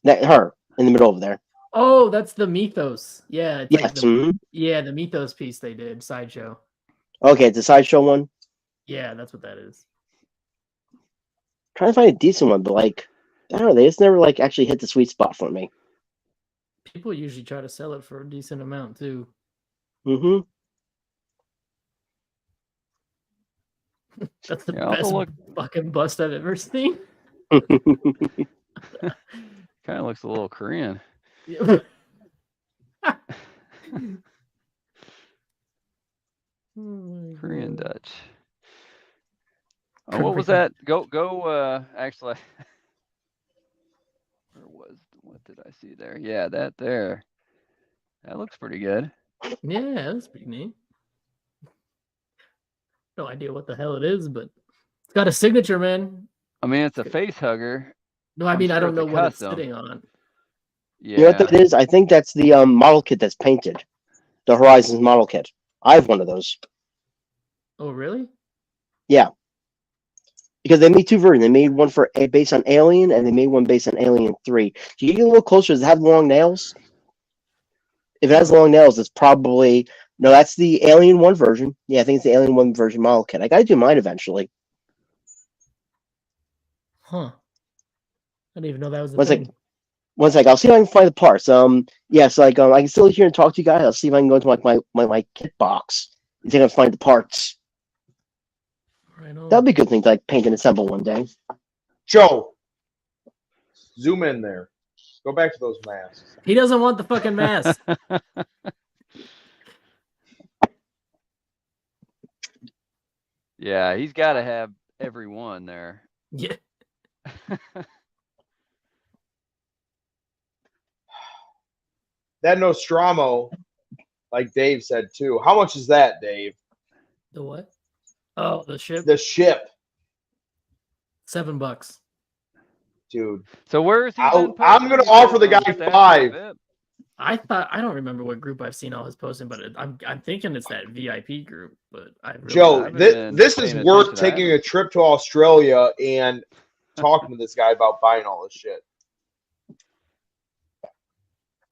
Her in the middle over there.
Oh, that's the Mythos. Yeah, it's
Yes.
like
mhm.
the Mythos piece they did, sideshow.
Okay, it's a sideshow one.
Yeah, that's what that is.
Trying to find a decent one, but like I don't know, they just never like actually hit the sweet spot for me.
People usually try to sell it for a decent amount too.
Mm-hmm.
That's the
Yeah, I'll have to
best
look.
fucking bust I've ever seen.
Kind of looks a little Korean.
Oh my
Korean
God.
Dutch. Oh, what was that? Go. Actually, what did I see there? Yeah, that there. That looks pretty good.
Yeah, that's pretty neat. No idea what the hell it is, but it's got a signature, man.
I mean, it's a face hugger.
No, I
I'm
mean, I
sure
don't
it's a
know what it's
custom.
sitting on.
You know what
Yeah.
that is? I think that's the model kit that's painted. The Horizons model kit. I have one of those.
Oh, really?
Yeah. Because they made two versions. They made one for based on Alien, and they made one based on Alien 3. Do you get a little closer? Does it have long nails? If it has long nails, it's probably no. That's the Alien 1 version. Yeah, I think it's the Alien 1 version model kit. I got to do mine eventually.
Huh. I didn't even know that was a
One sec.
thing.
One sec. I'll see if I can find the parts. Yes, I can still hear and talk to you guys. I'll see if I can go into like my kit box and see if I can find the parts.
Right on.
That'd be a good thing to like paint and assemble one day.
Joe, zoom in there. Go back to those masks.
He doesn't want the fucking mask.
Yeah, he's got to have every one there.
Yeah.
That Nostromo, like Dave said too. How much is that, Dave?
The what? Oh, the ship.
The ship,
$7.
dude.
So where is he?
I'm gonna offer the guy $5.
I don't remember what group I've seen all his posting, but I'm thinking it's that VIP group. But I really
Joe,
haven't
this,
been
this is
paying
worth
attention. I
taking a
haven't-
trip to Australia and talking to this guy about buying all this shit.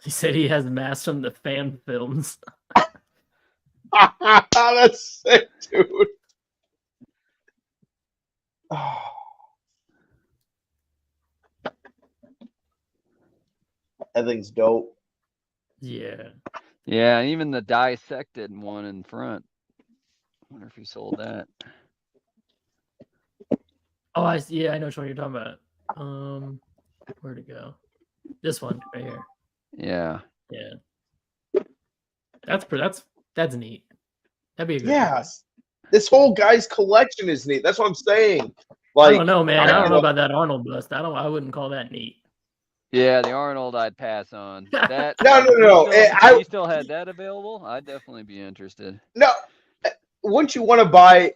he said he has masks from the fan films.
That's sick, dude. That thing's dope.
Yeah.
Yeah, even the dissected one in front. Wonder if he sold that.
Oh, I see. Yeah, I know what you're talking about. Where'd it go? This one right here.
Yeah.
Yeah. That's neat. That'd be a good
Yes. This whole guy's collection is neat. That's what I'm saying.
I
Like,
don't know, man. I don't know about that Arnold bust. I wouldn't call that neat.
Yeah, the Arnold I'd pass on. That
No.
If he still had that available, I'd definitely be interested.
No, wouldn't you want to buy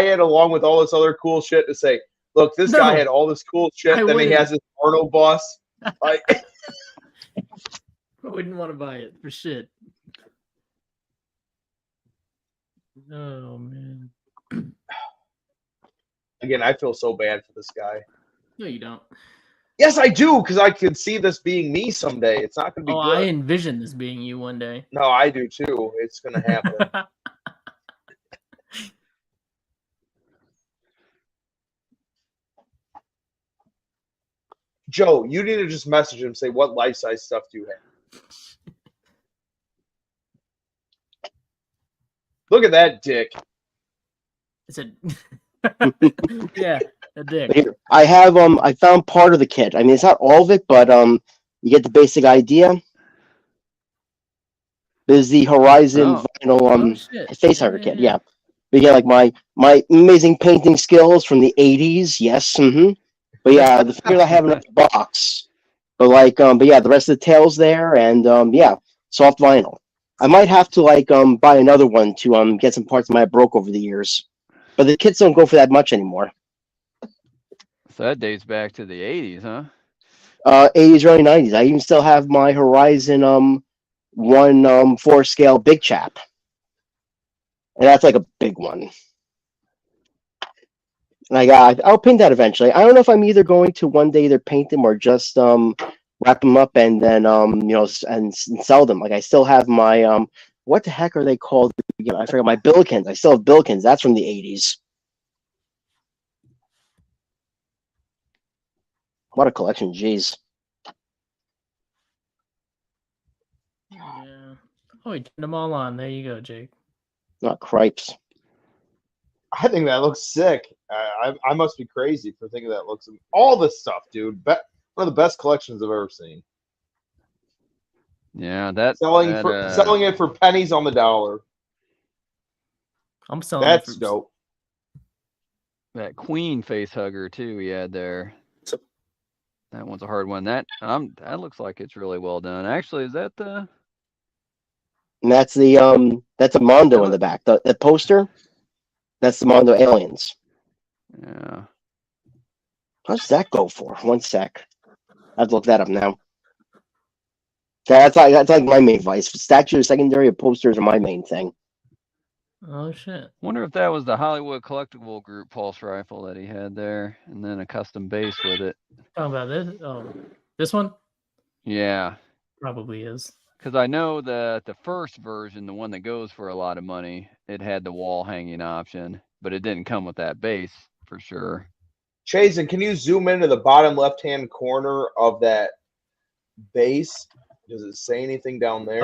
it along with all this other cool shit to say, look, this guy
No.
had all this cool shit,
I
then he
wouldn't.
has this Arnold bus. Like,
I wouldn't want to buy it for shit. Oh man.
again, I feel so bad for this guy.
No, you don't.
Yes, I do, because I can see this being me someday. It's not going to be
I
good.
envision this being you one day.
No, I do too. It's going to happen. Joe, you need to just message him and say, what life-size stuff do you have? Look at that dick.
It's a yeah, a dick.
Here, I have I found part of the kit. I mean, it's not all of it, but you get the basic idea. There's the Horizon vinyl
shit.
face hugger kit. Yeah. But yeah, like my amazing painting skills from the 80s. Yes. But yeah, the figures I have in the box. But yeah, the rest of the tail's there, and yeah, soft vinyl. I might have to buy another one to get some parts that I broke over the years. But the kits don't go for that much anymore.
So that dates back to the 80s, huh?
80s, early 90s. I even still have my Horizon 1/4 scale big chap. And that's like a big one. And I'll paint that eventually. I don't know if I'm either going to one day either paint them or just wrap them up and then and sell them. Like I still have my what the heck are they called? I forgot my Billikens. I still have Billikens. That's from the 80s. What a collection, jeez.
Yeah. Oh, he turned them all on. There you go, Jake.
Not cripes.
I think that looks sick. I must be crazy for thinking that looks all this stuff, dude. One of the best collections I've ever seen.
Yeah, that
Selling
that,
it for pennies on the dollar.
I'm selling
That's
it for
dope.
that Queen face hugger too he had there. That one's a hard one. That looks like it's really well done. Actually, is that the?
And that's a Mondo in the back. The poster, that's the Mondo aliens.
Yeah.
How does that go for? One sec. I have to look that up now. That's like my main vice. Statues, secondary, posters are my main thing.
Oh shit.
Wonder if that was the Hollywood Collectible Group pulse rifle that he had there, and then a custom base with it.
Talking about this? Oh, this one
Yeah,
probably is.
because I know that the first version, the one that goes for a lot of money, it had the wall hanging option, but it didn't come with that base for sure.
Chazen, can you zoom into the bottom left-hand corner of that base? Does it say anything down there?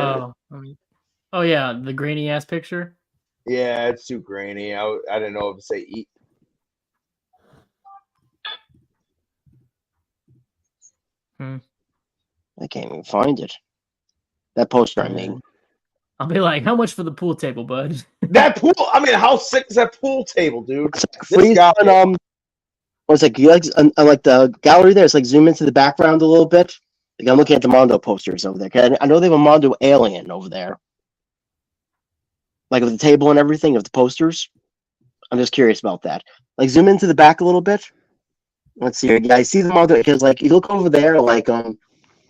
Oh yeah, the grainy ass picture.
Yeah, it's too grainy. I didn't know if it say eat.
I can't even find it. That poster, I mean.
I'll be like, how much for the pool table, bud?
That pool. I mean, how sick is that pool table, dude?
Freeze on, it's like you like the gallery there. It's like zoom into the background a little bit. Like I'm looking at the Mondo posters over there. I know they have a Mondo alien over there, like with the table and everything of the posters. I'm just curious about that. Like zoom into the back a little bit. Let's see here. Yeah, I see the Mondo because like you look over there, like on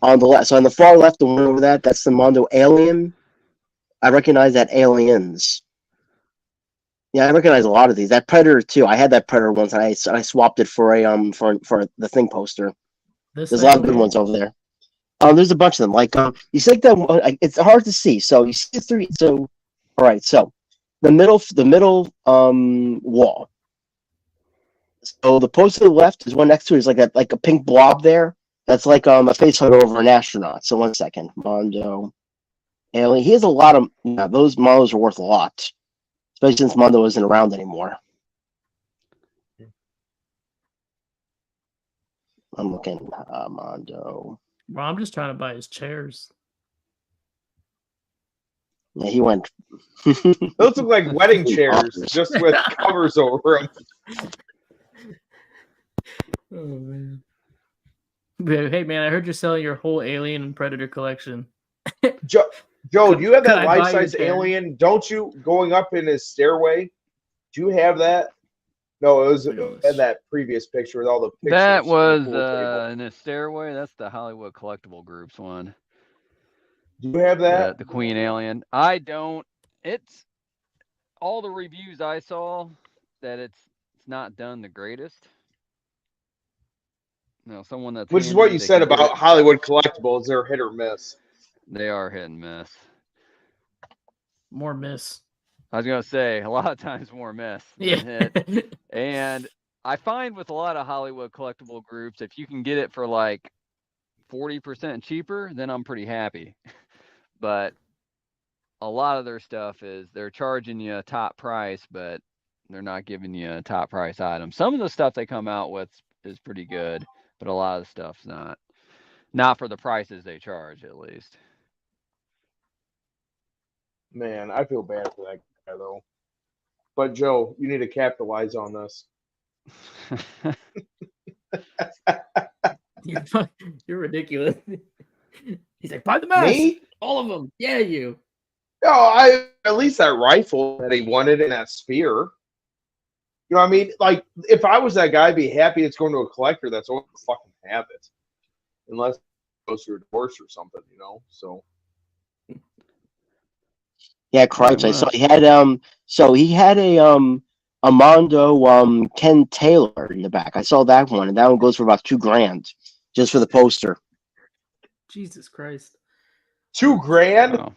the left. So on the far left, the one over that's the Mondo alien. I recognize that aliens. Yeah, I recognize a lot of these. That Predator too. I had that Predator once, and I swapped it for a for the Thing poster. There's a lot of good ones over there. There's a bunch of them. Like you see, like that one, it's hard to see. So you see three. So all right. So the middle wall. So the poster to the left is one next to it is like a pink blob there. That's like a face hugger over an astronaut. So 1 second, Mondo alien. He has a lot of those models are worth a lot. Especially since Mondo isn't around anymore. I'm looking Mondo.
Well, I'm just trying to buy his chairs.
Yeah, he went.
Those look like wedding chairs, just with covers over them.
Oh man. Hey man, I heard you're selling your whole Alien and Predator collection.
Joe, do you have that
Could I buy
life-size
your chair?
alien? Don't you going up in his stairway? Do you have that? No, it was in that previous picture with all the pictures.
That was
of the pool table.
in a stairway. That's the Hollywood Collectible Group's one.
Do you have that?
The Queen Alien. I don't. It's all the reviews I saw that it's not done the greatest. No, someone that's
Which is what you said about Hollywood Collectibles. They're hit or miss.
They are hit and miss.
More miss.
I was gonna say a lot of times more miss than
Yeah.
hit. And I find with a lot of Hollywood Collectible Groups, if you can get it for like 40% cheaper, then I'm pretty happy. But a lot of their stuff is they're charging you a top price, but they're not giving you a top price item. Some of the stuff they come out with is pretty good, but a lot of the stuff's not for the prices they charge, at least.
Man, I feel bad for that guy though. But Joe, you need to capitalize on this.
You're ridiculous. He's like, buy the mask.
Me?
All of them. Yeah, you.
No, at least that rifle that he wanted in that sphere. You know what I mean? Like, if I was that guy, I'd be happy it's going to a collector that's going to fucking have it. Unless it goes through a divorce or something, you know? So.
Yeah, cripes. I saw he had a Mondo Ken Taylor in the back. I saw that one, and that one goes for about $2,000 just for the poster.
Jesus Christ.
$2,000?
Wow.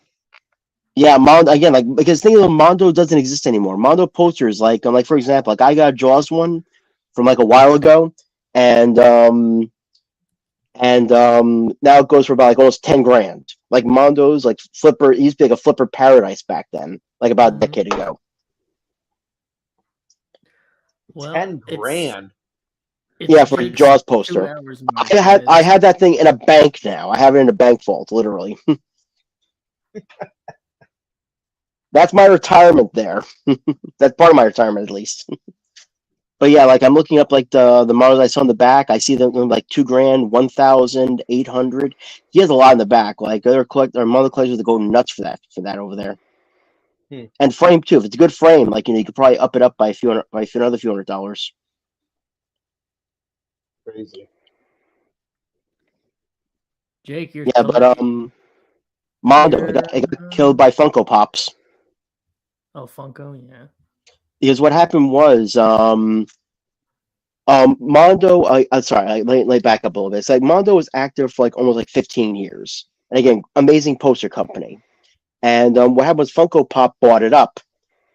Yeah, Mondo again, like because think of Mondo doesn't exist anymore. Mondo posters, like for example, like I got a Jaws one from like a while ago, and and now it goes for about like almost 10 grand. Like Mondo's like flipper, it used to be like a flipper paradise back then, like about a decade ago.
Well,
10 grand.
Yeah, for a
Jake's
Jaws
2
poster.
hours mark,
I
guys.
had that thing in a bank now. I have it in a bank vault, literally. That's my retirement there. That's part of my retirement, at least. But yeah, like I'm looking up like the models I saw in the back. I see them like 2 grand, 1,800. He has a lot in the back. Like other model collectors that go nuts for that over there.
Hmm.
And frame too. If it's a good frame, like you could probably up it up by another few $100.
Crazy.
Jake, you're
Yeah, but Mondo, it got killed by Funko Pops.
Oh, Funko, yeah.
Because what happened was Mondo, let me back up a little bit. It's like Mondo was active for like almost like 15 years. And again, amazing poster company. And what happened was Funko Pop bought it up.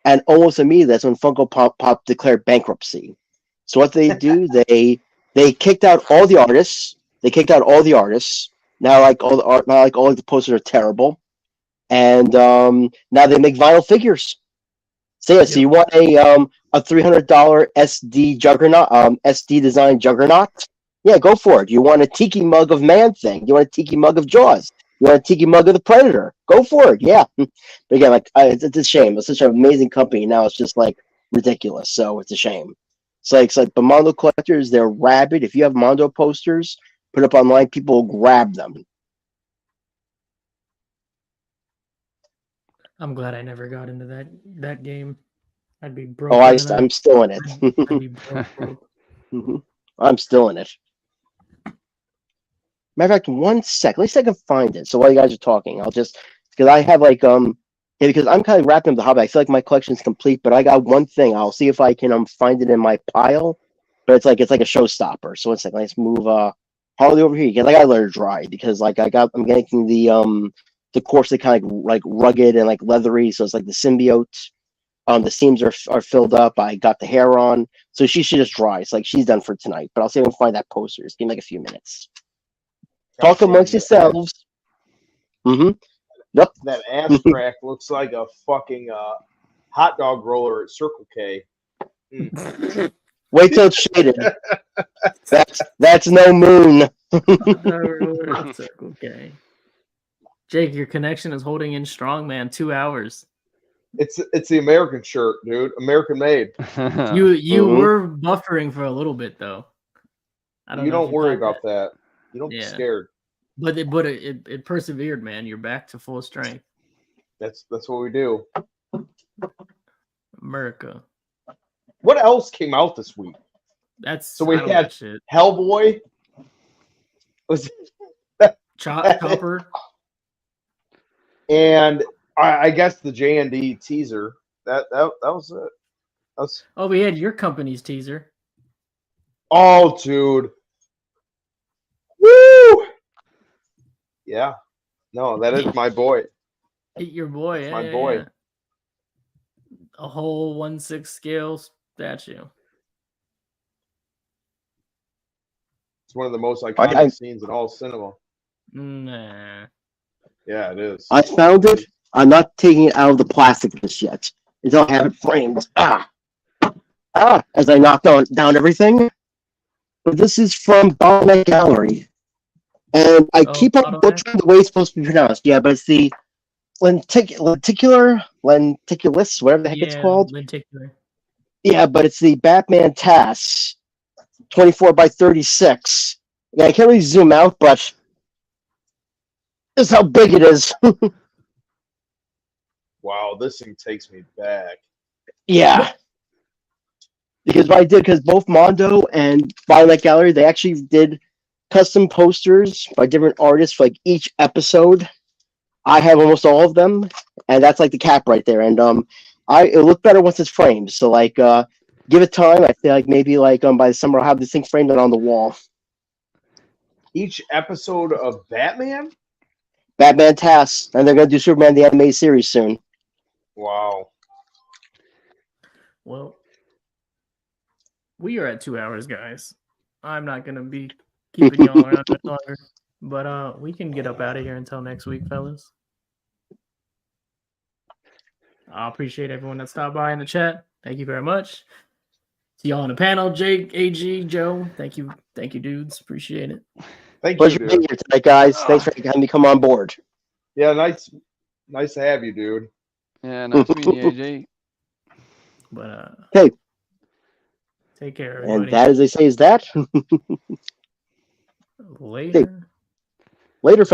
And almost immediately, that's when Funko Pop declared bankruptcy. So what they do, they kicked out all the artists. Now like all the art, now like all the posters are terrible. And now they make vinyl figures. So yeah, so you want a $300 SD juggernaut, SD design juggernaut? Yeah, go for it. You want a tiki mug of Man Thing? You want a tiki mug of Jaws? You want a tiki mug of the Predator? Go for it. Yeah. But again, like it's a shame. It's such an amazing company. Now it's just like ridiculous. So it's a shame. It's like the Mondo collectors, they're rabid. If you have Mondo posters, put up online, people will grab them.
I'm glad I never got into that game. I'd be broke.
Oh, I'm still in it.
I'd be broke.
I'm still in it. Matter of fact, 1 sec. At least I can find it. So while you guys are talking, I'll just because I have like because I'm kind of wrapping up the hobby. I feel like my collection is complete, but I got one thing. I'll see if I can find it in my pile. But it's like a showstopper. So 1 second. Let's move Harley over here because I gotta let her dry because like I'm getting the corset kind of like rugged and like leathery. So it's like the symbiote. The seams are filled up. I got the hair on, so she should just dry. It's like she's done for tonight. But I'll see if I can find that poster. Just give me like a few minutes. Talk amongst yourselves. Mm-hmm. Yep.
That ass crack looks like a fucking hot dog roller at Circle K.
Wait till it's shaded. That's no moon.
Okay. Jake, your connection is holding in strong, man. 2 hours.
It's the American shirt, dude. American made.
You were buffering for a little bit though.
You don't worry about that. You don't be scared.
But it persevered, man. You're back to full strength.
That's what we do.
America.
What else came out this week?
So we
had Hellboy. Was
Chopper.
And I guess the J&D teaser. That was it.
We had your company's teaser.
Oh, dude. Woo! Yeah. No, that is my boy.
Your boy.
That's my boy.
Yeah. A whole 1/6 scale statue.
It's one of the most iconic scenes in all cinema.
Nah.
Yeah, it is.
I found it. I'm not taking it out of the plastic just yet until I have it framed. As I knock down everything. But this is from Bottleneck Gallery. And I keep on butchering the way it's supposed to be pronounced. Yeah, but it's the lenticular, whatever the heck it's called.
Lenticular.
Yeah, but it's the Batman TAS, 24 by 36. Yeah, I can't really zoom out, but this is how big it is.
Wow, this thing takes me back.
Yeah. Because both Mondo and Violet Gallery, they actually did custom posters by different artists for like each episode. I have almost all of them, and that's like the cap right there. And it looked better once it's framed. So like, give it time. I feel like maybe like by the summer I'll have this thing framed and on the wall.
Each episode of Batman
TAS, and they're gonna do Superman the Animated Series soon.
Wow.
Well, we are at 2 hours, guys. I'm not gonna keeping y'all around much longer. But we can get up out of here until next week, fellas. I appreciate everyone that stopped by in the chat. Thank you very much. See y'all on the panel, Jake, AG, Joe. Thank you, dudes. Appreciate it.
Thank you,
Pleasure being
dude.
here tonight, guys. Thanks for having me come on board.
Yeah, nice to have you, dude.
Yeah, nice meeting you, AJ.
But
Okay.
Take care, everybody.
And that, as they say, is that.
Later.
Later, fellas.